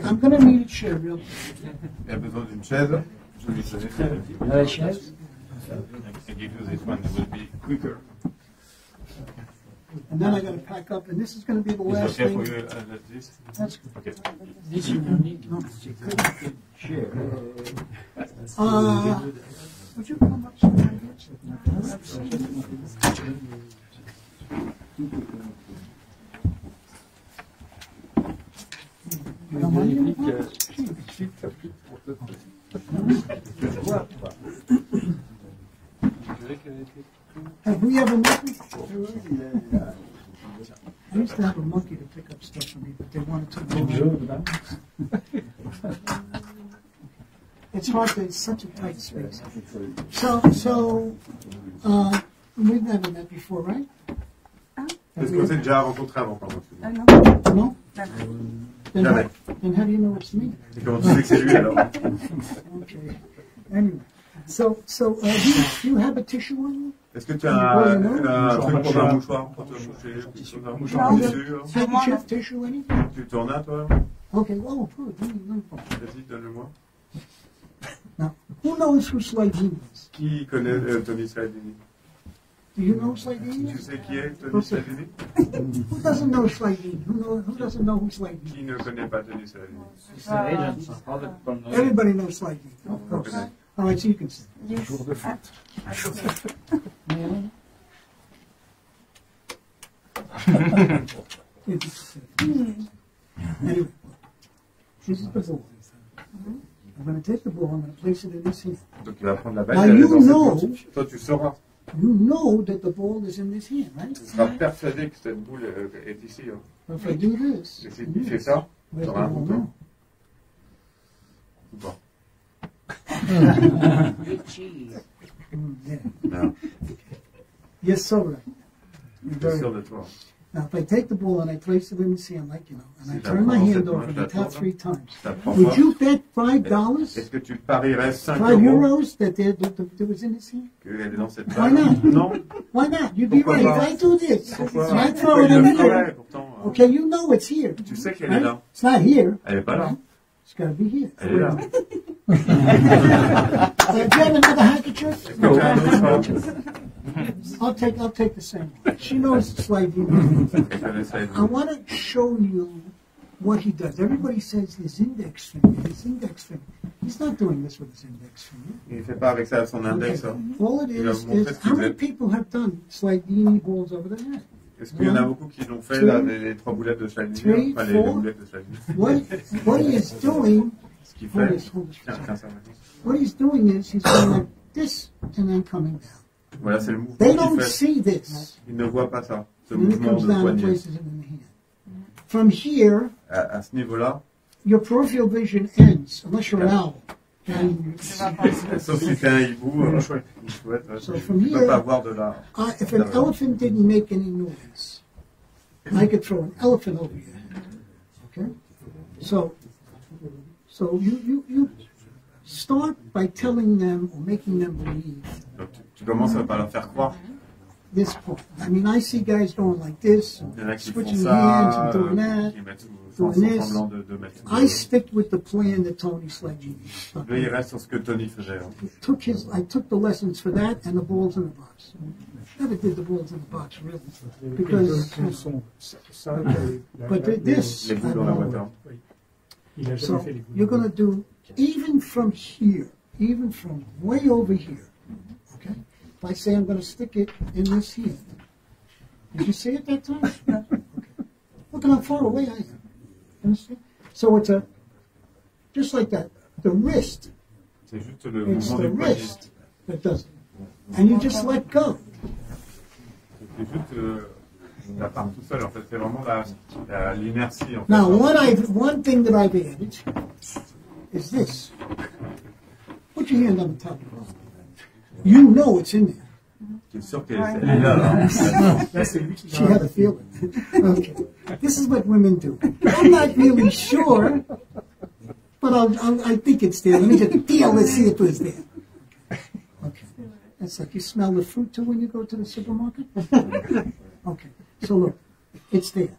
I'm going to need a chair real quick. Il y a besoin d'une chaise. Je lui connais. La chaise. I give you this one, it will be quicker. And then I got to pack up, and this is going to be the Is it last okay for thing. you like this? That's good. Okay. This you don't need. No. Chair. Would you come up some You don't mind? Have we ever met before? I used to have a monkey to pick up stuff for me, but they wanted to go. It's hard to, it's such a tight space. So, we've never met before, right? Est-ce qu'on s'est déjà rencontré avant, pardon? No? Then Jamais. then how do you know it's me? Et comment tu sais que c'est lui alors? Okay. Anyway, so do you have a tissue on you? Est-ce que tu as un truc pour un mouchoir, pour te moucher, quelque chose, un mouchoir dessus? Handkerchief, tissue, anything? Tu tournes là, toi? Okay, well, good. Vas-y, donne-le-moi. Now, who knows who Slidini is? Qui connaît Tony Saldini? Do you know Slidini Tu is? sais qui est Tony Saldini? Who doesn't know Slidini? Who doesn't know who Slidini Qui ne connaît pas Tony Saldini? It's an agent, so how they pronounce is? it? Everybody knows Slidini, of course. All right, so you can say. Anyway, this is the ball. I'm going to take the ball, I'm going to place it in this hand. Donc il va prendre la balle. Now et aller you dans cette know- partie. Toi, tu sauras. You know that the ball is in this hand, right? Tu seras persuadé que cette boule est ici. Hein. If I do this, Et si tu fais ça, tu where's the auras un ball bouton. now? Ou pas. Yeah. Non, Yes, so right. You're je very suis sûr de toi. Now, if I take the ball and I place it in the hand, like, and I Si turn my j'apprends hand cette over main, and je I la tap tourne. 3 times, Ça prend would pas. you bet $5, Est-ce que tu parierais 5 5 euros euros that there was in this hand? qu'elle est dans cette Why balle? not? Non. Why not? You'd be Pourquoi right. pas? If I do this, Pourquoi? and I throw Pourquoi it il in le the ferait middle, pourtant? okay, you know it's here. Tu sais qu'elle est Right? là. It's not here. Elle n'est pas là. It's got to be here. Elle est là. Do you have another handkerchief? Est-ce que tu as un autre? I'll take the same one. She knows it's like you. Elle connaît ça. I want to show you what he does. Everybody says his index finger, his index finger. He's not doing this with his index finger. Il ne fait pas avec ça son index. Hein. All it Il va is vous montrer ce qu'il how many fait. people have done Slidini balls over the head? Est-ce qu'il y en a beaucoup qui l'ont fait, là, les 3 boulettes de Shalini? Three, Enfin, les four. boulettes de Shalini. What he is doing, Ce qu'il hold fait. this, hold this. Tiens, ça va. What he's doing is he's going like this and then coming down. Voilà, c'est le mouvement They qu'il don't fait. see this. Il ne voit pas ça, ce And then it mouvement comes de down and poignet. places it in the hand. From here, À ce niveau-là, your peripheral vision ends, unless you're an owl. And sauf si t'es un hibou, une chouette, So tu from ne peux here- pas voir de là. if an elephant didn't make any noise, I could throw an elephant over your head. Okay? So you start by telling them or making them believe Donc tu commences par leur faire croire this part. I mean, I see guys going like this, Il y en a qui font switching hands ça, and doing that. qui mettent doing font this. semblant de mettre. I stick with the plan that Tony Sledge Lui, il reste sur ce que Tony faisait. Hein. I took the lessons for that and the balls in the box. Never did the balls in the box really, because but this Les boules dans la boîte. Hein. Il a jamais so fait les boules. you're going to do even from here, even from way over here. Okay, if I say I'm going to stick it in this here, did you see it that time? Okay. Look at how far away I am. Understand? So it's just like that. The wrist, C'est juste le it's mouvement the du poignet. wrist that does it, and you just let go. C'est juste la part tout seul. En fait, c'est vraiment l'inertie. En fait. Now, one thing that I've added is this. Put your hand on the top of the ball. You know it's in there. Je suis sûr qu'elle est là. She had a feeling. Okay. This is what women do. I'm not really sure, but I think it's there. Let me just feel. Let's see if it's there. Okay. That's like you smell the fruit too when you go to the supermarket? Okay. So look, it's there.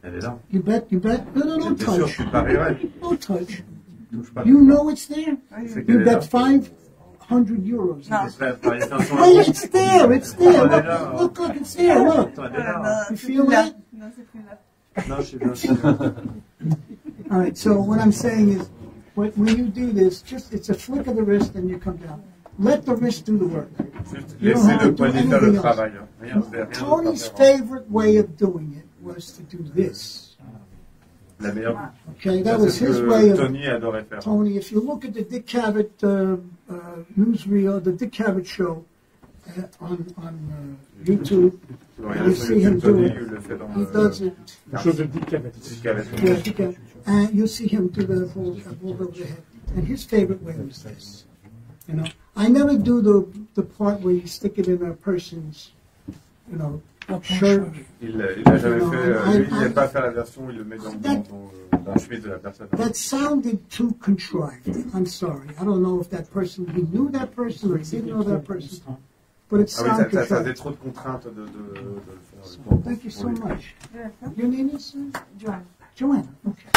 Elle est là. You bet. No, don't J'étais sûr, je touch. suis pas réel. Don't touch. Touche pas. You know it's there? C'est You qu'elle est là. bet 500 euros. No. C'est pas- c'est un son- Wait, it's there. It's there. Elle est là. Look, it's there. Look. Attends, elle est là. You feel that? Non, c'est plus là. Non, je suis bien. All right, so what I'm saying is, when you do this, it's a flick of the wrist and you come down. Let the wrist do the work. Juste You don't laisser have le to do poignet faire le anything else. travail. Hein. Rien, rien d'autre à Tony's faire. favorite way of doing it was to do this. La meilleure. Okay, Ça, that was c'est his ce way que of, Tony adorait faire. Tony, if you look at the Dick Cavett newsreel, the Dick Cavett show on YouTube, Il you see him do Tony it. le fait dans He does it. Quelque chose de dit qu'il y avait. Yeah, Dick Cavett. And you see him do the bull over the head. And his favorite way was this. You know, I never do the part where you stick it in a person's, you know, shirt. Il a jamais fait. Lui, il n'aime pas faire la version où il le met dans la chemise de la personne. That sounded too contrived. I'm sorry. I don't know if that person, he knew that person or he didn't know that person. But it Ah oui, sounded ça faisait contrived. trop de contraintes de le faire. Thank you so pour lui. much. Your name is Joanne. Joanna. Okay.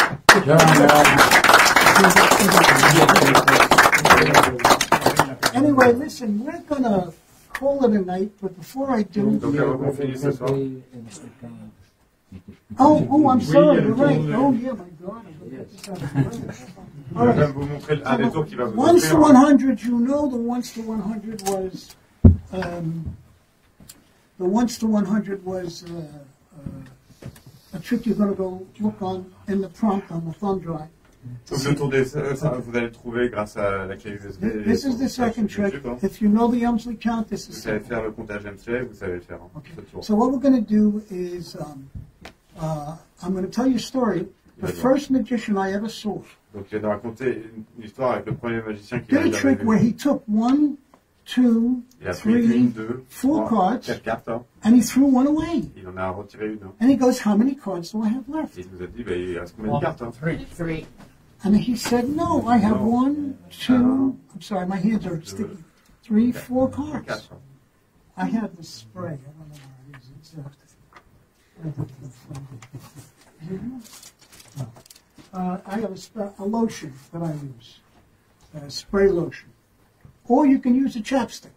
Anyway, listen, we're gonna call it a night, but before I do, Donc, on finit ce soir. oh, I'm sorry, you're right. Oh, yeah, my God. Je vais même vous montrer un des tours qui va vous Once to offrir. 100, you know the once to 100 was, the once to 100 was a trick you're going to go look on in the prompt on the thumb drive. Donc le tour des ça, vous allez le trouver grâce à la clé USB. This is the second trick. If you know the Elmsley count, this is Vous savez second. faire le comptage MCA, vous savez le faire. Hein, Okay. ce tour. So what we're going to do is, I'm going to tell you a story. The first magician I ever saw Donc il va nous raconter une histoire avec le premier magicien qui did l'a a jamais trick where vu. he took 1, 2, Il a pris 3, 1, 2, 4 3, cards, 4 cartes. Hein. and he threw one away. Il en a retiré une. Hein. And he goes, how many cards do I have left? Et il nous a dit, bah, il reste combien de cartes hein? Three. And he said, no, I have No. 1, 2, I'm sorry, my hands are sticky. 3, 4 cards. 4. Hein. I have the spray. I don't know where it is. I have a lotion that I use, spray lotion. Or you can use a chapstick.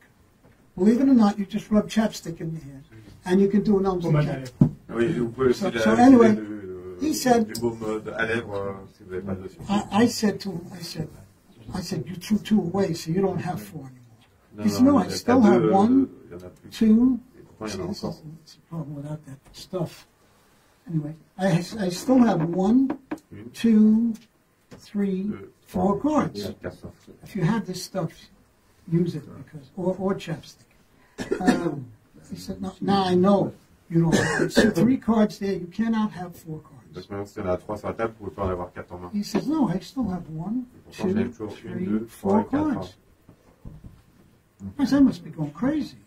Believe it or not, you just rub chapstick in the hand, and you can do an Elmsley count. Oui, vous pouvez aussi So anyway, he said- du baume à lèvres si vous n'avez pas de lotion. I said to him, I said, you threw 2 away, so you don't have 4 anymore. Non, He said, no, il I y a still pas have deux, 1, il y en a plus. 2. Et pourtant, il y en a This encore. is a problem without that stuff. Anyway, I still have 1, 2, 3, 4 cards. 4 cartes. If you have this stuff, use it because or chapstick. He said, no, now I know you don't have it. So 3 cards there. You cannot have 4 cards. Donc maintenant, si on a 3 sur la table, vous pouvez pas en avoir 4 en main. He says, no, I still have 1, Pourtant, j'en ai 2, toujours 1, 3, 2, 3, 4 4. cards. I said, I must be going crazy.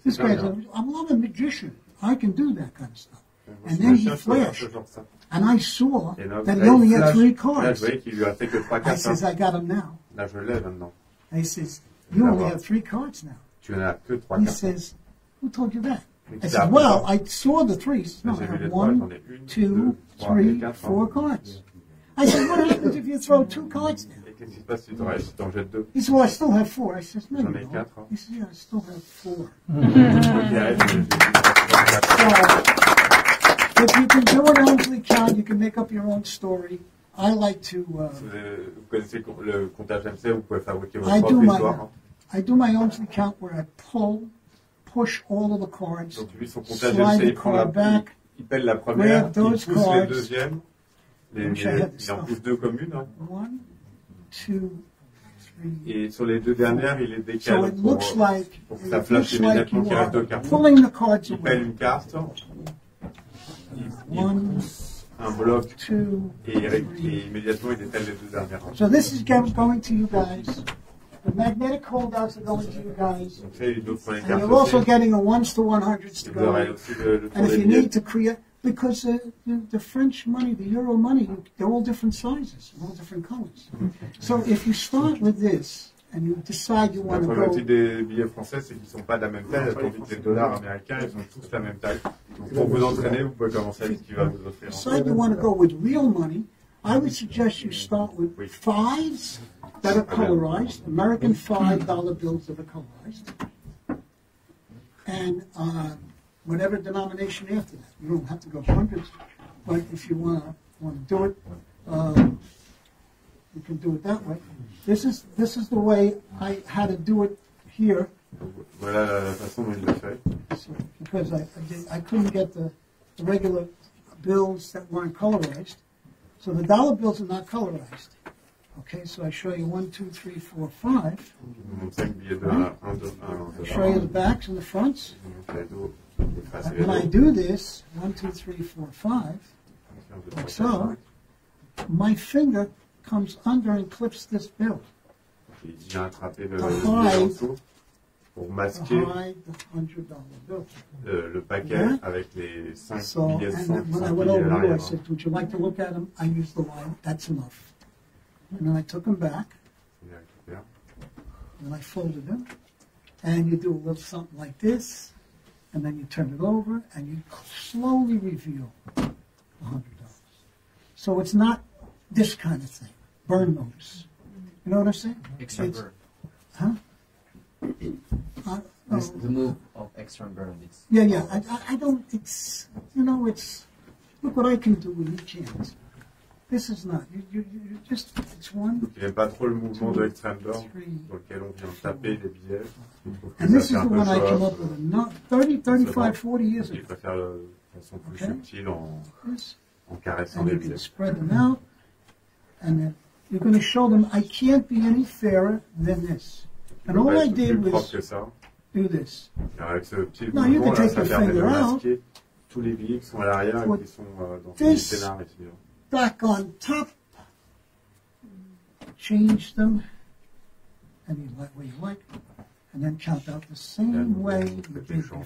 This guy's I'm a magician. I can do that kind of stuff. And then he flashed, and I saw Et là, that là, he only il had flash. 3 Là, je cards. voyais qu'il lui restait que 3 I cartes. says, Hein. I got him now. Là, je l'ai maintenant. And he says, you only have 3 cards now. Tu n'en as que 3 He cartes. says, Who told you that? Mais I qui said, t'a well, appris I saw the threes. Mais No, I j'ai vu les have trois, j'en one, ai une, two, deux, trois, three, et quatre, 4 cards. I said, what happens if you throw 2 cards now? Et qu'est-ce qui se passe si tu t'en jettes deux? He said, well, I still have 4. I said, no, J'en you ai don't. 4. Hein. He said, yeah, I still have 4. Ok, arrête, j'ai dit, So, if you can do an Elmsley count, you can make up your own story. I like to, Si vous connaissez le comptage MC, vous pouvez fabriquer votre I propre do my, histoire. Hein. I do my Elmsley count where I push all of the cards, Donc lui, son comptage slide MC, the il prend card back, il pèle la première, grab il those pousse les cards. deuxièmes, I wish I had the il en stuff. pousse deux communes. Hein. 1, 2, 3. Et sur les deux dernières, il les So décale it looks like, pour que ça flash it looks like immédiatement you qu'il reste deux are cartes. pulling the cards Il pèle away. une carte, il 1, un bloc 2, et 3. immédiatement il détale les deux dernières. So this is going to you guys. The magnetic holdouts are going to you guys. Donc ça, il doit prendre les And cartes you're also aussi. getting a 1s to 100s to Il doit go. aussi le tour And if des you billets. need to create, because the French money, the euro money, they're all different sizes, all different colors. So if you start with this and you decide you La want to problématique go, des billets français, c'est qu'ils ne sont pas de la même taille, tandis que les dollars américains, ils sont tous de la même taille. Donc pour vous entraîner, vous pouvez commencer avec ce qu'il va vous offrir. decide you want to go with real money, I would suggest you start with 5s that are colorized, American $5 bills that are colorized, and whatever denomination after that. You don't have to go hundreds, but if you want to do it, you can do it that way. This is the way I had to do it here, Voilà la façon dont il le fait. so, because I couldn't get the regular bills that weren't colorized. So the dollar bills are not colorized. Okay, so I show you 1, 2, 3, 4, 5. Je vous montre 5 billets de 1, 1, 2, 1, I show you the backs and the fronts. Je vous montre les dos, les faces et les When I dos. do this, 1, 2, 3, 4, 5, 1, 2, 3, 4, so my finger comes under and clips this bill Il vient attraper le Hide. billet en dessous pour to masquer hide the $100 bill. le paquet Yeah. avec les 5 So, billets de and 100 then when I 5 went billets over à to you, I l'arrière. said, would you like to look at them? I used the line, that's enough. And then I took them back, Il les récupère. and I folded them, and you do a little something like this, and then you turn it over, and you slowly reveal $100. So it's not this kind of thing, burn notice. You know what I'm saying? Extra It's- burn. Huh? This, the move of extra burn. It's Yeah. I don't, it's, look what I can do and you can't. This is not, you just, it's one, Il n'aime pas trop le mouvement de l'extrême burn three. dans lequel on vient taper les billets. Il trouve que And ça this is fait the un peu one I came show-off. up with, not 30, 35, 40 years Il ago. préfère la façon plus Okay. subtile This, en caressant and les you can billets. spread them out, and then you're going to show them I can't be any fairer than this. And all I Plus did propre was que ça. do this. Alors avec ce petit No, you mouvement can là, take ça your permet de finger out. masquer tous les billets qui sont à l'arrière et Put qui sont dans this ce scénar ici. Back on top, change them, and you like where you like, and then count out the same way you did before.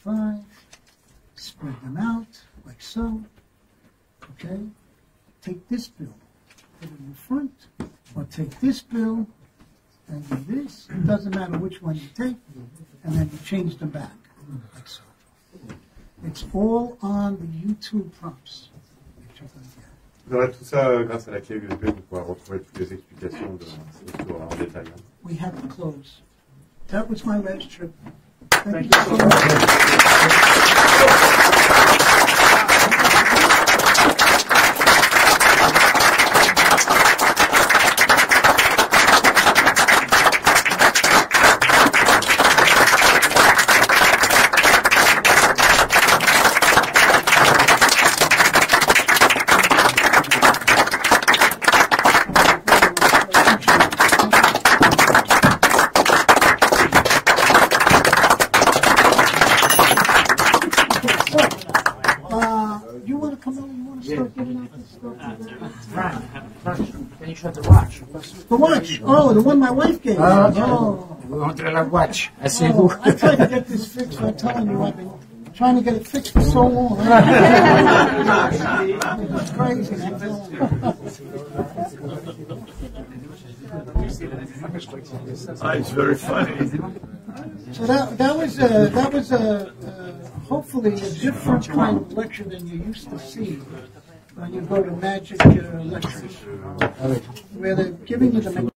5, spread them out like so. Okay, take this bill, put it in front, or take this bill and do this. It doesn't matter which one you take, and then you change them back like so. It's all on the YouTube prompts that you're going to get. Vous aurez tout ça grâce à la clé USB, vous pourrez retrouver toutes les explications de cette histoire en détail. We have to close. That was my last trip. Thank Thank you you so so much. You want to come over? You want to start giving out this stuff? Frank, can you show the watch? The watch. Oh, the one my wife gave me. Oh. Vous montrez la watch. Asseyez-vous. I tried to get this fixed. I'm telling you, I've been trying to get it fixed for so long. It's crazy. I'm telling you. It's very funny. So that was hopefully a different kind of lecture than you used to see when you go to magic lectures, where they're giving you the